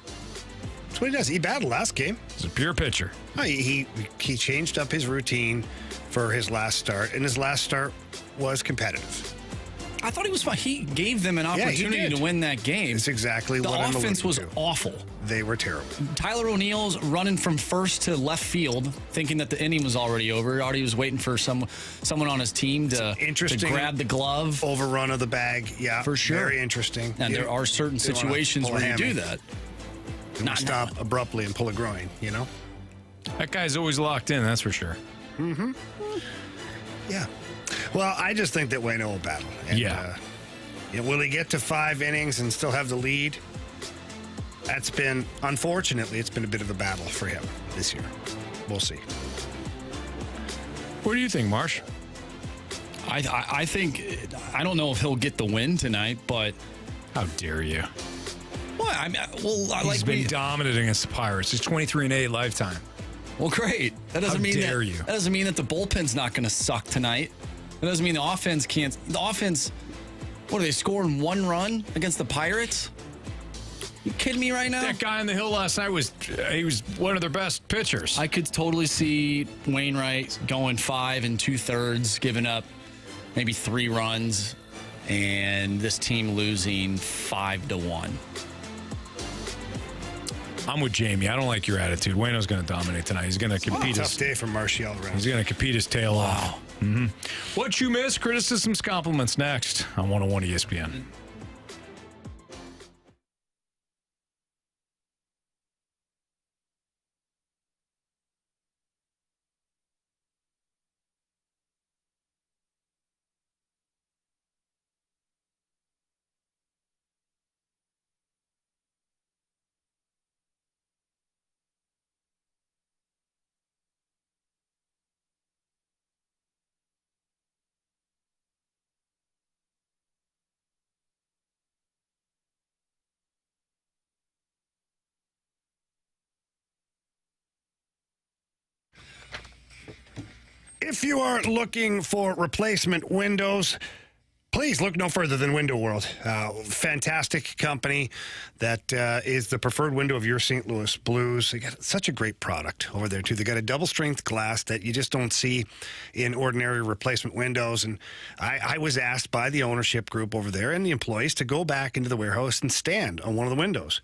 That's what he does. He battled last game. He's a pure pitcher. He changed up his routine for his last start, and his last start was competitive. I thought he was fine. He gave them an opportunity to win that game. It's exactly what I'm alluding to. The offense was awful. They were terrible. Tyler O'Neill's running from first to left field, thinking that the inning was already over. Already was waiting for someone on his team to grab the glove. Overrun of the bag, yeah. For sure. Very interesting. And there are certain situations where you do that. Not stop abruptly and pull a groin, you know? That guy's always locked in, that's for sure. Mm-hmm. Yeah. Well, I just think that Waino will battle. And, will he get to 5 innings and still have the lead? Unfortunately, it's been a bit of a battle for him this year. We'll see. What do you think, Marsh? I think, I don't know if he'll get the win tonight, but... How dare you? What? He's been dominant against the Pirates. He's 23-8 lifetime. Well, great. That doesn't mean dare you? That doesn't mean that the bullpen's not going to suck tonight. That doesn't mean the offense can't. The offense, what are they scoring 1 run against the Pirates? You kidding me right now? That guy on the hill last night was one of their best pitchers. I could totally see Wainwright going 5 2/3, giving up maybe 3 runs, and this team losing 5-1. I'm with Jamie. I don't like your attitude. Waino's going to dominate tonight. He's going to compete. Tough day for Martial around. He's going to compete his tail off. Mm-hmm. What you missed? Criticisms, compliments next on 101 ESPN. If you are looking for replacement windows, please look no further than Window World. Fantastic company that is the preferred window of your St. Louis Blues. They got such a great product over there, too. They got a double-strength glass that you just don't see in ordinary replacement windows. And I was asked by the ownership group over there and the employees to go back into the warehouse and stand on one of the windows.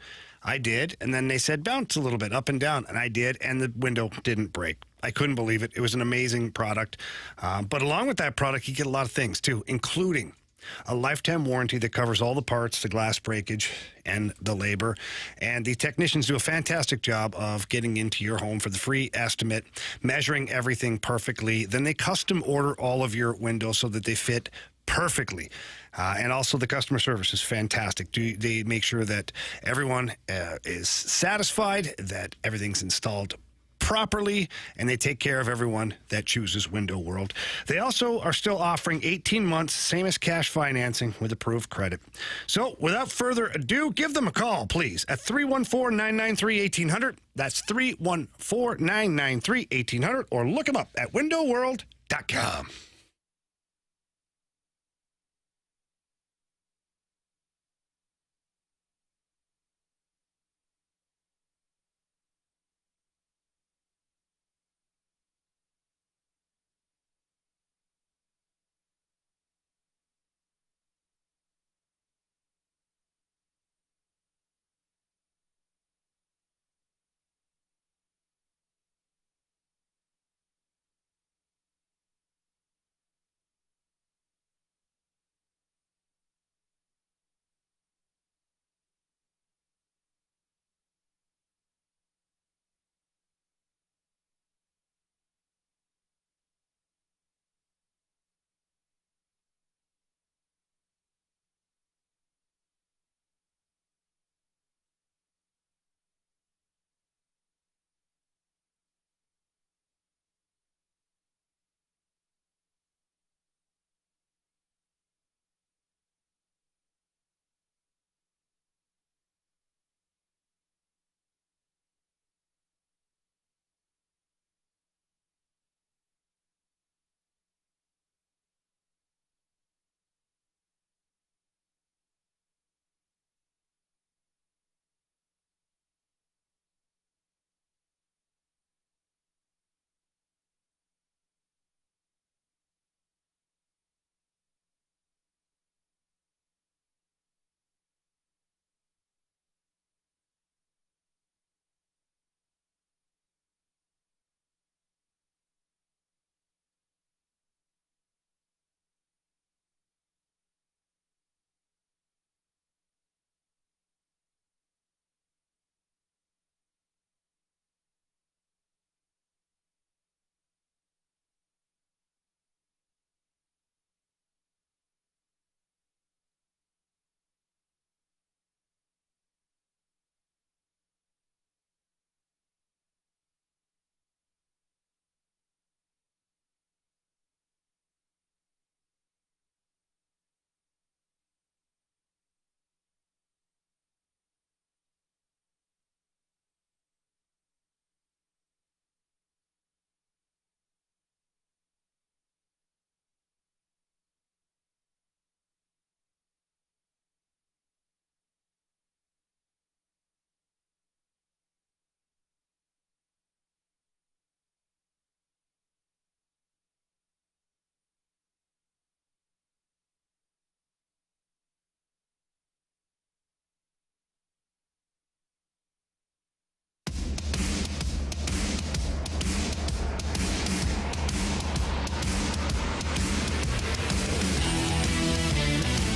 I did, and then they said bounce a little bit up and down, and I did, and the window didn't break. I couldn't believe it. It was an amazing product. But along with that product, you get a lot of things, too, including a lifetime warranty that covers all the parts, the glass breakage, and the labor. And the technicians do a fantastic job of getting into your home for the free estimate, measuring everything perfectly. Then they custom order all of your windows so that they fit perfectly. And also the customer service is fantastic. They make sure that everyone is satisfied, that everything's installed properly, and they take care of everyone that chooses Window World. They also are still offering 18 months, same as cash financing with approved credit. So without further ado, give them a call, please, at 314-993-1800. That's 314-993-1800, or look them up at windowworld.com.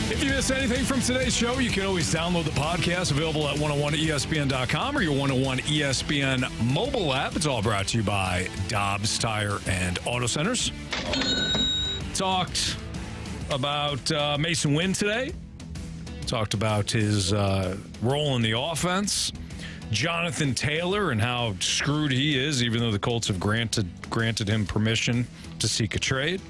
If you miss anything from today's show, you can always download the podcast, available at 101ESPN.com or your 101 ESPN mobile app. It's all brought to you by Dobbs Tire and Auto Centers. Talked about Mason Winn today. Talked about his role in the offense. Jonathan Taylor and how screwed he is, even though the Colts have granted him permission to seek a trade.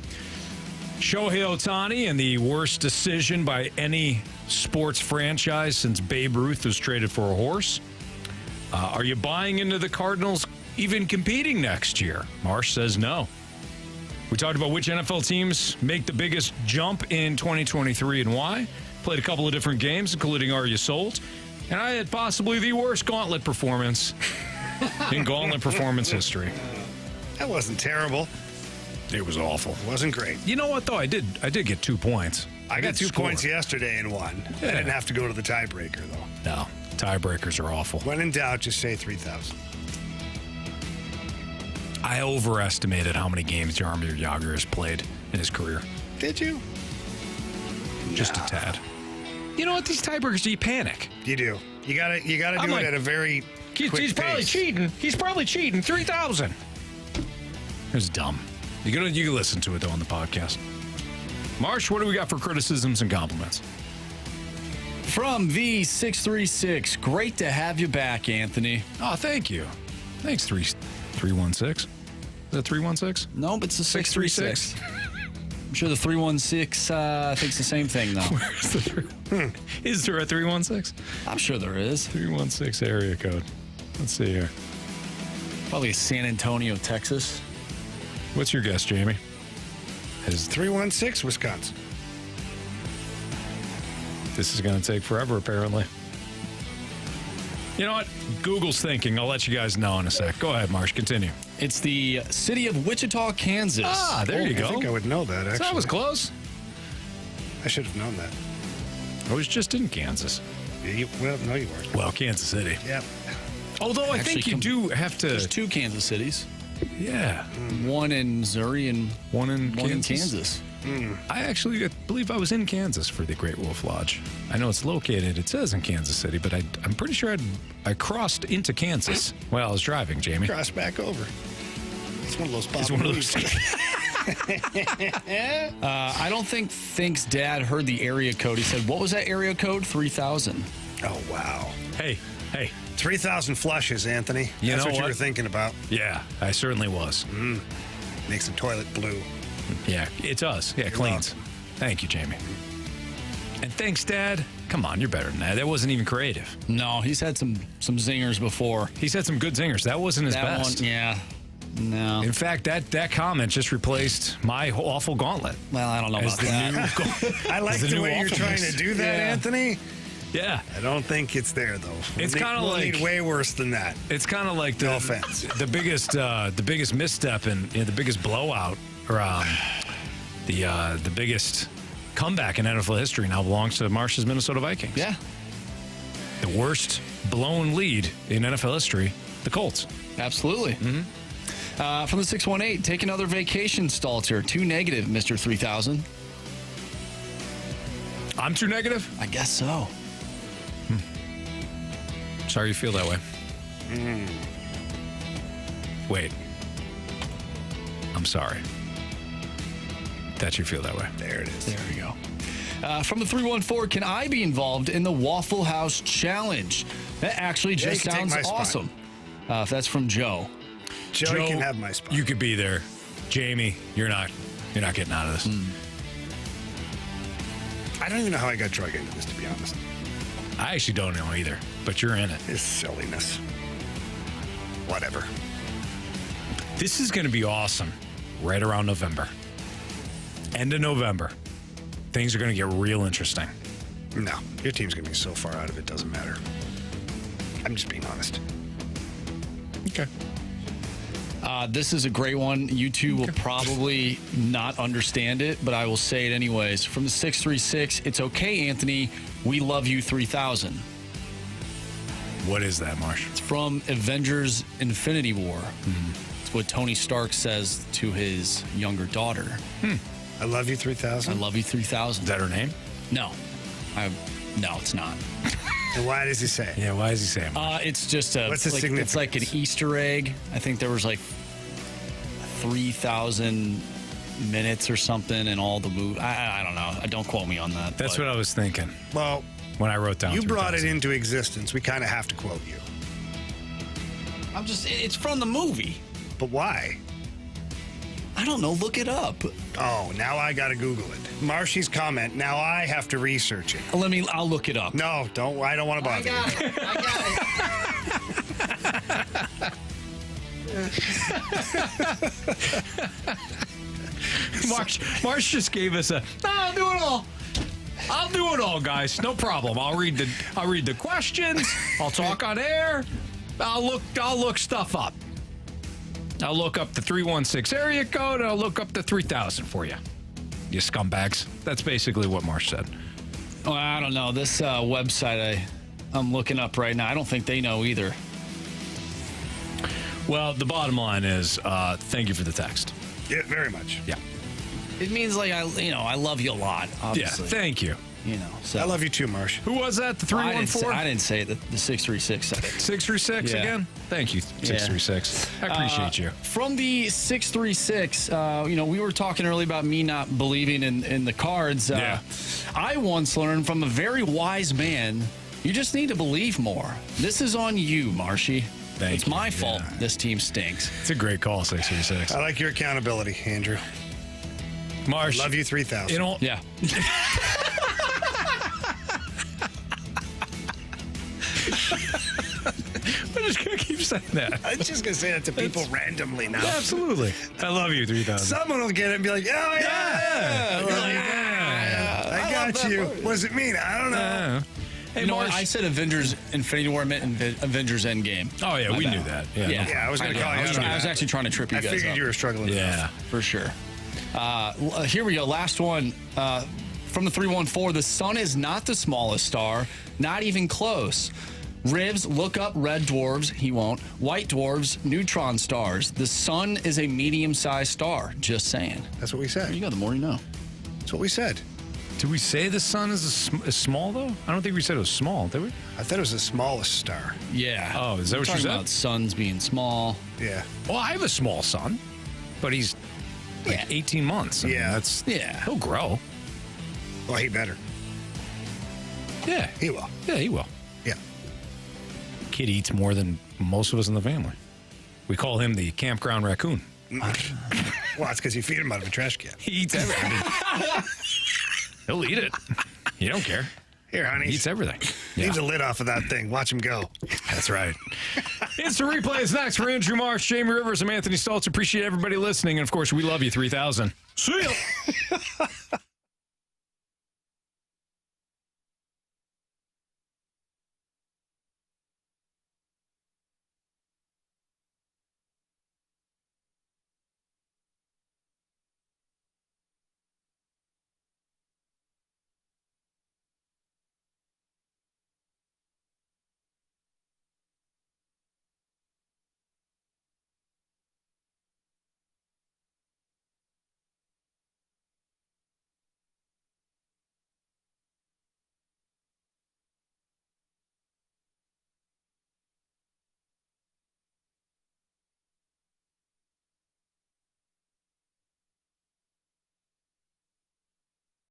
Shohei Ohtani and the worst decision by any sports franchise since Babe Ruth was traded for a horse. Are you buying into the Cardinals even competing next year? Marsh says no. We talked about which NFL teams make the biggest jump in 2023 and why. Played a couple of different games, including Are You Sold? And I had possibly the worst Gauntlet performance in Gauntlet performance history. That wasn't terrible. It was awful. It wasn't great. You know what, though? I did get 2 points. I got 2 points yesterday and won. Yeah. I didn't have to go to the tiebreaker, though. No, tiebreakers are awful. When in doubt, just say 3,000. I overestimated how many games Jaromir Jagr has played in his career. Did you? Just a tad. You know what? These tiebreakers, you panic. You do. You gotta do it at a very quick He's probably pace. cheating. He's probably cheating. 3,000. It was dumb. You can listen to it, though, on the podcast. Marsh, what do we got for criticisms and compliments? From V636, great to have you back, Anthony. Oh, thank you. Thanks, 316? Is that 316? Nope, it's a 636. I'm sure the 316 thinks the same thing, though. Where's the 3? Is there a 316? I'm sure there is. 316 area code. Let's see here. Probably San Antonio, Texas. What's your guess, Jamie? Is 316 Wisconsin? This is going to take forever, apparently. You know what? Google's thinking. I'll let you guys know in a sec. Go ahead, Marsh. Continue. It's the city of Wichita, Kansas. Ah, there you go. I think I would know that, actually. That was close. I should have known that. I was just in Kansas. Well, no, you weren't. Well, Kansas City. Yep. Although I think you do have to... There's 2 Kansas cities. Yeah. One in Missouri and one in Kansas. I believe I was in Kansas for the Great Wolf Lodge. I know it's located, it says in Kansas City, but I'm pretty sure I crossed into Kansas while I was driving, Jamie. Crossed back over. It's one of those It's one of those. I don't think Dad heard the area code. He said, what was that area code? 3,000. Oh, wow. Hey. 3,000 flushes, Anthony. That's what you were thinking about. Yeah, I certainly was. Makes the toilet blue. Yeah, it does. Yeah, it cleans. Thank you, Jamie. And thanks, Dad. Come on, you're better than that. That wasn't even creative. No, he's had some zingers before. He's had some good zingers. That wasn't his best. One, yeah. No. In fact, that comment just replaced my awful gauntlet. Well, I don't know about that. I like the way you're trying to do that, Anthony. Yeah. I don't think it's there, though. It's kind of like... need way worse than that. It's kind of like no offense. The biggest misstep and the biggest blowout, or the biggest comeback in NFL history now belongs to Marsh's Minnesota Vikings. Yeah. The worst blown lead in NFL history, the Colts. Absolutely. From the 618, take another vacation, Stalter. Too negative, Mr. 3000. I'm too negative? I guess so. Sorry you feel that way. Wait. I'm sorry that you feel that way. There it is. There we go. From the 314, can I be involved in the Waffle House Challenge? That actually just sounds awesome. That's from Joe. Joe, you can have my spot. You could be there. Jamie, you're not getting out of this. I don't even know how I got drug into this, to be honest. I actually don't know either, but you're in it. It's silliness. Whatever. This is going to be awesome right around November. End of November. Things are going to get real interesting. No, your team's going to be so far out of it, doesn't matter. I'm just being honest. Okay. This is a great one. You two will probably not understand it, but I will say it anyways. From the 636, it's okay, Anthony. We love you 3000. What is that, Marsh? It's from Avengers Infinity War. It's what Tony Stark says to his younger daughter. I love you 3000. I love you 3000. Is that her name? No. No, it's not. And why does he say it? Yeah, why does he say it? It's just what's the significance? It's like an Easter egg. I think there was like 3,000 minutes or something in all the movie. I don't know. Don't quote me on that. That's what I was thinking. Well, when I wrote down, you brought it into existence. We kind of have to quote you. It's from the movie. But why? I don't know. Look it up. Oh, now I got to Google it. Marshy's comment. Now I have to research it. I'll look it up. No, don't. I don't want to bother you. Marsh just gave us I'll do it all. I'll do it all, guys. No problem. I'll read the questions. I'll talk on air. I'll look stuff up. I'll look up the 316 area code. I'll look up the 3000 for you. You scumbags. That's basically what Marsh said. Well, I don't know. This website I'm looking up right now, I don't think they know either. Well, the bottom line is thank you for the text. Yeah, very much. Yeah. It means like I love you a lot, obviously. Yeah, thank you. So I love you too, Marsh. Who was that? The 314? I didn't say it. The 636 said it. 636 again? Thank you, 636. I appreciate you. From the 636, we were talking earlier about me not believing in the cards. I once learned from a very wise man, you just need to believe more. This is on you, Marshy. It's my fault this team stinks. It's a great call, 636. I like your accountability, Andrew. Marsh. Love you 3,000. You know, yeah. I'm just going to keep saying that. I'm just going to say that to people randomly now. Yeah, absolutely. I love you, 3,000. Someone will get it and be like, oh, yeah. I got you. What does it mean? I don't know. Hey, you know what? I said Avengers Infinity War meant Avengers Endgame. Oh, yeah, we knew that. Yeah, I was going to call you out on I was that. actually trying to trip you guys up. I figured you were struggling enough. For sure. Here we go. Last one. From the 314, the sun is not the smallest star, not even close. Rivs, look up red dwarfs. He won't. White dwarfs, neutron stars. The sun is a medium-sized star. Just saying. That's what we said. There you go. The more you know. That's what we said. Did we say the sun is small, though? I don't think we said it was small, did we? I thought it was the smallest star. Yeah. Oh, is that what you said? About suns being small. Yeah. Well, I have a small son, but he's like 18 months. I mean, he'll grow. Well, he better. Yeah. He will. Yeah, he will. Yeah. Kid eats more than most of us in the family. We call him the campground raccoon. Well, that's because you feed him out of a trash can. He eats everything. He'll eat it. You don't care. Here, honey. He eats everything. Leave the lid off of that thing. Watch him go. That's right. Instant replay is next for Andrew Marsh, Jamie Rivers, and Anthony Stalter. Appreciate everybody listening. And, of course, we love you, 3,000. See ya.